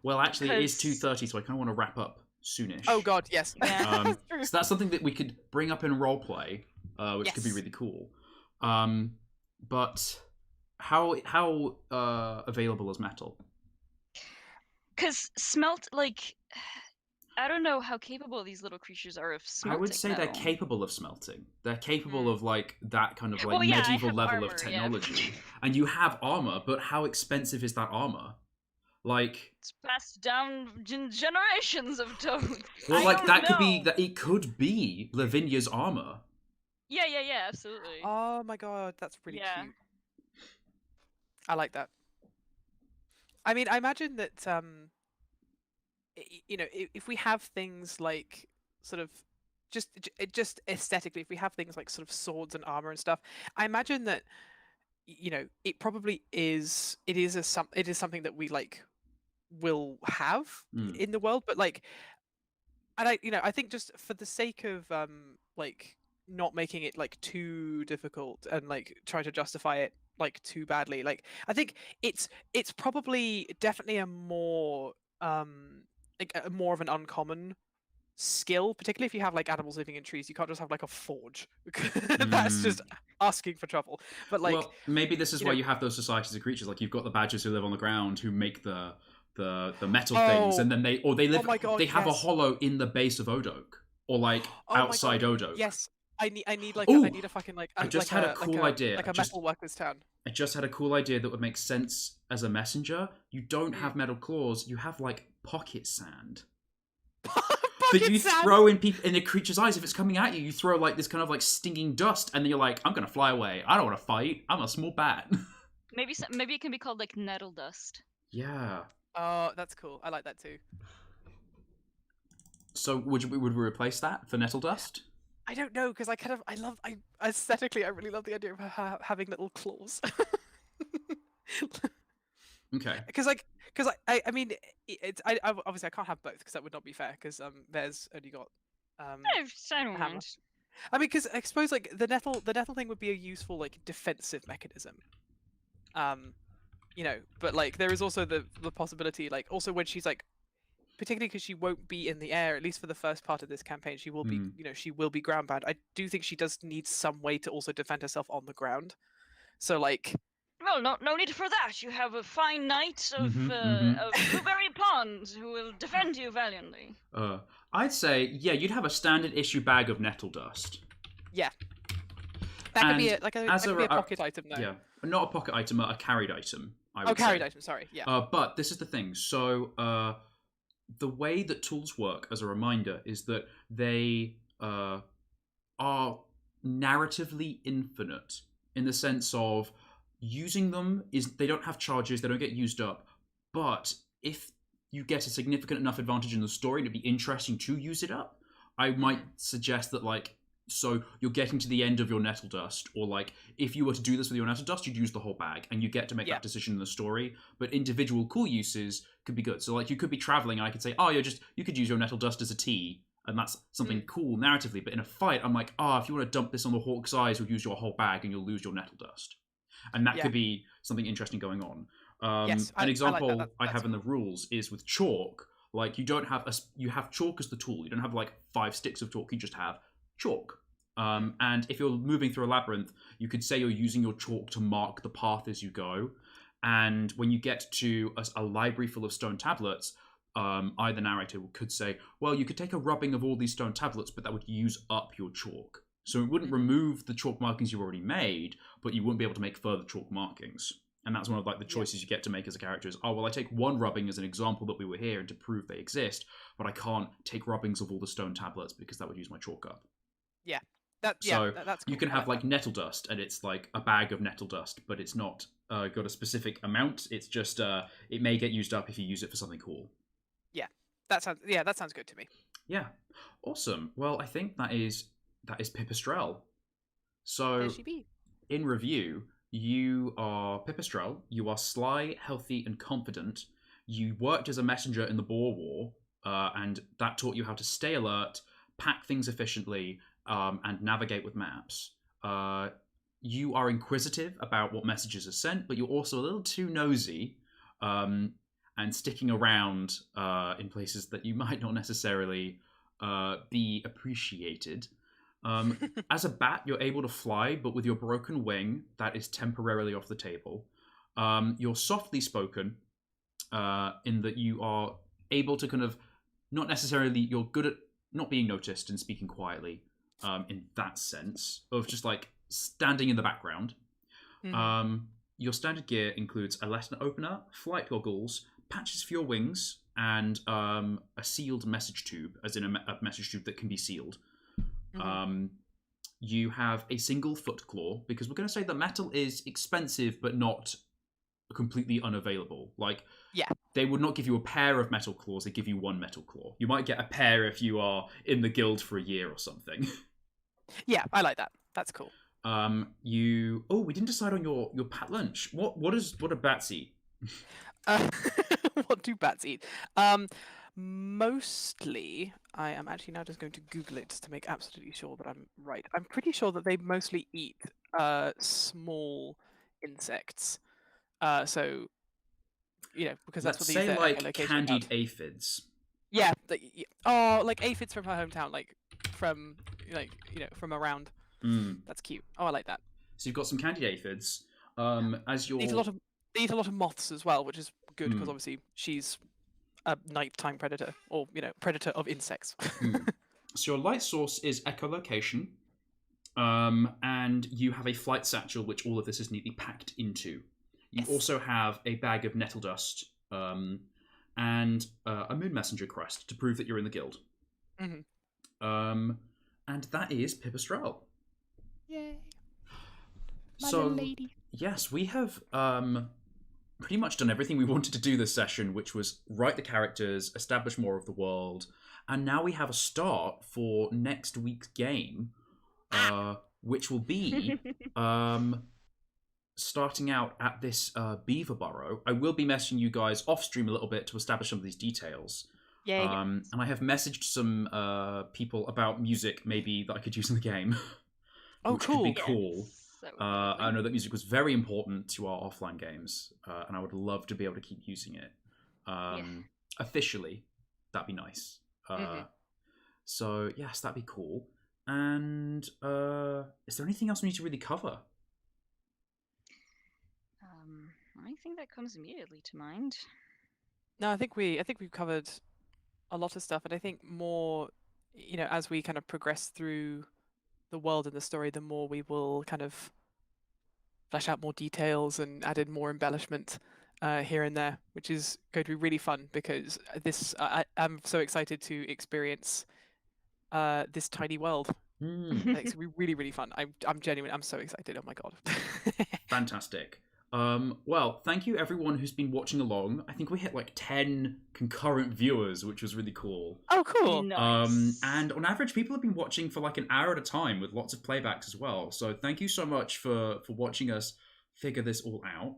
Well, actually, it is 2:30, so I kind of want to wrap up soonish. Oh god, yes. So that's something that we could bring up in roleplay, which could be really cool. But how available is metal? Because smelt, like, I don't know how capable these little creatures are of smelting. I would say metal. they're capable of smelting. They're capable of like that kind of like Well, yeah, medieval level armor, of technology. And you have armor, but how expensive is that armor? Like, it's passed down generations of toads. Well, like it could be Lavinia's armor. Yeah, absolutely. Oh my god, that's really cute. I like that. I mean, I imagine that if we have things like sort of just aesthetically, if we have things like sort of swords and armor and stuff, I imagine that it probably is. It is something that we like will have in the world, but like, and I think just for the sake of like not making it like too difficult and like trying to justify it like too badly, like I think it's probably definitely a more more of an uncommon skill, particularly if you have like animals living in trees. You can't just have like a forge. That's just asking for trouble. But like, well, maybe this is why you have those societies of creatures. Like you've got the badgers who live on the ground who make the metal things, and then they have a hollow in the base of Odoak, or like outside Odoak. Yes, I need a fucking like. I just had a cool idea. Like a metal workers town. I just had a cool idea that would make sense as a messenger. You don't have metal claws. You have like pocket sand. that you Sam. throw in a creature's eyes. If it's coming at you, you throw like this kind of like stinging dust, and then you're like, I'm gonna fly away. I don't want to fight. I'm a small bat. Maybe it can be called like nettle dust. Yeah. Oh, that's cool. I like that too. So would we replace that for nettle dust? I don't know, because aesthetically I really love the idea of her having little claws. Okay. Because I mean obviously I can't have both because that would not be fair because Vez only got I don't hammer. mind. I mean, because I suppose like the nettle thing would be a useful like defensive mechanism. You know, but like there is also the possibility like also when she's like, particularly because she won't be in the air, at least for the first part of this campaign, she will be, you know, she will be ground bound. I do think she does need some way to also defend herself on the ground. So like, well, no need for that. You have a fine knight of Blueberry Pond who will defend you valiantly. I'd say, yeah, you'd have a standard issue bag of nettle dust. Yeah. That could be a pocket item, though. Yeah, not a pocket item, a carried item. I would carried say. item. Sorry. Yeah. But this is the thing. So, the way that tools work, as a reminder, is that they are narratively infinite in the sense of using them they don't have charges, they don't get used up. But if you get a significant enough advantage in the story to be interesting to use it up, I might suggest that like. So you're getting to the end of your nettle dust, or like if you were to do this with your nettle dust, you'd use the whole bag, and you get to make that decision in the story. But individual cool uses could be good. So like you could be traveling, and I could say, oh, you could use your nettle dust as a tea, and that's something cool narratively. But in a fight, I'm like, if you want to dump this on the hawk's eyes, you'll use your whole bag, and you'll lose your nettle dust, and that could be something interesting going on. An example like I have in the rules is with chalk. Like you don't have you have chalk as the tool. You don't have like 5 sticks of chalk. You just have chalk. And if you're moving through a labyrinth, you could say you're using your chalk to mark the path as you go. And when you get to a library full of stone tablets, either narrator could say, well, you could take a rubbing of all these stone tablets, but that would use up your chalk. So it wouldn't remove the chalk markings you've already made, but you wouldn't be able to make further chalk markings. And that's one of like the choices you get to make as a character is, I take one rubbing as an example that we were here and to prove they exist, but I can't take rubbings of all the stone tablets because that would use my chalk up. Yeah. That's cool. You can have like nettle dust, and it's like a bag of nettle dust, but it's not got a specific amount. It's just it may get used up if you use it for something cool. Yeah, that sounds good to me. Yeah, awesome. Well, I think that is Pipistrel. So there she be. In review, you are Pipistrel. You are sly, healthy, and confident. You worked as a messenger in the Boer War, and that taught you how to stay alert, pack things efficiently, and navigate with maps. You are inquisitive about what messages are sent, but you're also a little too nosy and sticking around in places that you might not necessarily be appreciated. As a bat, you're able to fly, but with your broken wing, that is temporarily off the table. You're softly spoken in that you are able to kind of, not necessarily, you're good at not being noticed and speaking quietly. In that sense of just like standing in the background. Your standard gear includes a letter opener, flight goggles, patches for your wings, and a sealed message tube, as in a message tube that can be sealed. You have a single foot claw, because we're going to say that metal is expensive but not completely unavailable. Like, they would not give you a pair of metal claws, they give you one metal claw. You might get a pair if you are in the guild for a year or something. Yeah, I like that. That's cool. We didn't decide on your pat lunch. What do bats eat? What do bats eat? Mostly, I am actually now just going to Google it just to make absolutely sure that I'm right. I'm pretty sure that they mostly eat small insects. So, you know, because that's what these say like candied aphids. Yeah, like aphids from her hometown, like from from around. That's cute. Oh, I like that. So you've got some candied aphids. As your they eat a lot of moths as well, which is good because obviously she's a nighttime predator, or predator of insects. So your light source is echolocation, and you have a flight satchel, which all of this is neatly packed into. You also have a bag of nettle dust, and a moon messenger crest to prove that you're in the guild. And that is Pipistrel. Yay. My little lady. Yes, we have pretty much done everything we wanted to do this session, which was write the characters, establish more of the world, and now we have a start for next week's game, which will be starting out at this beaver burrow. I will be messaging you guys off stream a little bit to establish some of these details. Yay. And I have messaged some people about music maybe that I could use in the game. Which cool. Could be cool. Yes. I know that music was very important to our offline games, and I would love to be able to keep using it officially. That'd be nice. So yes, that'd be cool. And is there anything else we need to really cover? Anything that comes immediately to mind? No, I think we've covered a lot of stuff, and I think more, as we kind of progress through the world and the story, the more we will kind of flesh out more details and add in more embellishment here and there, which is going to be really fun because I'm so excited to experience this tiny world. It's going to be really, really fun. I'm genuine. I'm so excited. Oh my god. Fantastic. Well, thank you everyone who's been watching along. I think we hit like 10 concurrent viewers, which was really cool. Oh, cool. Nice. And on average, people have been watching for like an hour at a time with lots of playbacks as well. So thank you so much for watching us figure this all out.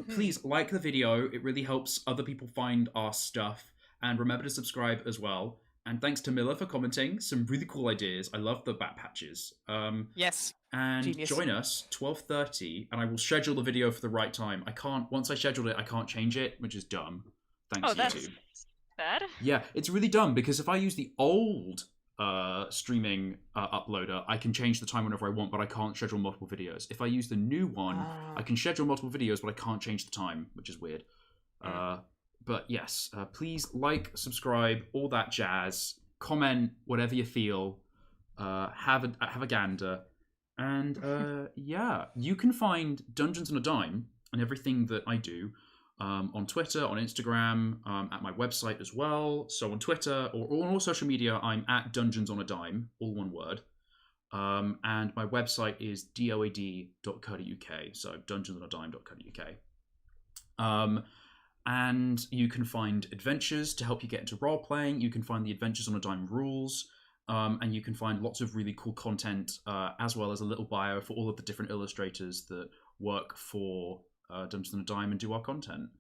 Please like the video. It really helps other people find our stuff. And remember to subscribe as well. And thanks to Miller for commenting. Some really cool ideas. I love the bat patches. Yes. And Genius. Join us 12:30, and I will schedule the video for the right time. Once I scheduled it, I can't change it, which is dumb. Thanks, YouTube. That's bad. Yeah, it's really dumb because if I use the old streaming uploader, I can change the time whenever I want, but I can't schedule multiple videos. If I use the new one, I can schedule multiple videos, but I can't change the time, which is weird. But yes, please like, subscribe, all that jazz. Comment whatever you feel. Have a gander. And yeah, you can find Dungeons on a Dime and everything that I do on Twitter, on Instagram, at my website as well. So on Twitter or on all social media, I'm at Dungeons on a Dime, all one word. And my website is doad.co.uk, so dungeonsonadime.co.uk. And you can find adventures to help you get into role-playing. You can find the Adventures on a Dime rules. And you can find lots of really cool content, as well as a little bio for all of the different illustrators that work for Dungeons on a Dime and do our content.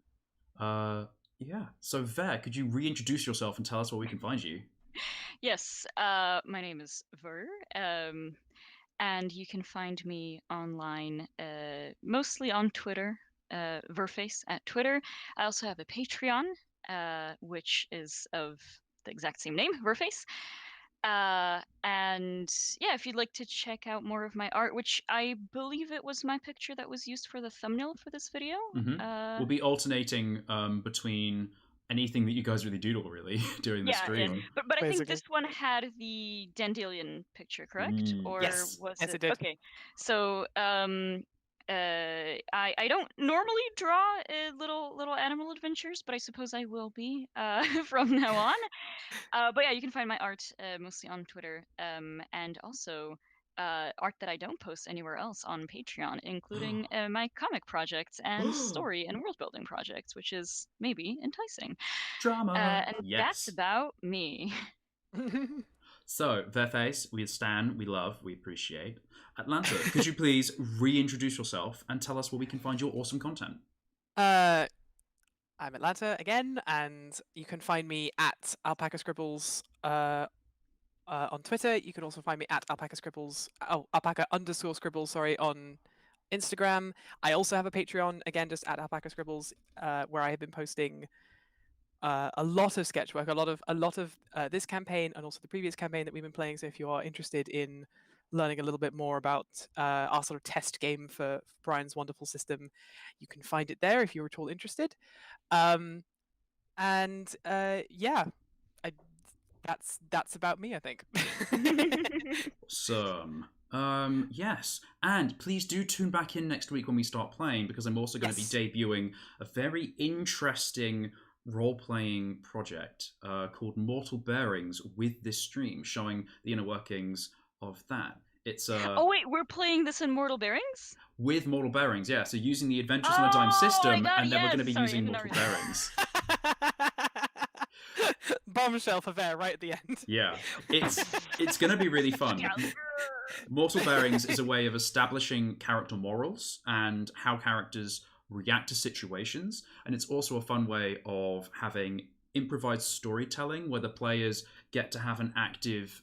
Yeah. So Ver, could you reintroduce yourself and tell us where we can find you? Yes. My name is Ver. And you can find me online, mostly on Twitter, Verface at Twitter. I also have a Patreon, which is of the exact same name, Verface. And yeah, if you'd like to check out more of my art, which I believe it was my picture that was used for the thumbnail for this video. We'll be alternating between anything that you guys really doodle during the stream. Yeah. But I think this one had the Dandelion picture, correct? Or yes. Was it did. Okay. So I don't normally draw little animal adventures, but I suppose I will be from now on. But yeah, you can find my art mostly on Twitter, and also art that I don't post anywhere else on Patreon, including my comic projects and story and world building projects, which is maybe enticing. Drama. And that's about me. So, Verface, we stan, we love, we appreciate. Atlanta, could you please reintroduce yourself and tell us where we can find your awesome content? I'm Atlanta again, and you can find me at Alpaca Scribbles on Twitter. You can also find me at Alpaca_Scribbles, sorry, on Instagram. I also have a Patreon, again, just at Alpaca Scribbles, where I have been posting a lot of sketch work, a lot of this campaign and also the previous campaign that we've been playing. So if you are interested in learning a little bit more about our sort of test game for Brian's wonderful system, you can find it there if you're at all interested. Yeah, that's about me, I think. Awesome. Yes, and please do tune back in next week when we start playing, because I'm also going to be debuting a very interesting role-playing project called Mortal Bearings with this stream, showing the inner workings of that. It's Oh wait, we're playing this in Mortal Bearings? with Mortal Bearings, yeah. So using the Adventures on a Dime system, and then we're going to be Sorry, using Mortal Bearings. Bombshell for Bear right at the end. Yeah, it's going to be really fun. Mortal Bearings is a way of establishing character morals and how characters react to situations, and it's also a fun way of having improvised storytelling where the players get to have an active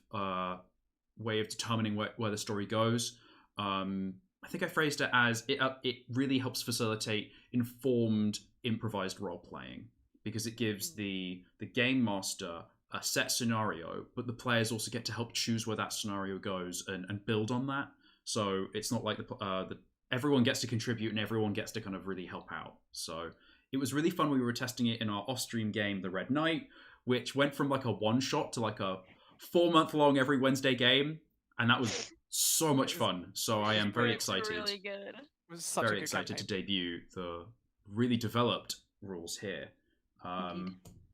way of determining where the story goes. I think I phrased it as it really helps facilitate informed improvised role playing, because it gives the game master a set scenario, but the players also get to help choose where that scenario goes and build on that. So it's not like everyone gets to contribute and everyone gets to kind of really help out. So it was really fun. We were testing it in our off-stream game, The Red Knight, which went from like a one-shot to like a 4-month-long every Wednesday game, and that was so much fun. So I am very excited. Really good. It was such very a good excited campaign. to debut the really developed rules here.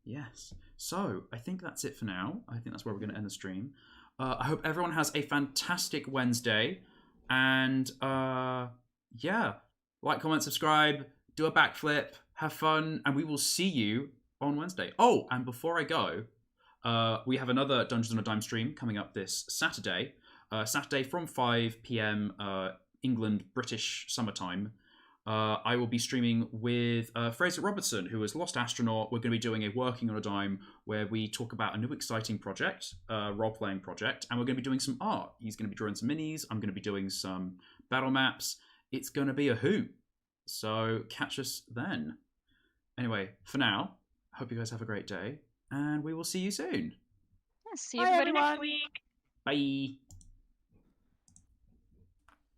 Yes. So I think that's it for now. I think that's where we're going to end the stream. I hope everyone has a fantastic Wednesday. And yeah, like, comment, subscribe, do a backflip, have fun, and we will see you on Wednesday. Oh, and before I go, we have another Dungeons on a Dime stream coming up this Saturday. Saturday from 5 p.m. England, British summertime. I will be streaming with Fraser Robertson, who is Lost Astronaut. We're going to be doing a Working on a Dime where we talk about a new exciting project, role-playing project, and we're going to be doing some art. He's going to be drawing some minis. I'm going to be doing some battle maps. It's going to be a hoot. So catch us then. Anyway, for now, hope you guys have a great day, and we will see you soon. See everybody next everyone. week. Bye.